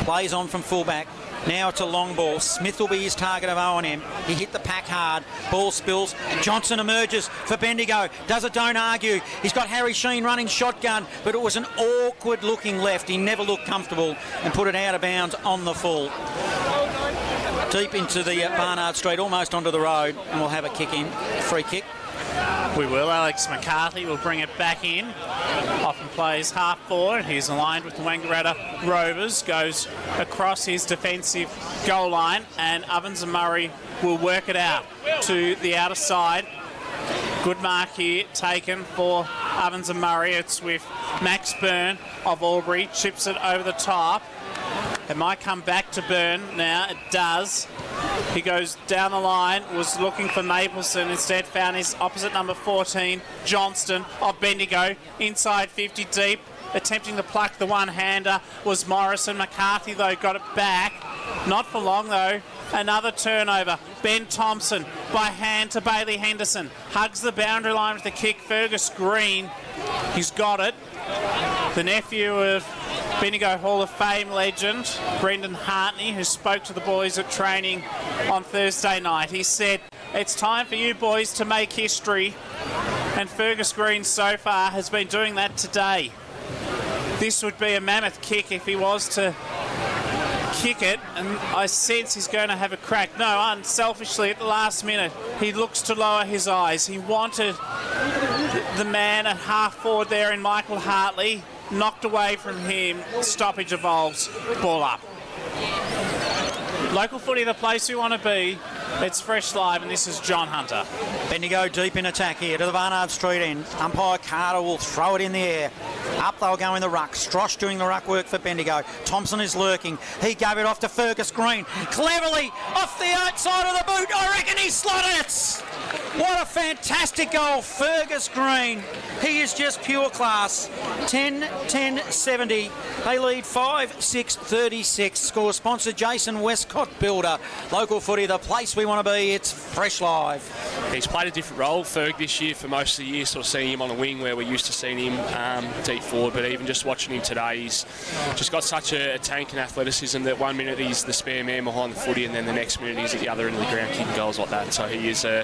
Plays on from fullback. Now it's a long ball. Smith will be his target of O&M. He hit the pack hard. Ball spills. Johnson emerges for Bendigo. Does it, don't argue. He's got Harry Sheen running shotgun, but it was an awkward looking left. He never looked comfortable and put it out of bounds on the full. Deep into the Barnard Street, almost onto the road, and we'll have a kick in. Free kick. We will. Alex McCarthy will bring it back in. Often plays half forward. He's aligned with the Wangaratta Rovers. Goes across his defensive goal line, and Ovens and Murray will work it out to the outer side. Good mark here taken for Ovens and Murray. It's with Max Byrne of Albury. Chips it over the top. It might come back to Byrne now. It does. He goes down the line, was looking for Mapleson, instead found his opposite number 14, Johnston of Bendigo, inside 50 deep, attempting to pluck the one-hander was Morrison. McCarthy, though, got it back. Not for long, though. Another turnover. Ben Thompson by hand to Bailey Henderson. Hugs the boundary line with the kick. Fergus Green, he's got it. The nephew of Bendigo Hall of Fame legend, Brendan Hartney, who spoke to the boys at training on Thursday night. He said, it's time for you boys to make history. And Fergus Green so far has been doing that today. This would be a mammoth kick if he was to kick it, and I sense he's going to have a crack. No, unselfishly at the last minute, he looks to lower his eyes. He wanted the man at half forward there in Michael Hartley. Knocked away from him. Stoppage evolves. Ball up. Local footy, the place we want to be. It's Fresh Live, and this is John Hunter. Bendigo deep in attack here to the Barnard Street end. Umpire Carter will throw it in the air. Up they'll go in the ruck. Strosh doing the ruck work for Bendigo. Thompson is lurking. He gave it off to Fergus Green. Cleverly off the outside of the boot. I reckon he slotted it. What a fantastic goal, Fergus Green. He is just pure class. 10-10-70. They lead 5-6-36. Score sponsor Jason Westcott Builder. Local footy, the place we we want to be. It's Fresh Live. He's played a different role, Ferg, this year for most of the year, sort of seeing him on the wing where we're used to seeing him deep forward, but even just watching him today, he's just got such a tank and athleticism that 1 minute he's the spare man behind the footy and then the next minute he's at the other end of the ground kicking goals like that. So he is a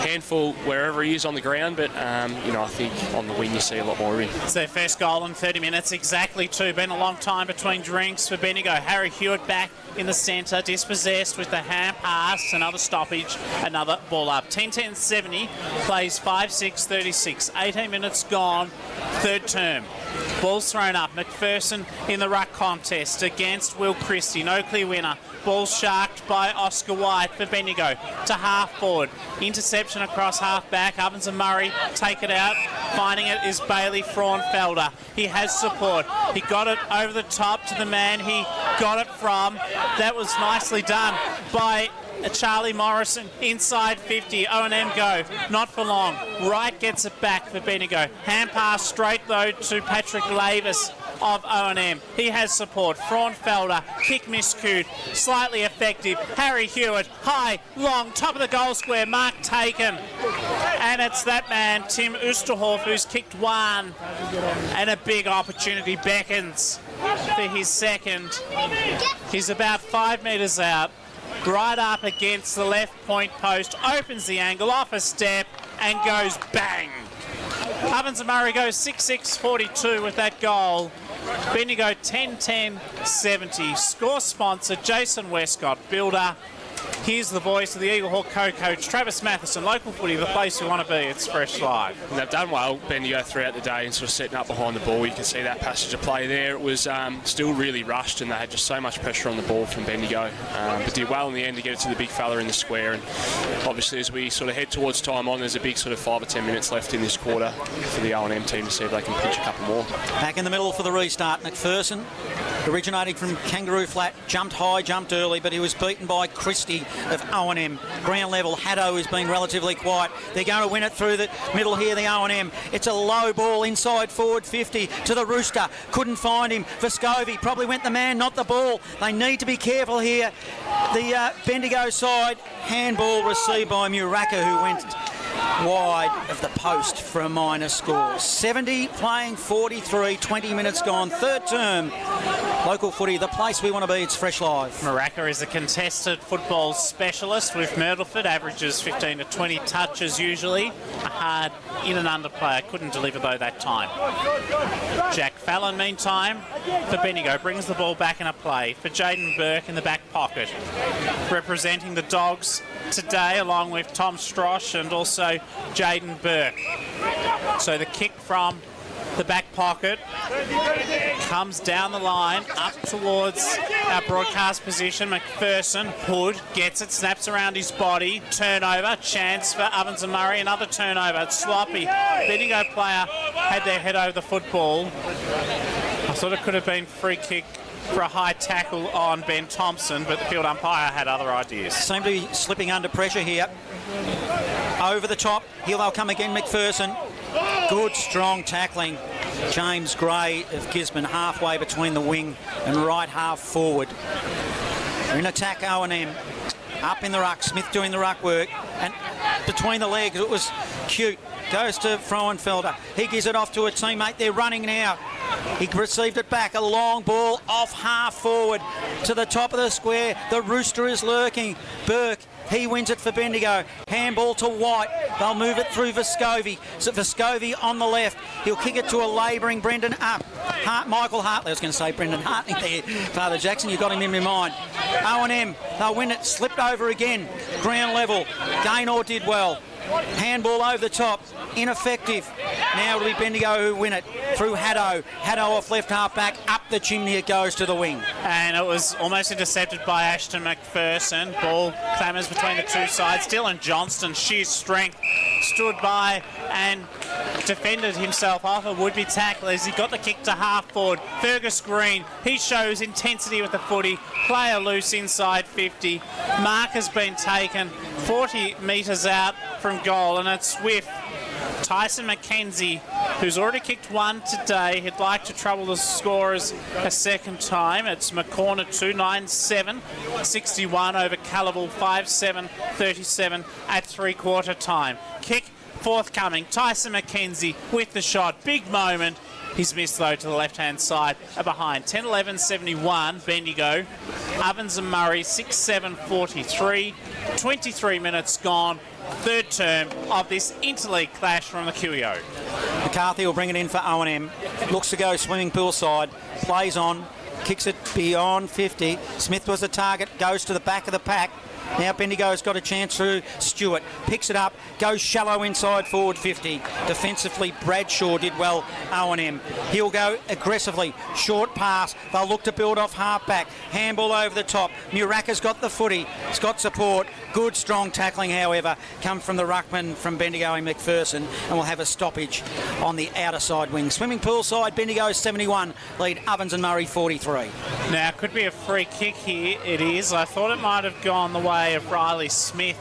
handful wherever he is on the ground, but I think on the wing you see a lot more of him. It's their first goal in 30 minutes, exactly two. Been a long time between drinks for Bendigo. Harry Hewitt back in the centre, dispossessed with the hand pass, another stoppage, another ball up. 10-10-70, plays 5-6-36, 18 minutes gone, third term. Ball's thrown up. McPherson in the ruck contest against Will Christie. No clear winner. Ball sharked by Oscar White for Bendigo to half forward. Interception across half back. Ovens and Murray take it out. Finding it is Bailey Frauenfelder. He has support. He got it over the top to the man he got it from. That was nicely done by Charlie Morrison inside 50. O&M go. Not for long. Wright gets it back for Bendigo. Hand pass straight though to Patrick Lavis of O&M. He has support. Frauenfelder, kick miscued, slightly effective. Harry Hewitt, high, long, top of the goal square, mark taken. And it's that man, Tim Oosterhoff, who's kicked one. And a big opportunity beckons for his second. He's about 5 metres out. Right up against the left point post, opens the angle off a step and goes bang. Ovens and Murray goes 6-6-42 with that goal. Bendigo 10-10-70. Score sponsor Jason Westcott, builder. Here's the voice of the Eagle Hawk co-coach, Travis Matheson. Local footy, the place you want to be. It's Fresh Live. And they've done well, Bendigo, throughout the day and sort of setting up behind the ball. You can see that passage of play there. It was still really rushed and they had just so much pressure on the ball from Bendigo. But did well in the end to get it to the big fella in the square. And obviously as we sort of head towards time on, there's a big sort of 5 or 10 minutes left in this quarter for the O&M team to see if they can pinch a couple more. Back in the middle for the restart, McPherson, originating from Kangaroo Flat, jumped high, jumped early, but he was beaten by Christie of O&M. Ground level, Haddo has been relatively quiet. They're going to win it through the middle here, the O&M. It's a low ball inside forward 50 to the Rooster. Couldn't find him. Vescovi probably went the man, not the ball. They need to be careful here. The Bendigo side, handball received by Muraka, who went wide of the post for a minor score. 70 playing 43, 20 minutes gone, third term. Local footy, the place we want to be. It's Fresh Live. Muraka is a contested football specialist with Myrtleford, averages 15 to 20 touches usually. A hard in and under player, couldn't deliver though that time. Jack Fallon, meantime, for Bendigo, brings the ball back in a play for Jaden Burke in the back pocket. Representing the Dogs today, along with Tom Strosh and also Jaden Burke. So the kick from the back pocket comes down the line up towards our broadcast position. McPherson, Hood gets it, snaps around his body, turnover, chance for Ovens and Murray, another turnover. It's sloppy. Bendigo player had their head over the football. I thought it could have been free kick for a high tackle on Ben Thompson, but the field umpire had other ideas. Seem to be slipping under pressure here. Over the top, here they'll come again, McPherson. Good, strong tackling. James Gray of Gisborne, halfway between the wing and right half forward. They're in attack, O&M. Up in the ruck, Smith doing the ruck work. And between the legs, it was cute. Goes to Frauenfelder. He gives it off to a teammate. They're running now. He received it back. A long ball off half forward to the top of the square. The Rooster is lurking. Burke, he wins it for Bendigo. Handball to White. They'll move it through Vescovi. So Vescovi on the left. He'll kick it to a labouring Brendan up. Michael Hartley. I was going to say Brendan Hartley there. Father Jackson, you got him in my mind. O&M, they'll win it. Slipped over again. Ground level. Gaynor did well. Handball over the top, ineffective. Now it'll be Bendigo who win it through Haddo. Haddo off left half back, up the chimney it goes to the wing. And it was almost intercepted by Ashton McPherson. Ball clamours between the two sides. Dylan Johnston, sheer strength, stood by and defended himself off a would-be tackle as he got the kick to half forward. Fergus Green, he shows intensity with the footy. Player loose inside 50. Mark has been taken 40 metres out from goal, and it's with Tyson McKenzie, who's already kicked one today, he'd like to trouble the scorers a second time. It's McCorner 2.97, 61 over Calival 5.7, 37 at three-quarter time. Kick forthcoming. Tyson McKenzie with the shot. Big moment. He's missed, though, to the left-hand side behind. 10-11-71, Bendigo. Ovens and Murray, 6-7-43. 23 minutes gone. Third term of this interleague clash from the QEO. McCarthy will bring it in for O&M. Looks to go swimming pool side. Plays on. Kicks it beyond 50. Smith was the target. Goes to the back of the pack. Now Bendigo's got a chance through Stewart. Picks it up, goes shallow inside forward 50. Defensively, Bradshaw did well, O&M. He'll go aggressively. Short pass. They'll look to build off half-back. Handball over the top. Muraka's got the footy. It's got support. Good, strong tackling, however, come from the ruckman from Bendigo and McPherson, and we'll have a stoppage on the outer side wing. Swimming pool side, Bendigo 71, lead Ovens and Murray 43. Now, it could be a free kick here. It is. I thought it might have gone the way of Riley Smith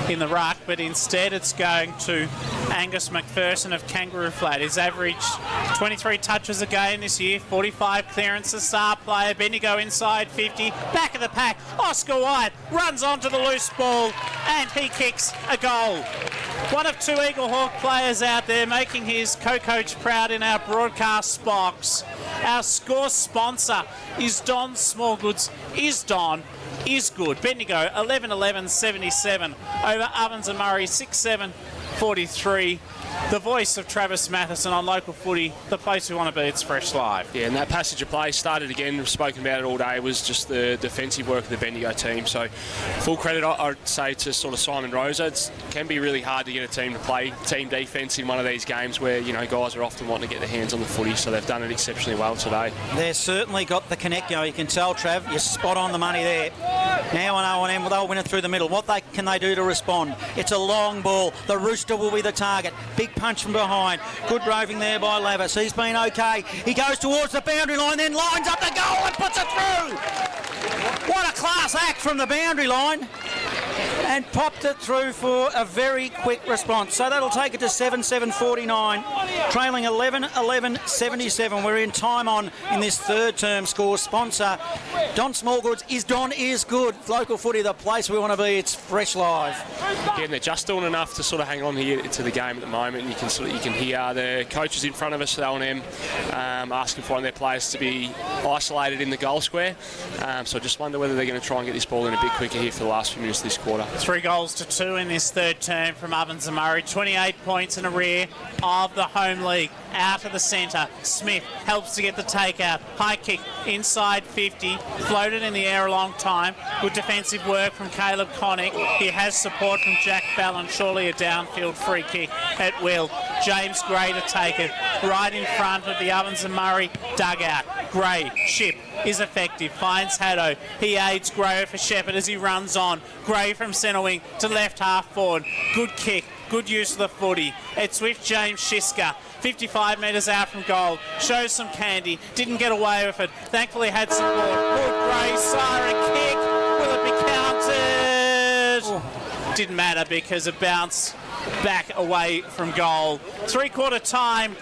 in the ruck, but instead it's going to Angus McPherson of Kangaroo Flat. He's averaged 23 touches a game this year, 45 clearances, star player. Bendigo inside 50, back of the pack. Oscar White runs onto the loose ball and he kicks a goal. One of two Eagle Hawk players out there making his co-coach proud in our broadcast box. Our score sponsor is Don Smallgoods. Is good. Bendigo 11-11-77 over Ovens and Murray 6-7-43. The voice of Travis Matheson on local footy, the place we want to be. It's Fresh Live. Yeah, and that passage of play started again. We've spoken about it all day. Was just the defensive work of the Bendigo team. So full credit, I'd say, to sort of Simon Rosa. It can be really hard to get a team to play team defence in one of these games where, you know, guys are often wanting to get their hands on the footy. So they've done it exceptionally well today. They've certainly got the connect go. You can tell, Trav, you're spot on the money there. Now on O&M, they'll win it through the middle. What can they do to respond? It's a long ball. The Rooster will be the target. Big punch from behind. Good roving there by Lavis. He's been okay. He goes towards the boundary line, then lines up the goal and puts it through. What a class act from the boundary line. And popped it through for a very quick response. So that'll take it to 7-7-49, trailing 11-11-77. We're in time on in this third term. Score sponsor Don Smallgoods is good. Local footy, the place we want to be. It's Fresh Live. Yeah, and they're just doing enough to sort of hang on here to the game at the moment. And you can hear the coaches in front of us at O&M asking for one of their players to be isolated in the goal square. So I just wonder whether they're going to try and get this ball in a bit quicker here for the last few minutes of this quarter. 3-2 in this third term from Ovens and Murray. 28 points in a rear of the home league. Out of the centre. Smith helps to get the takeout. High kick inside 50. Floated in the air a long time. Good defensive work from Caleb Connick. He has support from Jack Fallon. Surely a downfield free kick at will. James Gray to take it. Right in front of the Ovens and Murray dugout. Gray, ship, is effective. Finds Haddo. He aids Gray for Shepherd as he runs on. Gray from centre wing to left half forward. Good kick. Good use of the footy. It's with James Shiska. 55 metres out from goal. Shows some candy. Didn't get away with it. Thankfully had support. Good Gray, siren kick. Will it be counted? Oh. Didn't matter because it bounced back away from goal. Three-quarter time,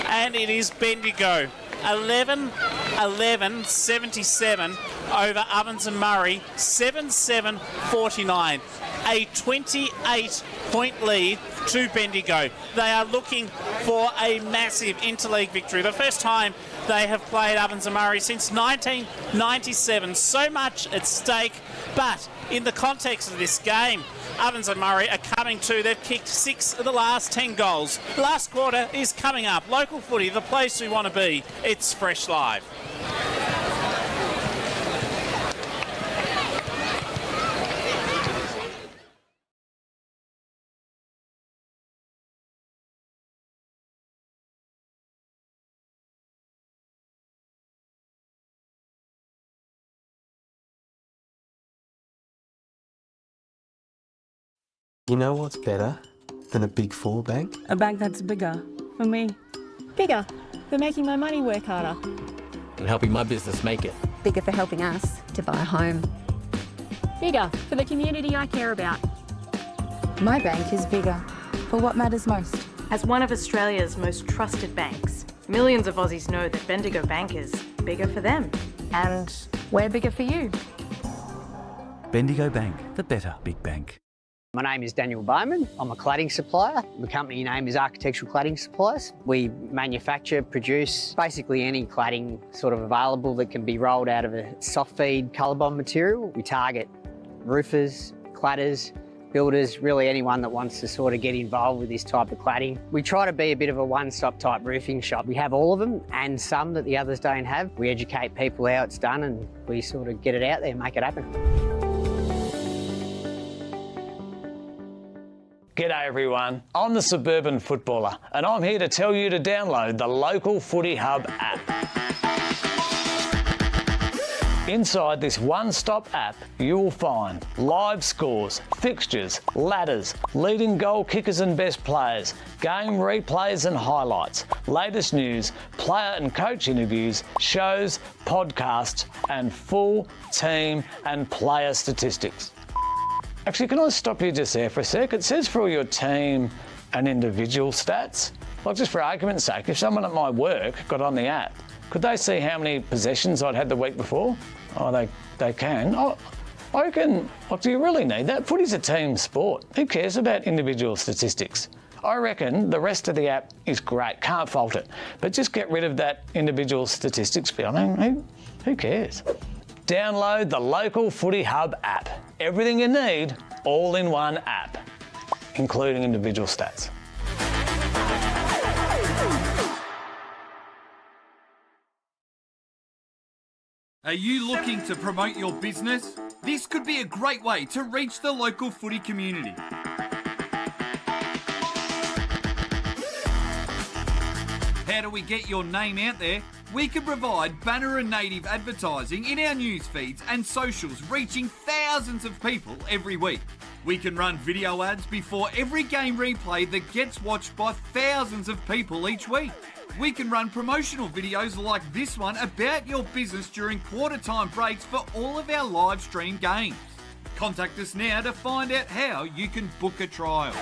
and it is Bendigo. 11-11-77 over Ovens and Murray. 7-7-49. A 28-point lead to Bendigo. They are looking for a massive interleague victory. The first time they have played Ovens and Murray since 1997. So much at stake, but in the context of this game, Ovens and Murray are coming to. They've kicked 6 of the last 10 goals. Last quarter is coming up. Local footy, the place we want to be. It's Fresh Live. You know what's better than a Big Four bank? A bank that's bigger for me. Bigger for making my money work harder. And helping my business make it. Bigger for helping us to buy a home. Bigger for the community I care about. My bank is bigger for what matters most. As one of Australia's most trusted banks, millions of Aussies know that Bendigo Bank is bigger for them. And we're bigger for you. Bendigo Bank, the better big bank. My name is Daniel Bowman. I'm a cladding supplier. The company name is Architectural Cladding Supplies. We manufacture, produce basically any cladding sort of available that can be rolled out of a soft feed colour bond material. We target roofers, cladders, builders, really anyone that wants to sort of get involved with this type of cladding. We try to be a bit of a one-stop type roofing shop. We have all of them and some that the others don't have. We educate people how it's done and we sort of get it out there and make it happen. G'day everyone, I'm the Suburban Footballer and I'm here to tell you to download the Local Footy Hub app. Inside this one-stop app, you will find live scores, fixtures, ladders, leading goal kickers and best players, game replays and highlights, latest news, player and coach interviews, shows, podcasts, and full team and player statistics. Actually, can I stop you just there for a sec? It says for all your team and individual stats. Like, just for argument's sake, if someone at my work got on the app, could they see how many possessions I'd had the week before? Oh, they can. Oh, I reckon, like, do you really need that? Footy's a team sport. Who cares about individual statistics? I reckon the rest of the app is great, can't fault it. But just get rid of that individual statistics bit. I mean, who cares? Download the Local Footy Hub app. Everything you need, all in one app, including individual stats. Are you looking to promote your business? This could be a great way to reach the local footy community. How do we get your name out there? We can provide banner and native advertising in our news feeds and socials, reaching thousands of people every week. We can run video ads before every game replay that gets watched by thousands of people each week. We can run promotional videos like this one about your business during quarter time breaks for all of our live stream games. Contact us now to find out how you can book a trial.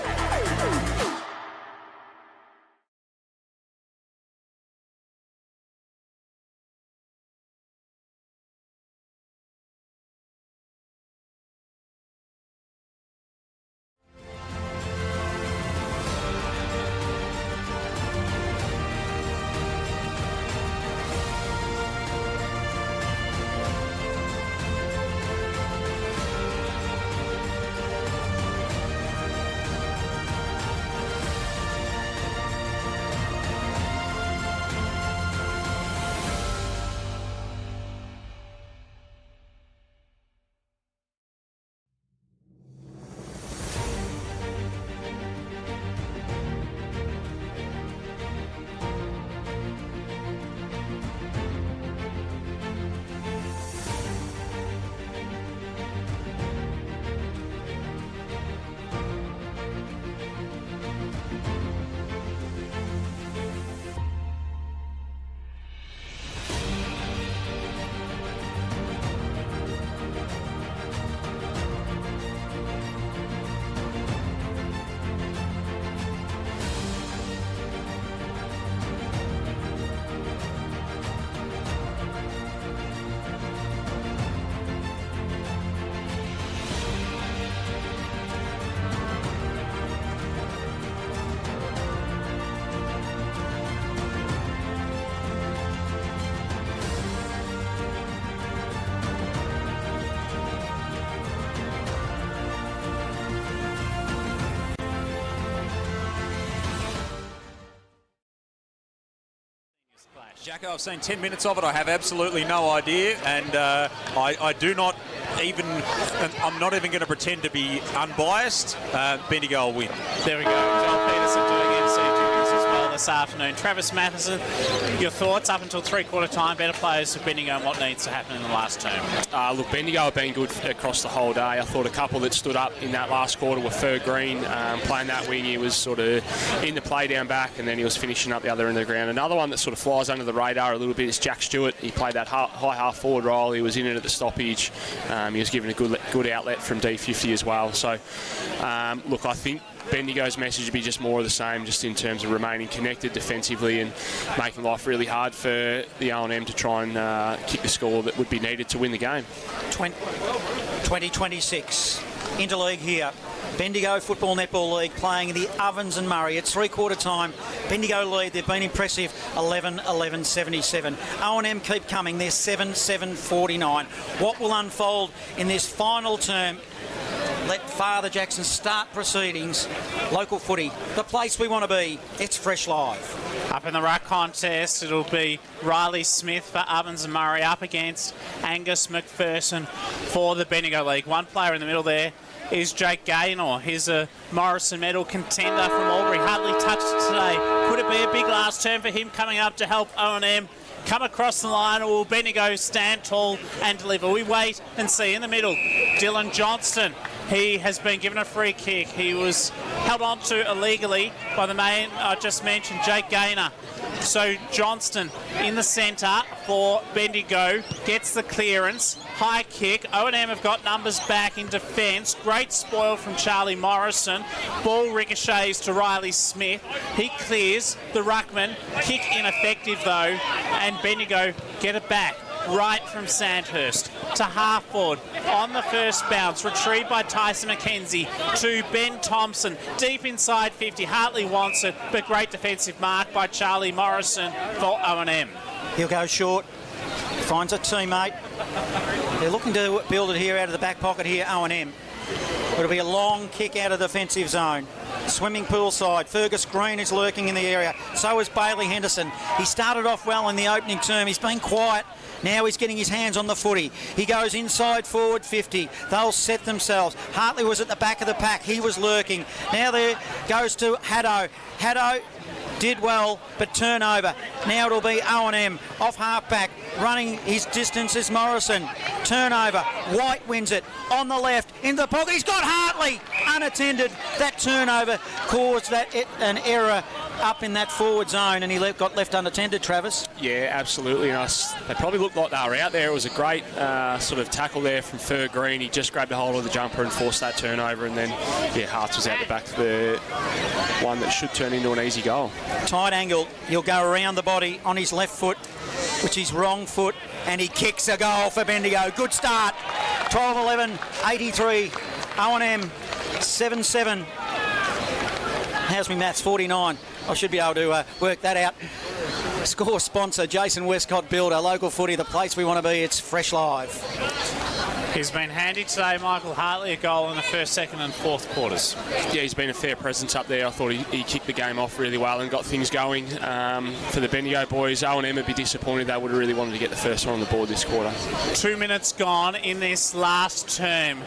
Jacko, I've seen 10 minutes of it. I have absolutely no idea, and I do not even, I'm not even going to pretend to be unbiased. Bendigo will win. There we go. Joel Peterson doing MC duties as well. this afternoon. Travis Matheson, your thoughts up until three-quarter time, better players for Bendigo and what needs to happen in the last term? Look, Bendigo have been good across the whole day. I thought a couple that stood up in that last quarter were Fer Green, playing that wing. He was sort of in the play down back, and then he was finishing up the other end of the ground. Another one that sort of flies under the radar a little bit is Jack Stewart. He played that high half-forward role. He was in it at the stoppage. He was given a good outlet from D50 as well. So, look, I think Bendigo's message would be just more of the same, just in terms of remaining connected defensively and making life really hard for the O&M to try and kick the score that would be needed to win the game. 2026 Interleague here. Bendigo Football Netball League playing the Ovens and Murray. It's three-quarter time. Bendigo lead. They've been impressive. 11-11-77. O&M keep coming. They're 7-7-49. What will unfold in this final term? Let Father Jackson start proceedings. Local footy, the place we want to be. It's Fresh Live. Up in the ruck contest, it'll be Riley Smith for Ovens and Murray up against Angus McPherson for the Bendigo League. One player in the middle there is Jake Gaynor. He's a Morrison medal contender from Albury. Hardly touched it today. Could it be a big last term for him coming up to help O&M come across the line, or will Bendigo stand tall and deliver? We wait and see. In the middle, Dylan Johnston. He has been given a free kick. He was held on to illegally by the man I just mentioned, Jake Gaynor. So Johnston in the centre for Bendigo gets the clearance. High kick. O&M have got numbers back in defence. Great spoil from Charlie Morrison. Ball ricochets to Riley Smith. He clears the ruckman. Kick ineffective though, and Bendigo get it back. Right from Sandhurst to half forward on the first bounce, retrieved by Tyson McKenzie to Ben Thompson, deep inside 50. Hartley wants it, but great defensive mark by Charlie Morrison for O&M. He'll go short, finds a teammate. They're looking to build it here out of the back pocket here, O&M. It'll be a long kick out of the defensive zone. Swimming pool side. Fergus Green is lurking in the area. So is Bailey Henderson. He started off well in the opening term. He's been quiet. Now he's getting his hands on the footy. He goes inside forward 50. They'll set themselves. Hartley was at the back of the pack. He was lurking. Now there goes to Haddo. Haddo did well, but turnover. Now it'll be O&M off half back. Running his distance is Morrison. Turnover. White wins it on the left into the pocket. He's got Hartley unattended. That turnover caused an error up in that forward zone, and he got left unattended, Travis. Yeah, absolutely. And they probably looked like they were out there. It was a great sort of tackle there from Fer Green. He just grabbed a hold of the jumper and forced that turnover, and then Harts was out the back for the one that should turn into an easy goal. Tight angle. He'll go around the body on his left foot, which is wrong foot, and he kicks a goal for Bendigo. Good start. 12-11, 83. O&M 7-7. How's me maths? 49. I should be able to work that out. Score sponsor, Jason Westcott Builder. Local footy, the place we want to be. It's Fresh Live. He's been handy today, Michael Hartley, a goal in the first, second and fourth quarters. Yeah, he's been a fair presence up there. I thought he kicked the game off really well and got things going for the Bendigo boys. O&M would be disappointed. They would have really wanted to get the first one on the board this quarter. 2 minutes gone in this last term.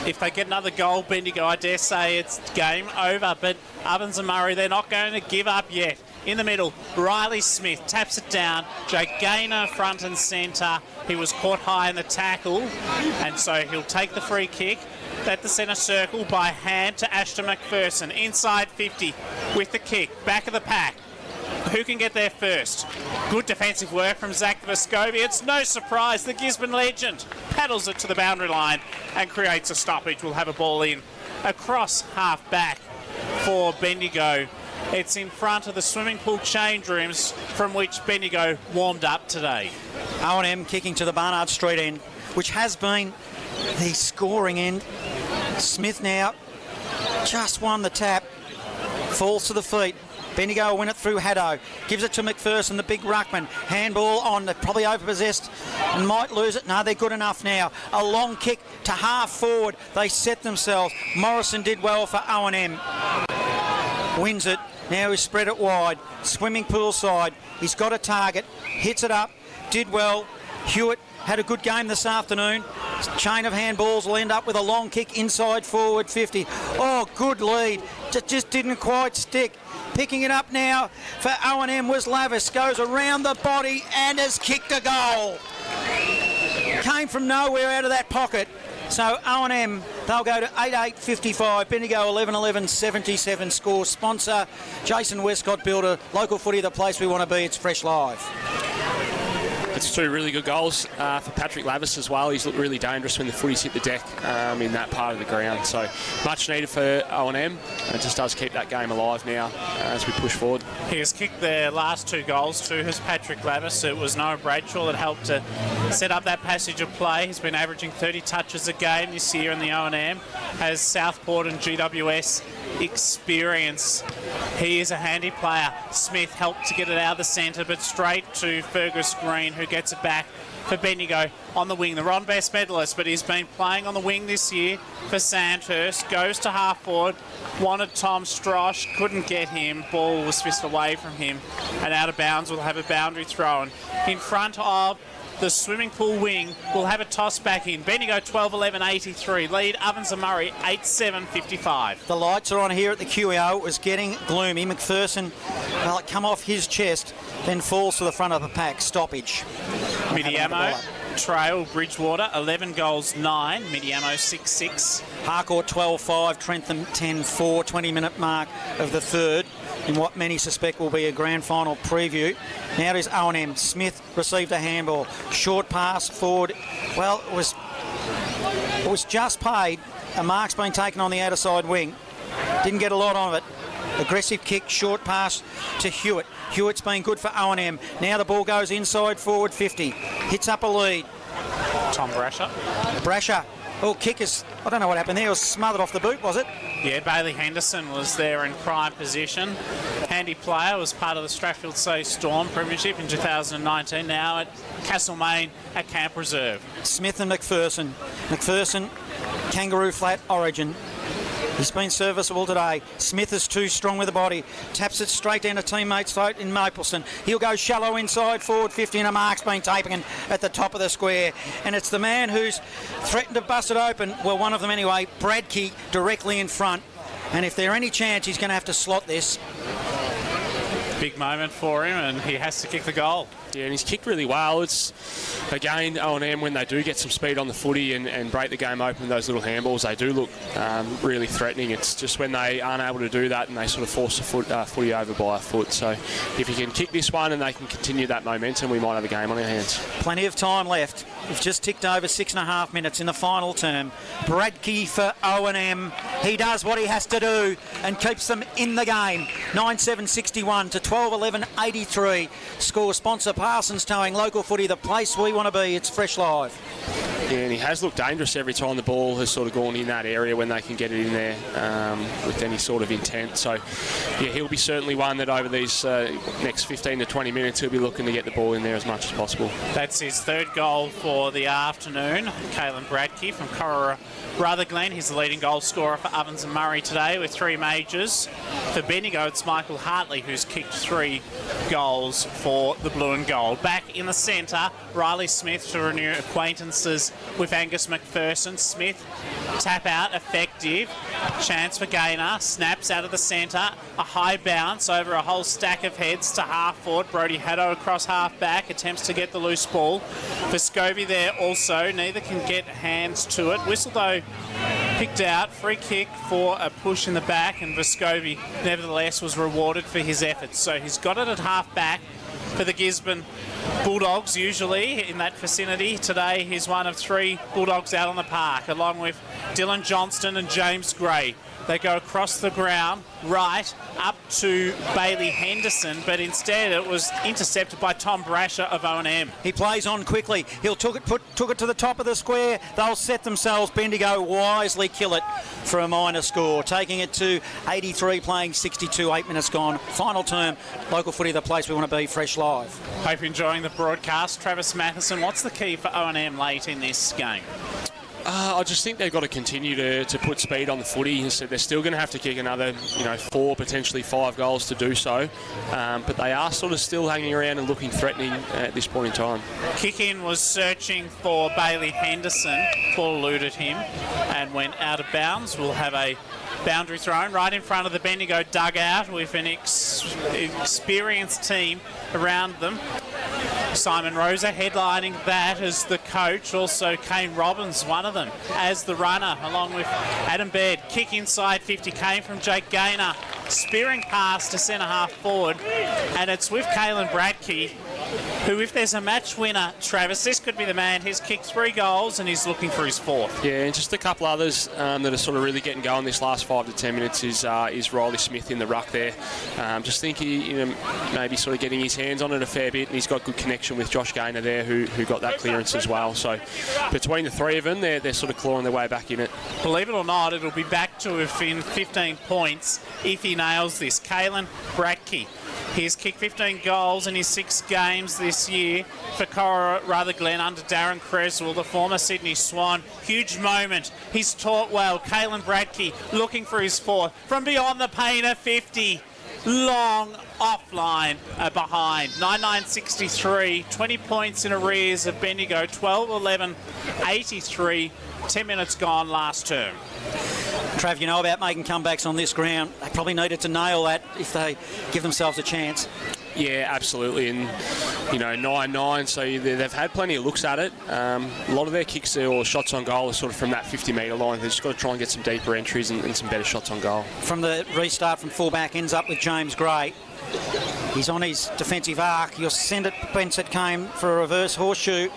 If they get another goal, Bendigo, I dare say it's game over. But Ovens and Murray, they're not going to give up yet. In the middle, Riley Smith taps it down. Jake Gaynor front and centre. He was caught high in the tackle, and so he'll take the free kick at the centre circle by hand to Ashton McPherson. Inside 50 with the kick. Back of the pack. Who can get there first? Good defensive work from Zach Vescovi. It's no surprise the Gisborne legend paddles it to the boundary line and creates a stoppage. We'll have a ball in across half back for Bendigo. It's in front of the swimming pool change rooms from which Bendigo warmed up today. O&M kicking to the Barnard Street end, which has been the scoring end. Smith now just won the tap, falls to the feet. Bendigo win it through Haddo, gives it to McPherson, the big ruckman. Handball on, they're probably overpossessed and might lose it. No, they're good enough now. A long kick to half forward. They set themselves. Morrison did well for O&M. Wins it. Now he's spread it wide. Swimming pool side. He's got a target. Hits it up. Did well. Hewitt had a good game this afternoon. Chain of handballs will end up with a long kick inside forward 50. Oh, good lead. Just didn't quite stick. Picking it up now for O&M was Lavis. Goes around the body and has kicked a goal. Came from nowhere out of that pocket. So O&M, they'll go to 8-8-55. Bendigo 11-11-77 score. Sponsor, Jason Westcott Builder. Local footy, the place we want to be. It's Fresh Live. It's two really good goals for Patrick Lavis as well. He's looked really dangerous when the footy's hit the deck in that part of the ground. So much needed for O&M. It just does keep that game alive now as we push forward. He has kicked their last two goals too, has Patrick Lavis. It was Noah Bradshaw that helped to set up that passage of play. He's been averaging 30 touches a game this year in the O&M. Has Southport and GWS experience. He is a handy player. Smith helped to get it out of the centre, but straight to Fergus Green, who gets it back for Bendigo on the wing. The Ron Best medalist, but he's been playing on the wing this year for Sandhurst. Goes to half forward. Wanted Tom Strosh, couldn't get him. Ball was fist away from him and out of bounds. Will have a boundary thrown in front of the swimming pool wing. Will have a toss back in. Bendigo 12-11-83. Lead Ovens Murray 8-7-55. The lights are on here at the QEO. It was getting gloomy. McPherson, well, it come off his chest, then falls to the front of the pack. Stoppage. Midiamo trail Bridgewater 11 goals 9. Midiamo 6-6. Harcourt 12-5. Trentham 10-4. 20-minute mark of the third in what many suspect will be a grand final preview. Now it is O&M. Smith received a handball. Short pass forward. Well, it was just paid. A mark's been taken on the outer side wing. Didn't get a lot of it. Aggressive kick, short pass to Hewitt. Hewitt's been good for O&M. Now the ball goes inside forward 50. Hits up a lead. Tom Brasher. Brasher. Oh, kickers. I don't know what happened there. It was smothered off the boot, was it? Yeah, Bailey Henderson was there in prime position. Handy player, was part of the Strathfield Sea Storm Premiership in 2019. Now at Castlemaine at Camp Reserve. Smith and McPherson. McPherson, Kangaroo Flat Origin. He's been serviceable today. Smith is too strong with the body. Taps it straight down a teammate's throat in Mapleston. He'll go shallow inside, forward 50, and a mark's been taken at the top of the square. And it's the man who's threatened to bust it open, well, one of them anyway, Bradkey, directly in front. And if there's any chance, he's going to have to slot this. Big moment for him, and he has to kick the goal. Yeah, and he's kicked really well. It's, again, O&M, when they do get some speed on the footy and break the game open with those little handballs, they do look really threatening. It's just when they aren't able to do that and they sort of force the footy over by a foot. So if you can kick this one and they can continue that momentum, we might have a game on our hands. Plenty of time left. We've just ticked over 6.5 minutes in the final term. Bradkey for O&M. He does what he has to do and keeps them in the game. 9-7-61 to 12-11-83. Score sponsor Parsons Towing. Local footy, the place we want to be. It's Fresh Live. Yeah, and he has looked dangerous every time the ball has sort of gone in that area when they can get it in there with any sort of intent. So, yeah, he'll be certainly one that over these next 15 to 20 minutes he'll be looking to get the ball in there as much as possible. That's his third goal for the afternoon. Caelan Bradkey from Corora Rutherglen. He's the leading goal scorer for Ovens Murray today with 3 majors. For Bendigo, it's Michael Hartley who's kicked 3 goals for the blue and gold. Back in the centre, Riley Smith to renew acquaintances with Angus McPherson. Smith, tap out, effective. Chance for Gaynor, snaps out of the centre. A high bounce over a whole stack of heads to half forward. Brody Haddo across half back, attempts to get the loose ball. Vescovi there also, neither can get hands to it. Whistle though picked out, free kick for a push in the back, and Vescovi nevertheless was rewarded for his efforts. So he's got it at half back for the Gisborne Bulldogs, usually in that vicinity. Today he's one of 3 Bulldogs out on the park, along with Dylan Johnston and James Gray. They go across the ground, right, up to Bailey Henderson, but instead it was intercepted by Tom Brasher of O&M. He plays on quickly. He'll took it to the top of the square. They'll set themselves. Bendigo wisely kill it for a minor score. Taking it to 83, playing 62, 8 minutes gone. Final term, local footy, the place we want to be, Fresh Live. Hope you're enjoying the broadcast. Travis Matheson, what's the key for O&M late in this game? I just think they've got to continue to put speed on the footy. So they're still going to have to kick another, 4, potentially 5 goals to do so. But they are sort of still hanging around and looking threatening at this point in time. Kick-in was searching for Bailey Henderson. Ball eluded him and went out of bounds. We'll have a Boundary thrown right in front of the Bendigo dugout with an experienced team around them. Simon Rosa headlining that as the coach. Also Kane Robbins, one of them, as the runner, along with Adam Baird. Kick inside 50 came from Jake Gaynor. Spearing pass to centre half forward. And it's with Caelan Bradkey, who, if there's a match winner, Travis, this could be the man. He's kicked 3 goals and he's looking for his 4th. Yeah, and just a couple others that are sort of really getting going this last 5 to 10 minutes is Riley Smith in the ruck there. Just think he, maybe sort of getting his hands on it a fair bit, and he's got good connection with Josh Gaynor there, who got that clearance as well. So between the 3 of them, they're sort of clawing their way back in it. Believe it or not, it'll be back to within 15 points if he nails this. Caelan Bradkey. He's kicked 15 goals in his 6 games this year for Glen under Darren Creswell, the former Sydney Swan. Huge moment. He's taught well. Caelan Bradkey looking for his 4th. From beyond the painter, 50. Long offline behind. 9-9-63. 20 points in arrears of Bendigo. 12-11-83. 10 minutes gone last term. Trav, you know about making comebacks on this ground. They probably needed to nail that if they give themselves a chance. Yeah, absolutely. And, 9-9, so they've had plenty of looks at it. A lot of their kicks or shots on goal are sort of from that 50-metre line. They've just got to try and get some deeper entries and some better shots on goal. From the restart from fullback, ends up with James Gray. He's on his defensive arc. You'll send it. Bensett came for a reverse horseshoe.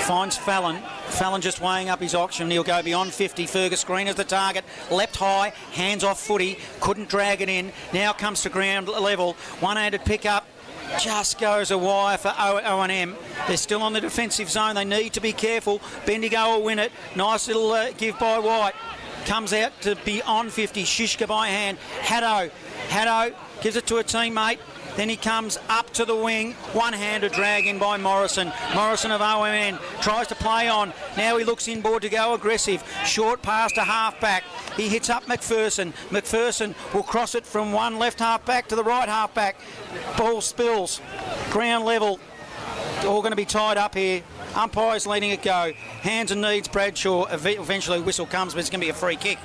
Finds Fallon. Fallon just weighing up his option. He'll go beyond 50. Fergus Green is the target. Leapt high, hands off footy. Couldn't drag it in. Now comes to ground level. One-handed pick up. Just goes a wire for O&M. They're still on the defensive zone. They need to be careful. Bendigo will win it. Nice little give by White. Comes out to beyond 50. Shishka by hand. Haddo gives it to a teammate. Then he comes up to the wing. One-handed drag in by Morrison. Morrison of OMN tries to play on. Now he looks inboard to go aggressive. Short pass to half-back. He hits up McPherson. McPherson will cross it from one left half-back to the right half-back. Ball spills. Ground level. All going to be tied up here. Umpires letting it go. Hands and knees Bradshaw. Eventually whistle comes, but it's going to be a free kick.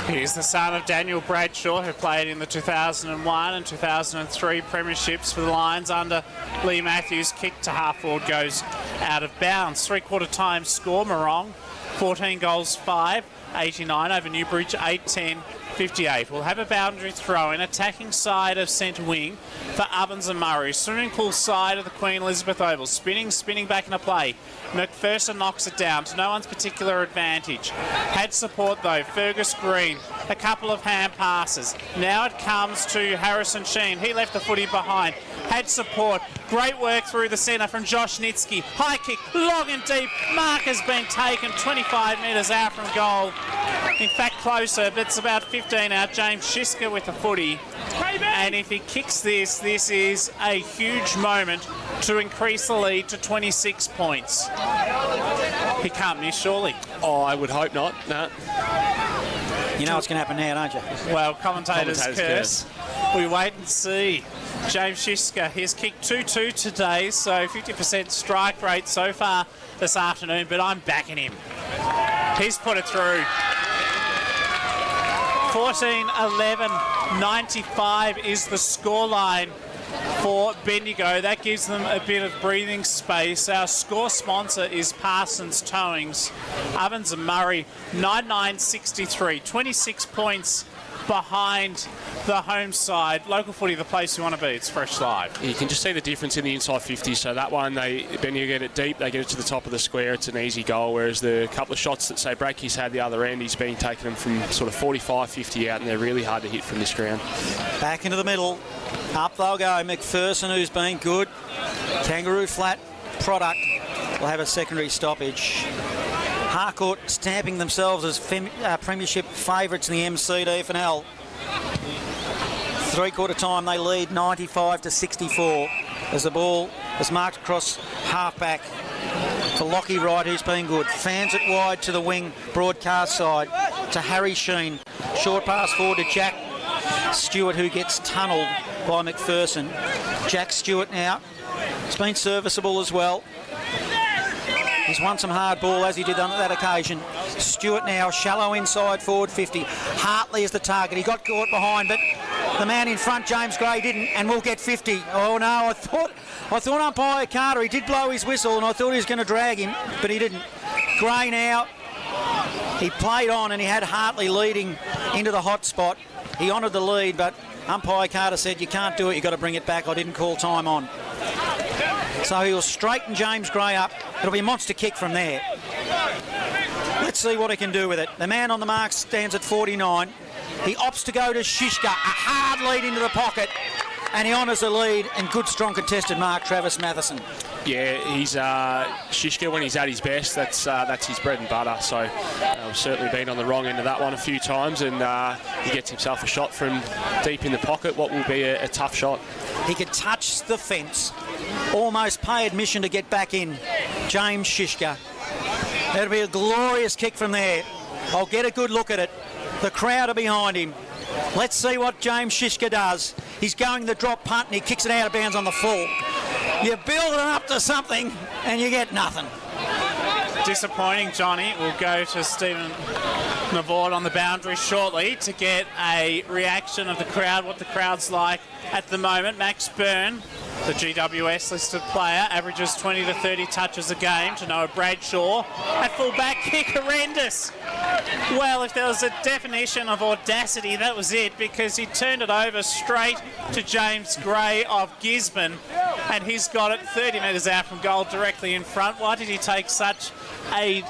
He's the son of Daniel Bradshaw, who played in the 2001 and 2003 premierships for the Lions under Lee Matthews. Kick to half forward goes out of bounds. 3/4 time score, Morong. 14 goals, 5. 89 over Newbridge, 8-10. 58. We'll have a boundary throw in, attacking side of centre wing for Ovens and Murray. Swimming pool side of the Queen Elizabeth Oval. Spinning back into play. McPherson knocks it down to no one's particular advantage. Had support though. Fergus Green. A couple of hand passes. Now it comes to Harrison Sheen. He left the footy behind. Had support. Great work through the centre from Josh Nitsky. High kick, long and deep. Mark has been taken 25 metres out from goal. In fact, closer, but it's about 15 out. James Shiska with the footy. And if he kicks this, this is a huge moment to increase the lead to 26 points. He can't miss, surely. Oh, I would hope not. No. You know what's going to happen now, don't you? Well, commentators curse. We wait and see. James Shiska, he's kicked 2-2 today, so 50% strike rate so far this afternoon, but I'm backing him. He's put it through. 14-11-95 is the scoreline for Bendigo. That gives them a bit of breathing space. Our score sponsor is Parsons Towings. Ovens and Murray, 9-9-63. 26 points behind the home side. Local footy, the place you want to be. It's Fresh Live. You can just see the difference in the inside 50. So that one, Bendigo get it deep, they get it to the top of the square. It's an easy goal, whereas the couple of shots that, say, Brakey's had the other end, he's been taking them from sort of 45, 50 out, and they're really hard to hit from this ground. Back into the middle. Up they'll go. McPherson, who's been good. Kangaroo flat product will have a secondary stoppage. Harcourt stamping themselves as premiership favourites in the MCD FNL. 3/4 time they lead 95-64 as the ball is marked across half-back for Lockie Wright, who's been good. Fans it wide to the wing broadcast side to Harry Sheen. Short pass forward to Jack Stewart, who gets tunnelled by McPherson. Jack Stewart now. It's been serviceable as well. He's won some hard ball as he did on that occasion. Stewart now, shallow inside, forward 50. Hartley is the target. He got caught behind, but the man in front, James Gray, didn't, and will get 50. Oh no, I thought umpire Carter, he did blow his whistle, and I thought he was going to drag him, but he didn't. Gray now, he played on, and he had Hartley leading into the hot spot. He honoured the lead, but umpire Carter said, you can't do it, you've got to bring it back. I didn't call time on. So he'll straighten James Gray up. It'll be a monster kick from there. Let's see what he can do with it. The man on the mark stands at 49. He opts to go to Shishka. A hard lead into the pocket. And he honours the lead. And good, strong contested mark, Travis Matheson. Yeah, he's Shishka when he's at his best. That's his bread and butter. So we've certainly been on the wrong end of that one a few times. And he gets himself a shot from deep in the pocket. What will be a tough shot. He could touch the fence. Almost pay admission to get back in. James Shishka. That'll be a glorious kick from there. I'll get a good look at it. The crowd are behind him. Let's see what James Shishka does. He's going the drop punt and he kicks it out of bounds on the full. You build it up to something and you get nothing. Disappointing, Johnny. We'll go to Stephen Navord on the boundary shortly to get a reaction of the crowd, what the crowd's like at the moment. Max Byrne, the GWS listed player, averages 20 to 30 touches a game. To Noah Bradshaw at full-back kick, horrendous. Well, if there was a definition of audacity, that was it, because he turned it over straight to James Gray of Gisborne, and he's got it 30 metres out from goal, directly in front. Why did he take such a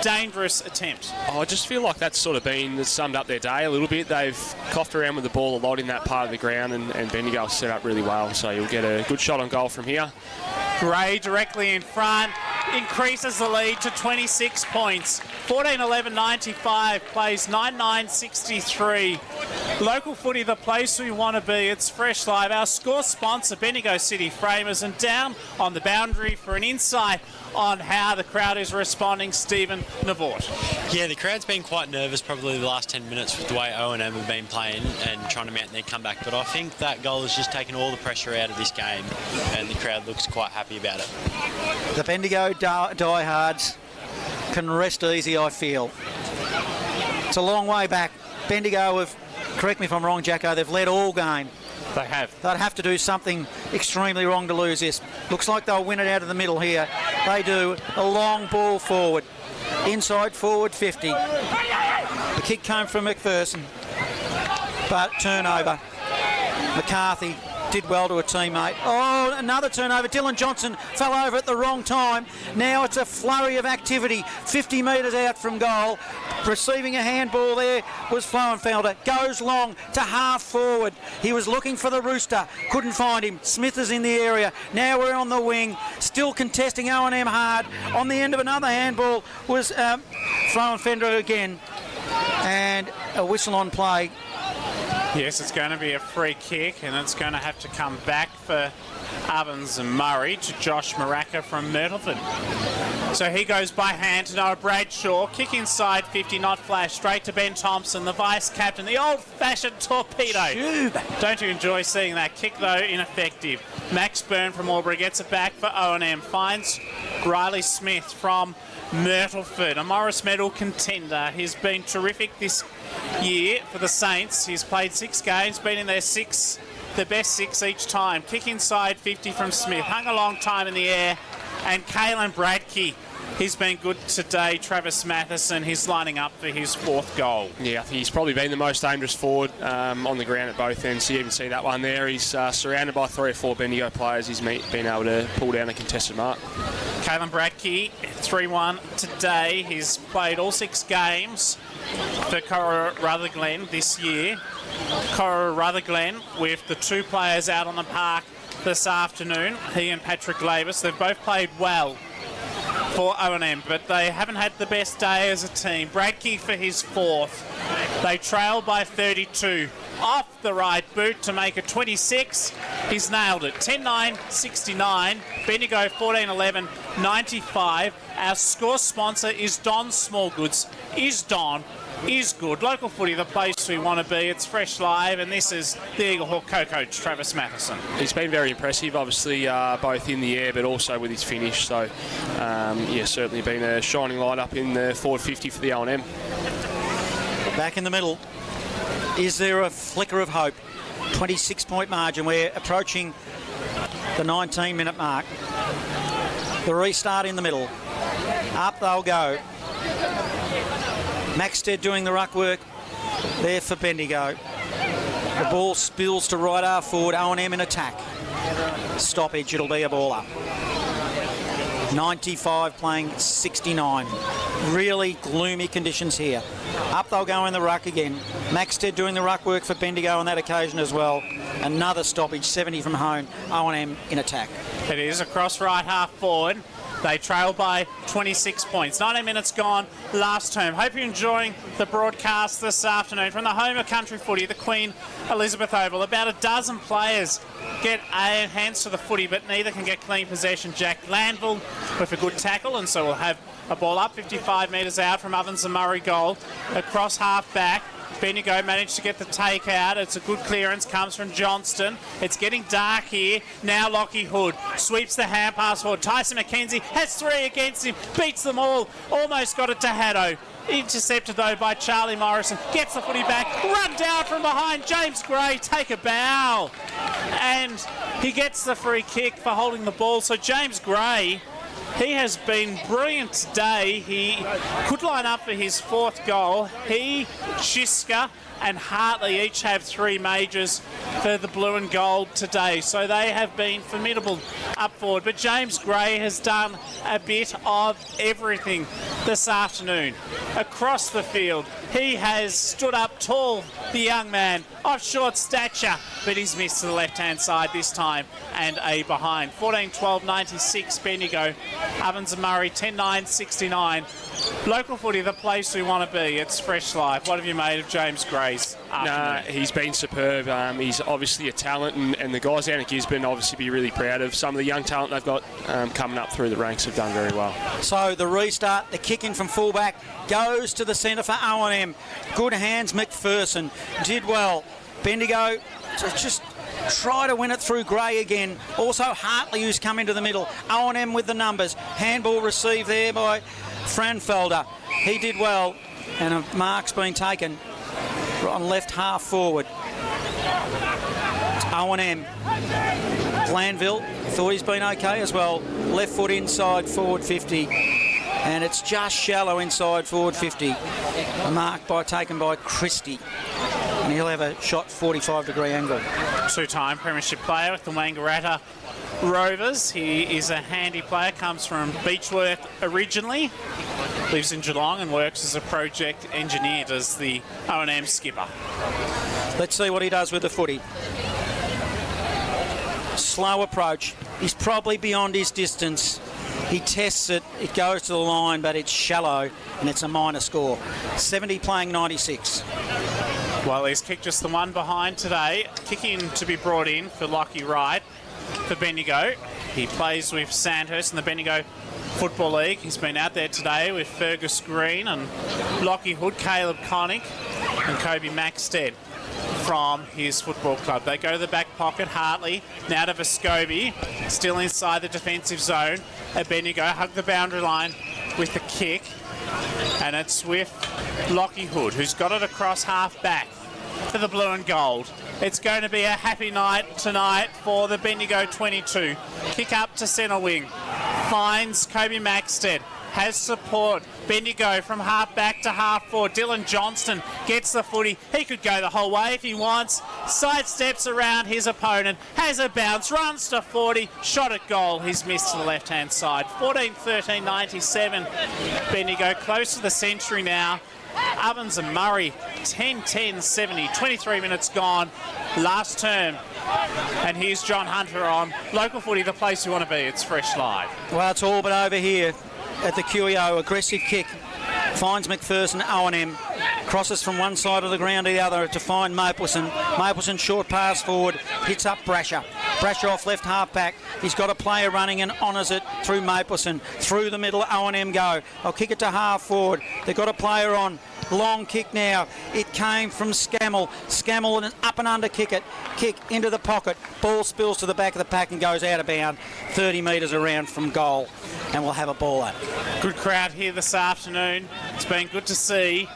dangerous attempt? I just feel like that's sort of been summed up their day a little bit. They've coughed around with the ball a lot in that part of the ground, and Bendigo set up really well, so you'll get a good shot on goal from here. Gray directly in front, increases the lead to 26 points. 14-11-95, plays 9-9-63. Local footy, the place we want to be. It's Fresh Live. Our score sponsor, Bendigo City Framers, and down on the boundary for an insight on how the crowd is responding, Stephen Navort. Yeah, the crowd's been quite nervous probably the last 10 minutes with the way O&M have been playing and trying to mount their comeback, but I think that goal has just taken all the pressure out of this game and the crowd looks quite happy about it. The Bendigo diehards can rest easy, I feel. It's a long way back. Bendigo have, correct me if I'm wrong, Jacko, they've led all game. They have. They'd have to do something extremely wrong to lose this. Looks like they'll win it out of the middle here. They do. A long ball forward. Inside forward 50. The kick came from McPherson. But turnover. McCarthy did well to a teammate. Oh, another turnover. Dylan Johnson fell over at the wrong time. Now it's a flurry of activity. 50 metres out from goal. Receiving a handball there was Flowenfelder. Goes long to half forward. He was looking for the Rooster. Couldn't find him. Smith is in the area. Now we're on the wing. Still contesting O&M hard. On the end of another handball was Flowenfelder again. And a whistle on play. Yes, it's going to be a free kick, and it's going to have to come back for Ovens Murray to Josh Maraka from Myrtleford. So he goes by hand to Noah Bradshaw. Kick inside 50, not flash. Straight to Ben Thompson, the vice-captain. The old-fashioned torpedo. Don't you enjoy seeing that? Kick, though, ineffective. Max Byrne from Albury gets it back for O&M. Finds Riley Smith from Myrtleford, a Morris Medal contender. He's been terrific this year for the Saints. He's played 6 games, been in their 6, the best 6 each time. Kick inside 50 from Smith. Hung a long time in the air. And Caelan Bradkey, he's been good today. Travis Matheson, he's lining up for his 4th goal. Yeah, I think he's probably been the most dangerous forward on the ground at both ends. You even see that one there. He's surrounded by 3 or 4 Bendigo players. He's been able to pull down a contested mark. Caelan Bradkey, 3-1 today. He's played all 6 games for Cora Rutherglen this year. Cora Rutherglen with the 2 players out on the park this afternoon, he and Patrick Lavis. They've both played well for O&M, but they haven't had the best day as a team. Bradkey for his 4th. They trail by 32. Off the right boot to make it 26. He's nailed it. 10-9-69. Bendigo 14-11-95. Our score sponsor is Don Smallgoods. Is Don is good. Local footy, the place we want to be. It's Fresh Live, and this is the Eagle Hawk co-coach, Travis Matheson. He's been very impressive, obviously, both in the air but also with his finish. So, certainly been a shining light up in the forward 50 for the O&M. Back in the middle. Is there a flicker of hope? 26-point margin. We're approaching the 19-minute mark. The restart in the middle. Up they'll go. Maxted doing the ruck work there for Bendigo. The ball spills to right half forward. O&M in attack. Stoppage, it'll be a baller. 95 playing 69. Really gloomy conditions here. Up they'll go in the ruck again. Maxted doing the ruck work for Bendigo on that occasion as well. Another stoppage, 70 from home. O&M in attack. It is across right half forward. They trail by 26 points. 19 minutes gone last term. Hope you're enjoying the broadcast this afternoon from the home of country footy, the Queen Elizabeth Oval. About a dozen players get hands to the footy, but neither can get clean possession. Jack Landville with a good tackle, and so we'll have a ball up 55 metres out from Ovens Murray goal. Across half back. Bendigo managed to get the take out. It's a good clearance, comes from Johnston. It's getting dark here. Now Lockie Hood sweeps the hand pass forward. Tyson McKenzie has three against him, beats them all, almost got it to Haddo. Intercepted though by Charlie Morrison. Gets the footy back, run down from behind. James Gray take a bow. And he gets the free kick for holding the ball. So James Gray, he has been brilliant today. He could line up for his fourth goal. He, Shiska and Hartley each have three majors for the blue and gold today. So they have been formidable up forward. But James Gray has done a bit of everything this afternoon. Across the field, he has stood up tall, the young man, of short stature, but he's missed to the left-hand side this time, and a behind. 14-12-96 Bendigo. Ovens Murray 10-9-69. Local footy, the place we want to be. It's Fresh Live. What have you made of James Gray's afternoon? He's been superb. He's obviously a talent, and the guys down at Gisborne obviously be really proud of some of the young talent they've got coming up through the ranks have done very well. So the restart, the kick in from fullback, goes to the centre for O&M. Good hands, McPherson. Did well. Bendigo just try to win it through Gray again. Also Hartley, who's come into the middle. O&M with the numbers. Handball received there by Franfelder. He did well, and a mark's been taken on left half forward. It's O&M. Glanville thought he's been okay as well. Left foot inside forward 50. And it's just shallow inside forward 50. A mark taken by Christie. And he'll have a shot 45-degree angle. Two-time premiership player with the Wangaratta Rovers. He is a handy player, comes from Beechworth originally, lives in Geelong and works as a project engineer, does the O&M skipper. Let's see what he does with the footy. Slow approach. He's probably beyond his distance. He tests it, it goes to the line, but it's shallow, and it's a minor score. 70 playing 96. Well, he's kicked just the one behind today. Kicking to be brought in for Lockie Wright for Bendigo. He plays with Sandhurst in the Bendigo Football League. He's been out there today with Fergus Green and Lockie Hood, Caleb Connick and Kobe Maxted from his football club. They go to the back pocket. Hartley now to Vescovi, still inside the defensive zone. Bendigo hug the boundary line with the kick, and it's with Lockie Hood, who's got it across half back for the blue and gold. It's going to be a happy night tonight for the Bendigo 22. Kick up to centre wing, finds Kobe Maxted, has support. Bendigo from half back to half forward. Dylan Johnston gets the footy. He could go the whole way if he wants. Sidesteps around his opponent, has a bounce, runs to 40, shot at goal. He's missed to the left-hand side. 14-13-97. Bendigo close to the century now. Ovens and Murray 10-10-70. 23 minutes gone. Last term. And here's John Hunter on Local Footy, the place you want to be. It's Fresh Live. Well, it's all but over here at the QEO. Aggressive kick. Finds McPherson, O&M. Crosses from one side of the ground to the other to find Mapleson. Mapleson short pass forward. Hits up Brasher. Brasher off left half back. He's got a player running and honours it through Mapleson. Through the middle, O&M go. I'll kick it to half forward. They've got a player on. long kick now. It came from Scammell. Scammell and an up and under kick into the pocket. Ball spills to the back of the pack and goes out of bounds 30 metres around from goal. And we'll have a baller. Good crowd here this afternoon. It's been good to see.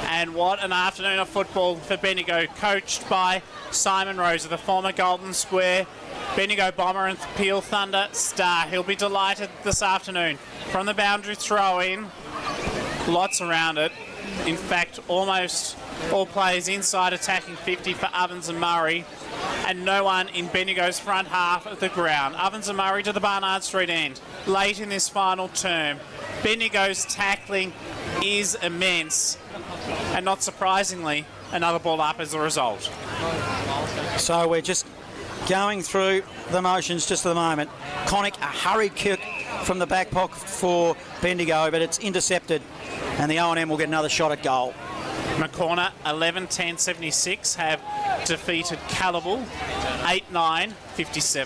And what an afternoon of football for Bendigo, coached by Simon Rosa, the former Golden Square Bendigo Bomber and Peel Thunder star. He'll be delighted this afternoon. From the boundary throw-in, lots around it. In fact, almost all players inside attacking 50 for Ovens and Murray, and no one in Bendigo's front half of the ground. Ovens and Murray to the Barnard Street end. Late in this final term, Bendigo's tackling is immense, and not surprisingly, another ball up as a result. So we're just going through the motions just at the moment. Connick, a hurried kick from the back pocket for Bendigo, but it's intercepted, and the O&M will get another shot at goal. McCorner, 11-10-76, have defeated Callable, 8-9-57.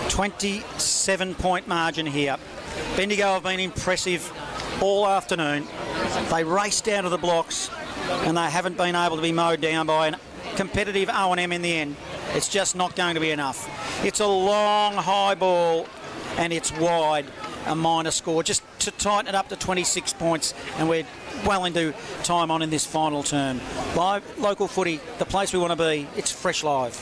27-point margin here. Bendigo have been impressive all afternoon. They raced down to the blocks, and they haven't been able to be mowed down by a competitive O&M in the end. It's just not going to be enough. It's a long, high ball, and it's wide, a minor score, just to tighten it up to 26 points, and we're well into time on in this final term. Live, local footy, the place we want to be, it's fresh live.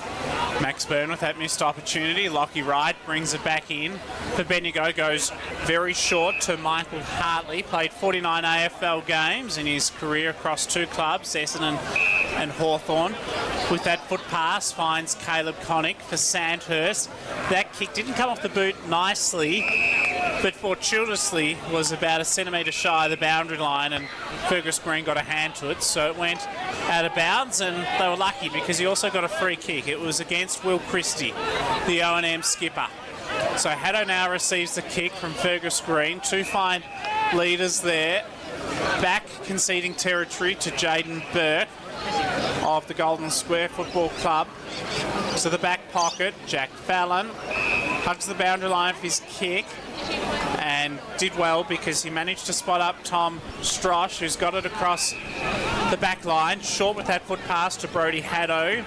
Max Byrne with that missed opportunity. Lockie Wright brings it back in. For Bendigo, goes very short to Michael Hartley. Played 49 AFL games in his career across two clubs, Essendon and Hawthorn. With that foot pass, finds Caleb Connick for Sandhurst. That kick didn't come off the boot nicely, but fortuitously was about a centimetre shy of the boundary line, and Fergus Green got a hand to it, so it went out of bounds, and they were lucky because he also got a free kick. It was against Will Christie, the O&M skipper. So Haddo now receives the kick from Fergus Green. Two fine leaders there. Back conceding territory to Jaden Burke of the Golden Square Football Club. To the back pocket, Jack Fallon hugs the boundary line for his kick and did well because he managed to spot up Tom Strosh, who's got it across the back line, short with that foot pass to Brodie Haddo.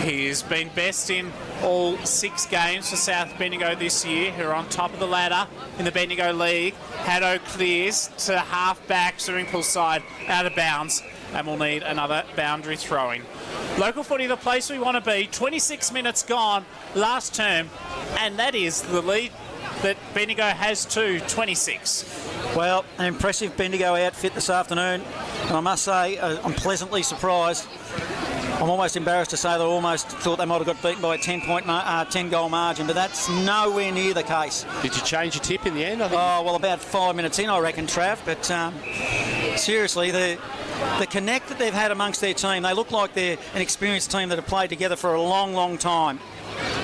He's been best in all 6 games for South Bendigo this year, who are on top of the ladder in the Bendigo League. Haddo clears to half-back, swimming pool side, out of bounds, and we'll need another boundary throwing. Local footy, the place we want to be. 26 minutes gone last term, and that is the lead that Bendigo has to 26. Well, an impressive Bendigo outfit this afternoon, and I must say I'm pleasantly surprised. I'm almost embarrassed to say that I almost thought they might have got beaten by a 10-goal margin, but that's nowhere near the case. Did you change your tip in the end? Oh, well, about 5 minutes in, I reckon, Trav. But seriously, the connect that they've had amongst their team, they look like they're an experienced team that have played together for a long, long time.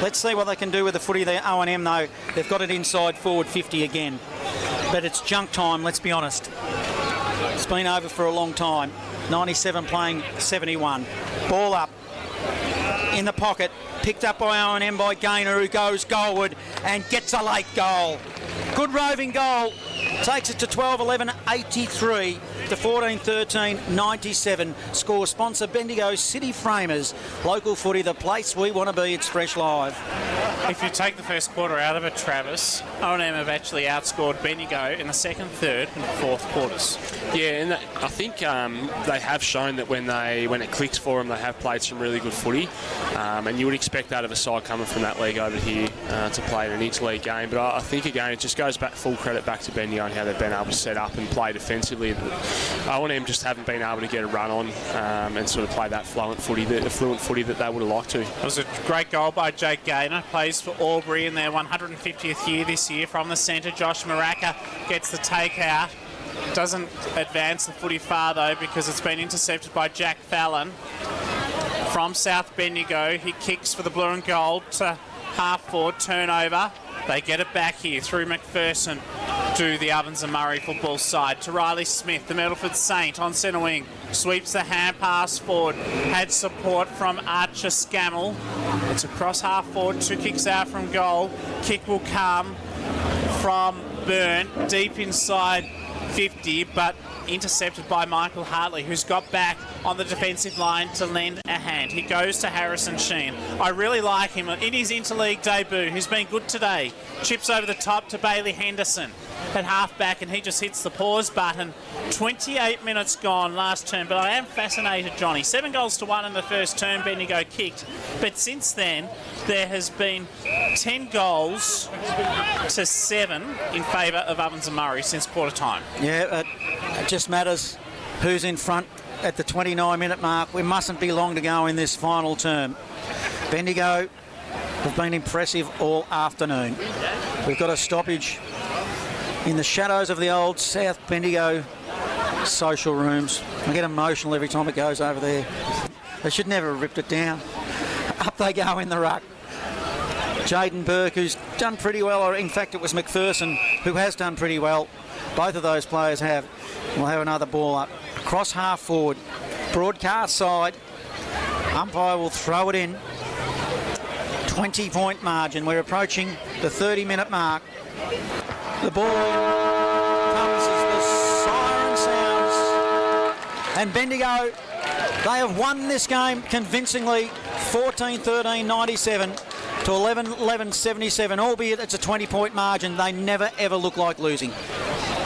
Let's see what they can do with the footy. Their O&M, though, they've got it inside forward 50 again. But it's junk time, let's be honest. It's been over for a long time. 97 playing 71. Ball up in the pocket, picked up by O&M by Gaynor, who goes goalward and gets a late goal. Good roving goal. Takes it to 12-11-83 to 14-13-97. Score sponsor Bendigo City Framers. Local footy, the place we want to be. It's fresh live. If you take the first quarter out of it, Travis, O&M have actually outscored Bendigo in the second, third and fourth quarters. Yeah, and I think they have shown that when it clicks for them, they have played some really good footy. And you would expect that of a side coming from that league over here to play in an Interleague game. But I think, again, it just goes back full credit back to Bendigo and how they've been able to set up and play defensively. O&M just haven't been able to get a run on and sort of play that fluent footy that they would have liked to. It was a great goal by Jake Gaynor. Plays for Albury in their 150th year this year from the centre. Josh Maraka gets the take out. Doesn't advance the footy far though because it's been intercepted by Jack Fallon from South Bendigo. He kicks for the blue and gold to half forward, turnover. They get it back here through McPherson to the Ovens and Murray football side. To Riley Smith, the Middleford Saint on centre wing. Sweeps the hand pass forward. Had support from Archer Scammell. It's across half forward, 2 kicks out from goal. Kick will come from Byrne, deep inside 50, but intercepted by Michael Hartley, who's got back on the defensive line to lend a hand. He goes to Harrison Sheen. I really like him in his Interleague debut. He's been good today. Chips over the top to Bailey Henderson at half-back, and he just hits the pause button. 28 minutes gone last term, but I am fascinated, Johnny. 7 goals to 1 in the first term Bendigo kicked, but since then there has been 10 goals to 7 in favour of Ovens Murray since quarter time. Yeah, it just matters who's in front at the 29-minute mark. We mustn't be long to go in this final term. Bendigo have been impressive all afternoon. We've got a stoppage in the shadows of the old South Bendigo social rooms. I get emotional every time it goes over there. They should never have ripped it down. Up they go in the ruck. Jaden Burke, who's done pretty well, or in fact it was McPherson who has done pretty well. Both of those players have. We'll have another ball up. Cross half forward. Broadcast side. Umpire will throw it in. 20-point margin. We're approaching the 30-minute mark. The ball comes as the siren sounds. And Bendigo, they have won this game convincingly, 14-13-97 to 11-11-77, albeit it's a 20-point margin. They never, ever look like losing.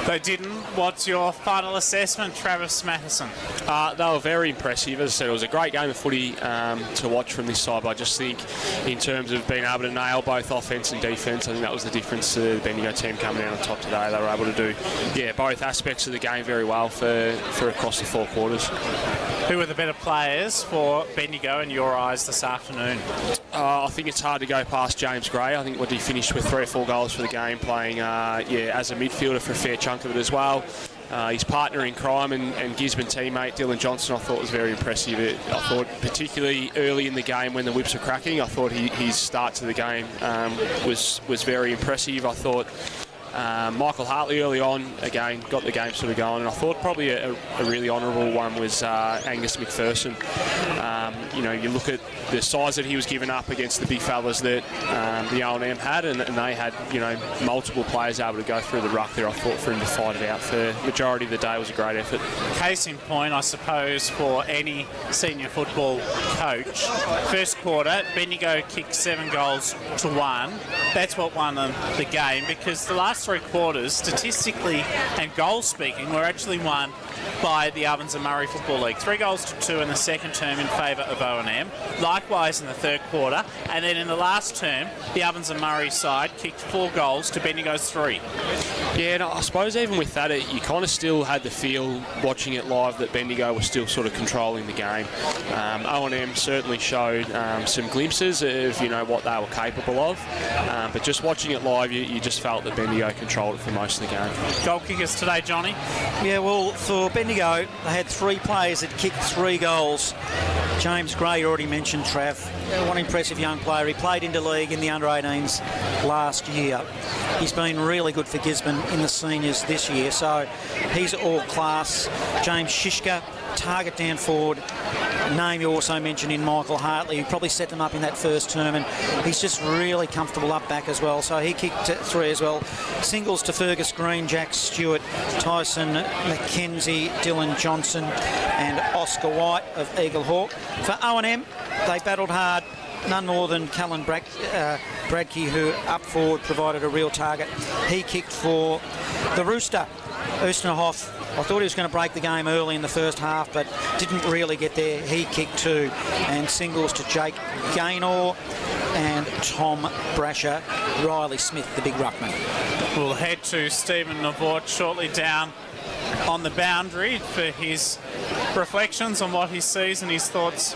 They didn't. What's your final assessment, Travis Matheson? They were very impressive. As I said, it was a great game of footy to watch from this side, but I just think in terms of being able to nail both offence and defence, I think that was the difference to the Bendigo team coming out on top today. They were able to do both aspects of the game very well for across the 4 quarters. Who were the better players for Bendigo in your eyes this afternoon? I think it's hard to go past James Gray. I think what he finished with 3 or 4 goals for the game, playing as a midfielder for a fair chunk of it as well. His partner in crime and Gisborne teammate Dylan Johnson, I thought was very impressive. I thought particularly early in the game when the whips were cracking, I thought his start to the game was very impressive. I thought Michael Hartley early on, again, got the game sort of going, and I thought probably a really honourable one was Angus McPherson. You look at the size that he was giving up against the big fellas that the O&M had, and they had, multiple players able to go through the ruck there. I thought for him to fight it out for the majority of the day was a great effort. Case in point, I suppose, for any senior football coach. First quarter, Bendigo kicked 7 goals to 1. That's what won them the game, because the last 3 quarters, statistically and goal speaking, were actually won by the Ovens Murray Football League. 3 goals to 2 in the second term in favour of O&M. Likewise in the third quarter. And then in the last term, the Ovens Murray side kicked 4 goals to Bendigo's 3. Yeah, and I suppose even with that, you kind of still had the feel, watching it live, that Bendigo was still sort of controlling the game. O&M certainly showed some glimpses of, what they were capable of. But just watching it live, you just felt that Bendigo controlled it for most of the game. Goal kickers today, Johnny? Yeah, well, for Bendigo, they had 3 players that kicked 3 goals. James Gray, already mentioned, Trav. One impressive young player. He played Interleague in the under-18s last year. He's been really good for Gisborne in the seniors this year, so he's all class. James Shishka, target down forward. Name you also mentioned in Michael Hartley, who probably set them up in that first term, and he's just really comfortable up back as well. So he kicked 3 as well. Singles to Fergus Green, Jack Stewart, Tyson McKenzie, Dylan Johnson, and Oscar White of Eagle Hawk. For O&M, they battled hard. None more than Callan Bradke, who up forward provided a real target. He kicked for the Rooster, Oosterhoff. I thought he was going to break the game early in the first half, but didn't really get there. He kicked 2. And singles to Jake Gaynor and Tom Brasher. Riley Smith, the big ruckman. We'll head to Stephen Navort shortly down on the boundary for his reflections on what he sees and his thoughts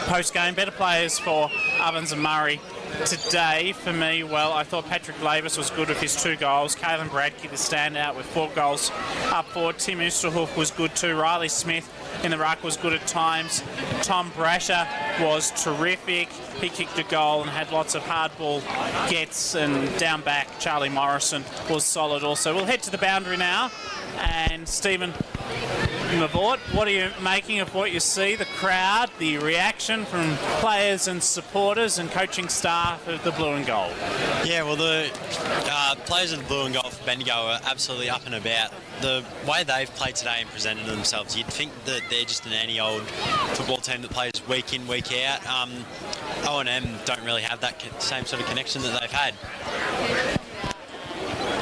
post-game. Better players for Ovens and Murray today for me. Well, I thought Patrick Lavis was good with his 2 goals. Caelan Bradke, the standout, with 4 goals up forward. Tim Oosterhoff was good too. Riley Smith in the ruck was good at times. Tom Brasher was terrific. He kicked a goal and had lots of hard ball gets, and down back Charlie Morrison was solid also. We'll head to the boundary now, and Stephen, Mavort, what are you making of what you see, the crowd, the reaction from players and supporters and coaching staff of the Blue and Gold? Yeah, well, the players of the Blue and Gold for Bendigo are absolutely up and about. The way they've played today and presented themselves, you'd think that they're just an any old football team that plays week in, week out. O&M don't really have that same sort of connection that they've had.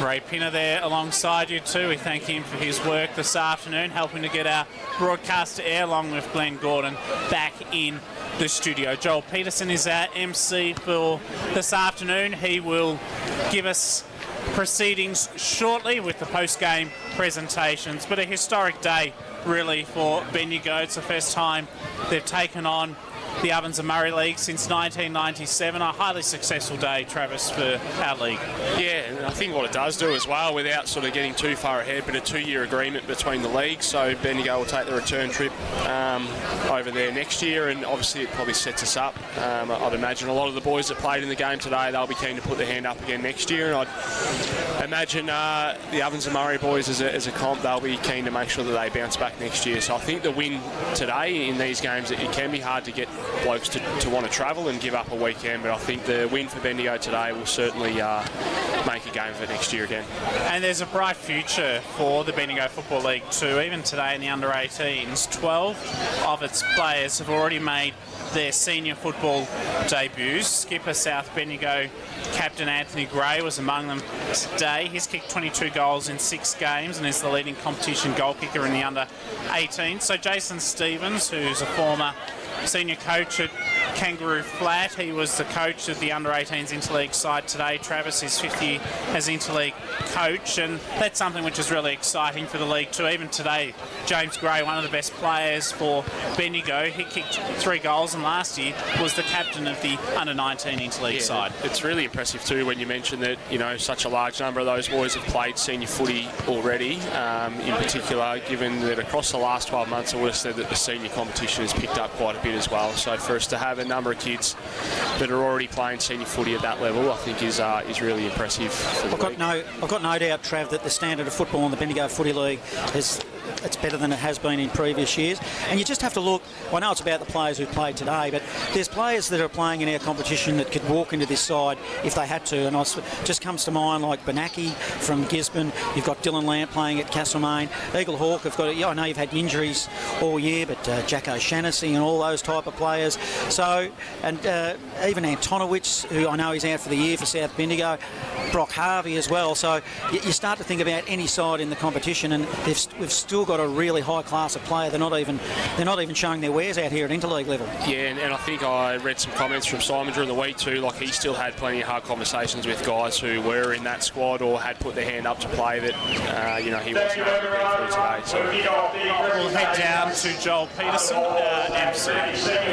Ray Pinner there alongside you too. We thank him for his work this afternoon, helping to get our broadcast to air along with Glenn Gordon back in the studio. Joel Peterson is our MC for this afternoon. He will give us proceedings shortly with the post-game presentations, but a historic day really for Bendigo. It's the first time they've taken on the Ovens Murray League since 1997. A highly successful day, Travis, for our league. Yeah, and I think what it does do as well, without sort of getting too far ahead, but a 2-year agreement between the leagues, so Bendigo will take the return trip over there next year, and obviously it probably sets us up. I'd imagine a lot of the boys that played in the game today, they'll be keen to put their hand up again next year, and I'd imagine the Ovens and Murray boys as a comp, they'll be keen to make sure that they bounce back next year. So I think the win today in these games, it can be hard to get blokes to want to travel and give up a weekend, but I think the win for Bendigo today will certainly make a game for next year again. And there's a bright future for the Bendigo Football League too. Even today in the under-18s, 12 of its players have already made their senior football debuts. Skipper South Bendigo captain Anthony Gray was among them today. He's kicked 22 goals in 6 games and is the leading competition goal kicker in the under-18. So Jason Stevens, who's a former senior coach at Kangaroo Flat, he was the coach of the under-18s Interleague side today. Travis is 5th year as Interleague coach, and that's something which is really exciting for the league too. Even today, James Gray, one of the best players for Bendigo, he kicked 3 goals and last year was the captain of the under-19 Interleague side. It's really impressive too when you mention that, you know, such a large number of those boys have played senior footy already. In particular, given that across the last 12 months, I would have said that the senior competition has picked up quite a bit as well. So for us to have a number of kids that are already playing senior footy at that level, I think is really impressive for the league. I've got no doubt, Trav, that the standard of football in the Bendigo Footy League it's better than it has been in previous years. And you just have to look, I know it's about the players who played today, but there's players that are playing in our competition that could walk into this side if they had to. And just comes to mind like Benaki from Gisborne. You've got Dylan Lamp playing at Castlemaine. Eagle Hawk have got, I know you've had injuries all year, but Jack O'Shannessy and all those type of players. So, and even Antonowicz, who I know is out for the year for South Bendigo, Brock Harvey as well. So you start to think about any side in the competition, and we've still got a really high class of player. They're not even showing their wares out here at Interleague level. Yeah, and I think I read some comments from Simon during the week too. Like, he still had plenty of hard conversations with guys who were in that squad or had put their hand up to play that he wasn't able to get through today. So we'll head down to Joel Peterson, MC.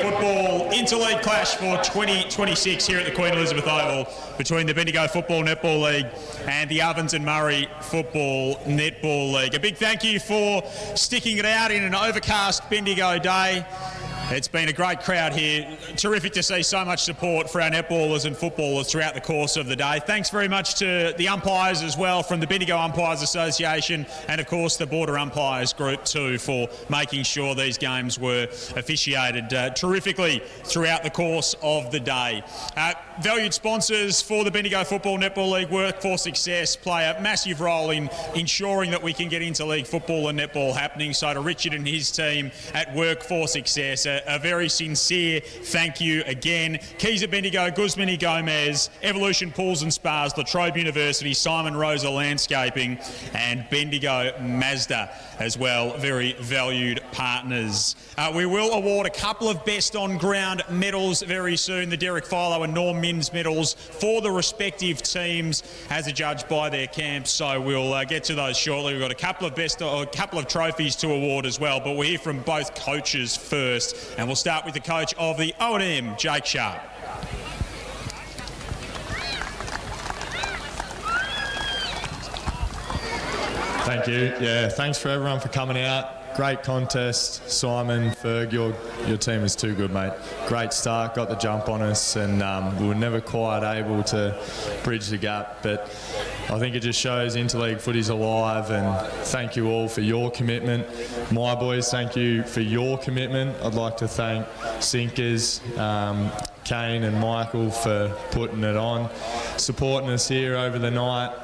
Football Interleague clash for 2026 here at the Queen Elizabeth Oval between the Bendigo Football Netball League and the Ovens and Murray Football Netball League. A big thank you for sticking it out in an overcast Bendigo day. It's been a great crowd here. Terrific to see so much support for our netballers and footballers throughout the course of the day. Thanks very much to the umpires as well from the Bendigo Umpires Association, and of course the Border Umpires Group too, for making sure these games were officiated terrifically throughout the course of the day. Valued sponsors for the Bendigo Football Netball League, Work for Success, play a massive role in ensuring that we can get interleague football and netball happening. So to Richard and his team at Work for Success, a very sincere thank you again. Keys Bendigo, Guzmani Gomez, Evolution Pools and Spas, La Trobe University, Simon Rosa Landscaping, and Bendigo Mazda as well. Very valued partners. We will award a couple of best on ground medals very soon. The Derek Philo and Norm Minns medals for the respective teams as adjudged by their camps. So we'll get to those shortly. We've got a couple of trophies to award as well, but we'll hear from both coaches first. And we'll start with the coach of the O&M, Jake Sharp. Thank you. Yeah, thanks for everyone for coming out. Great contest. Simon, Ferg, your team is too good, mate. Great start, got the jump on us, and we were never quite able to bridge the gap. But I think it just shows Interleague footy's alive, and thank you all for your commitment. My boys, thank you for your commitment. I'd like to thank Sinkers, Kane and Michael for putting it on, supporting us here over the night,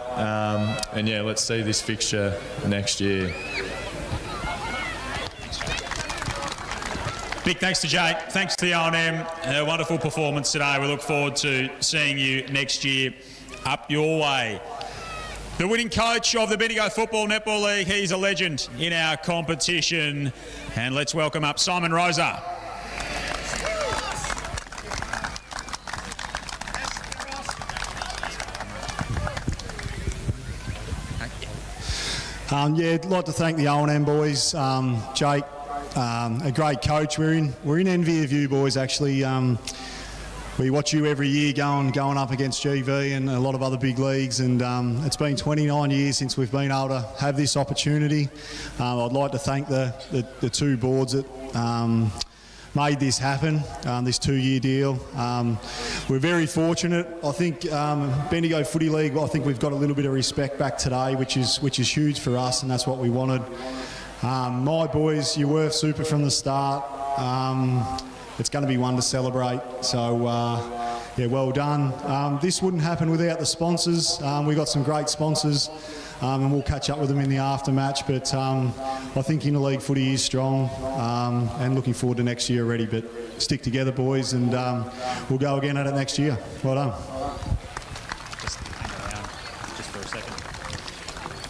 and yeah, let's see this fixture next year. Big thanks to Jake. Thanks to the O&M. A wonderful performance today. We look forward to seeing you next year up your way. The winning coach of the Bendigo Football Netball League. He's a legend in our competition. And let's welcome up Simon Rosa. Yeah, I'd like to thank the O&M boys, Jake. A great coach. We're in envy of you boys, actually. We watch you every year going up against GV and a lot of other big leagues, and it's been 29 years since we've been able to have this opportunity. I'd like to thank the two boards that made this happen, this 2-year deal. We're very fortunate. I think Bendigo Footy League, I think we've got a little bit of respect back today, which is huge for us, and that's what we wanted. My boys, you were super from the start. It's going to be one to celebrate. So, yeah, well done. This wouldn't happen without the sponsors. We've got some great sponsors, and we'll catch up with them in the aftermatch. But I think Interleague footy is strong, and looking forward to next year already. But stick together, boys, and we'll go again at it next year. Well done. Just hang around just for a second.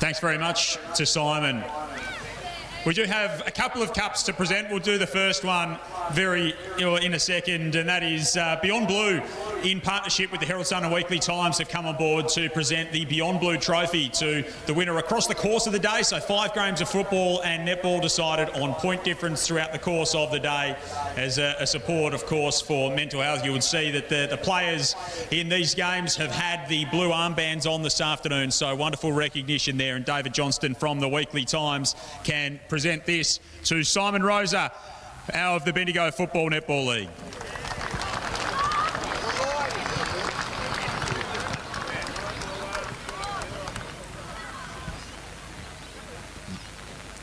Thanks very much to Simon. We do have a couple of cups to present. We'll do the first one in a second, and that is Beyond Blue, in partnership with the Herald Sun and Weekly Times, have come on board to present the Beyond Blue Trophy to the winner across the course of the day. So 5 games of football and netball decided on point difference throughout the course of the day, as a support, of course, for mental health. You would see that the players in these games have had the blue armbands on this afternoon, so wonderful recognition there. And David Johnston from the Weekly Times can present this to Simon Rosa of the Bendigo Football Netball League.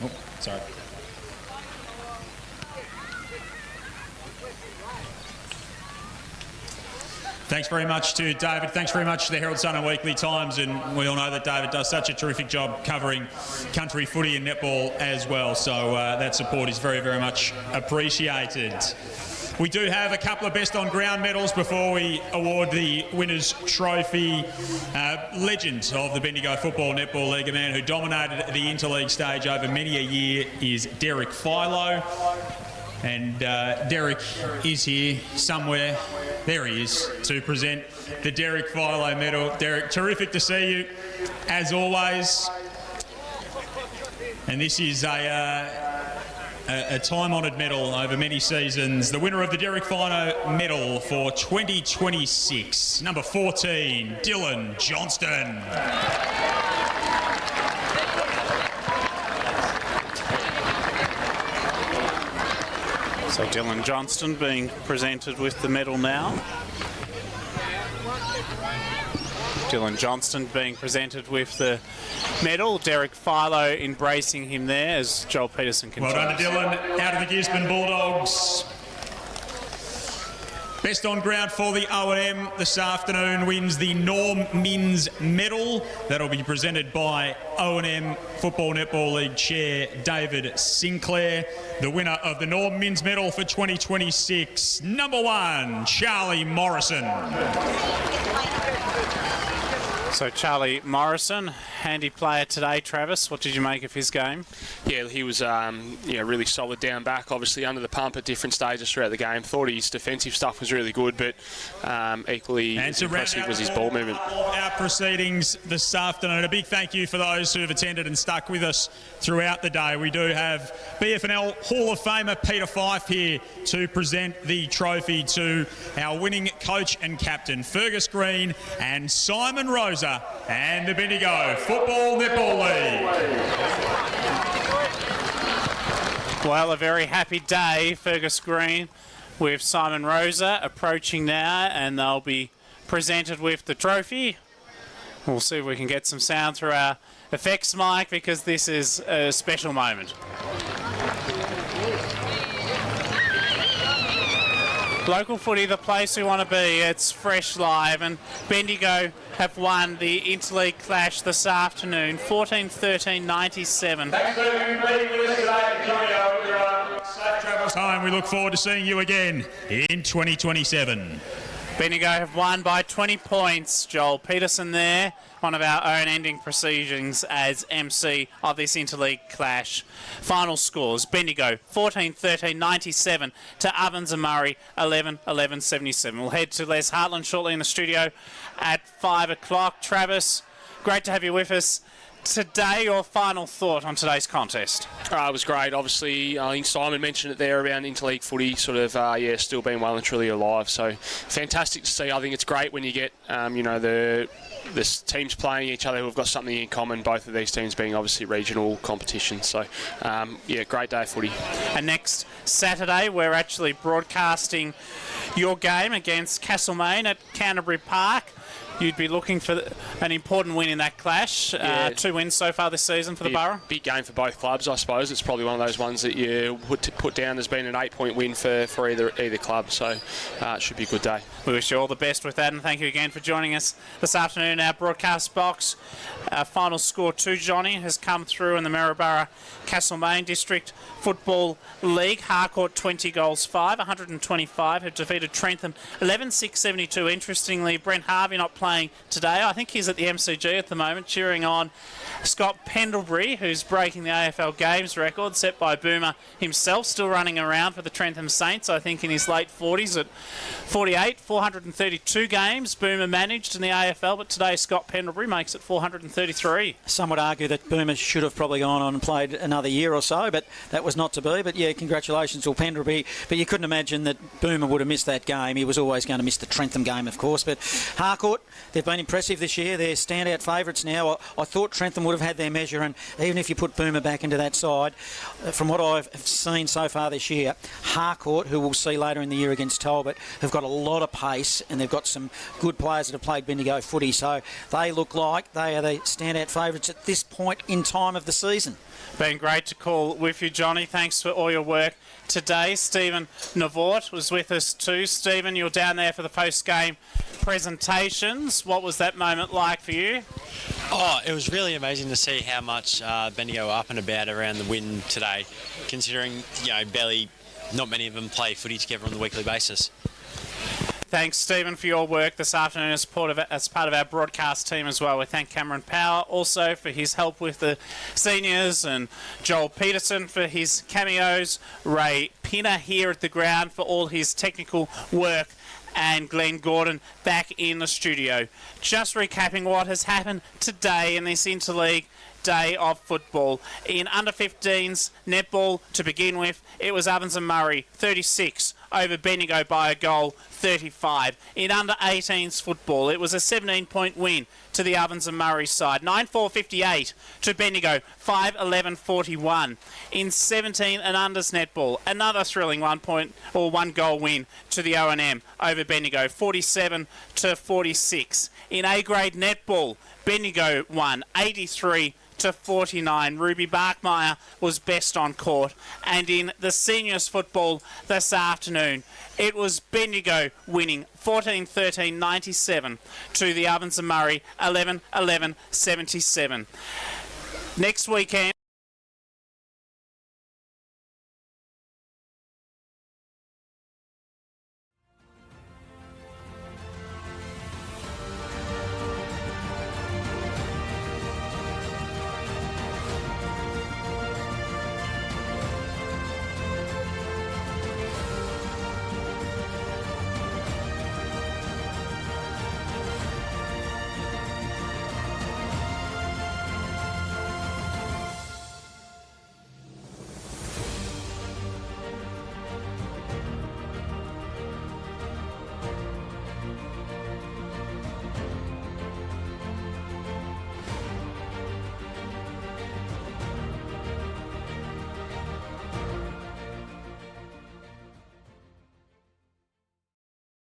Oh, sorry. Thanks very much to David. Thanks very much to the Herald Sun and Weekly Times, and we all know that David does such a terrific job covering country footy and netball as well, so that support is very, very much appreciated. We do have a couple of best on ground medals before we award the winners' trophy. Legend of the Bendigo Football Netball League, a man who dominated the Interleague stage over many a year, is Derek Philo. And Derek is here somewhere. There he is, to present the Derek Philo medal. Derek, terrific to see you, as always. And this is a time-honoured medal over many seasons. The winner of the Derek Philo medal for 2026, number 14, Dylan Johnston. So Dylan Johnston being presented with the medal now. Dylan Johnston being presented with the medal. Derek Philo embracing him there as Joel Peterson continues. Well done to Dylan, out of the Gisborne Bulldogs. Best on ground for the O&M this afternoon wins the Norm Minns medal. That'll be presented by O&M Football Netball League Chair David Sinclair. The winner of the Norm Minns medal for 2026, number 1, Charlie Morrison. So Charlie Morrison, handy player today. Travis, what did you make of his game? Yeah, he was really solid down back, obviously under the pump at different stages throughout the game. Thought his defensive stuff was really good, but equally as impressive was his ball movement. Our proceedings this afternoon, a big thank you for those who have attended and stuck with us throughout the day. We do have BFNL Hall of Famer Peter Fife here to present the trophy to our winning coach and captain, Fergus Green and Simon Rosa, and the Bendigo Football Netball League. Well, a very happy day, Fergus Green, with Simon Rosa approaching now, and they'll be presented with the trophy. We'll see if we can get some sound through our effects mic, because this is a special moment. Local footy, the place we want to be. It's fresh live, and Bendigo have won the Interleague clash this afternoon, 14-13-97. Thanks for being with us today, Antonio. Safe travel time. We look forward to seeing you again in 2027. Bendigo have won by 20 points. Joel Peterson there, one of our own ending proceedings as MC of this Interleague clash. Final scores: Bendigo 14-13-97 to Ovens Murray 11-11-77. We'll head to Les Hartland shortly in the studio at 5 o'clock. Travis, great to have you with us today. Your final thought on today's contest? It was great. Obviously, I think Simon mentioned it there around interleague footy, sort of, still being well and truly alive. So fantastic to see. I think it's great when you get, the teams playing each other who have got something in common, both of these teams being obviously regional competition. So, great day of footy. And next Saturday, we're actually broadcasting your game against Castlemaine at Canterbury Park. You'd be looking for an important win in that clash. 2 wins so far this season for the Borough. Big game for both clubs, I suppose. It's probably one of those ones that you would put down as being an 8-point win for either club. So it should be a good day. We wish you all the best with that, and thank you again for joining us this afternoon in our broadcast box. Our final score too, Johnny, has come through in the Maryborough Castlemaine District Football League. Harcourt 20 goals 5, 125 have defeated Trentham 11-6-72. Interestingly, Brent Harvey not playing today. I think he's at the MCG at the moment, cheering on Scott Pendlebury, who's breaking the AFL Games record set by Boomer himself, still running around for the Trentham Saints, I think in his late 40s at 48, 432 games Boomer managed in the AFL, but today Scott Pendlebury makes it 433. Some would argue that Boomer should have probably gone on and played another year or so, but that was not to be. But yeah, congratulations to Pendlebury. But you couldn't imagine that Boomer would have missed that game. He was always going to miss the Trentham game, of course. But Harcourt, they've been impressive this year. They're standout favourites now. I thought Trentham would have had their measure, and even if you put Boomer back into that side, from what I've seen so far this year, Harcourt, who we'll see later in the year against Talbot, have got a lot of pace, and they've got some good players that have played Bendigo footy, so they look like they are the standout favourites at this point in time of the season. Been great to call with you, Johnny. Thanks for all your work today. Stephen Navort was with us too. Stephen, you were down there for the post-game presentations. What was that moment like for you? Oh, it was really amazing to see how much Bendigo were up and about around the win today, considering, barely not many of them play footy together on a weekly basis. Thanks, Stephen, for your work this afternoon as part of our broadcast team as well. We thank Cameron Power also for his help with the seniors, and Joel Peterson for his cameos, Ray Pinner here at the ground for all his technical work, and Glenn Gordon back in the studio. Just recapping what has happened today in this Interleague day of football. In under-15s netball, to begin with, it was Ovens Murray 36 over Bendigo by a goal, 35. In under-18s football, it was a 17-point win to the Ovens Murray side, 9-4-58 to Bendigo, 5-11-41. In 17 and unders netball, another thrilling 1 goal win to the O&M over Bendigo, 47-46. In A-grade netball, Bendigo won 83-49. Ruby Barkmeyer was best on court. And in the seniors football this afternoon, it was Bendigo winning 14-13-97 to the Ovens Murray 11-11-77. Next weekend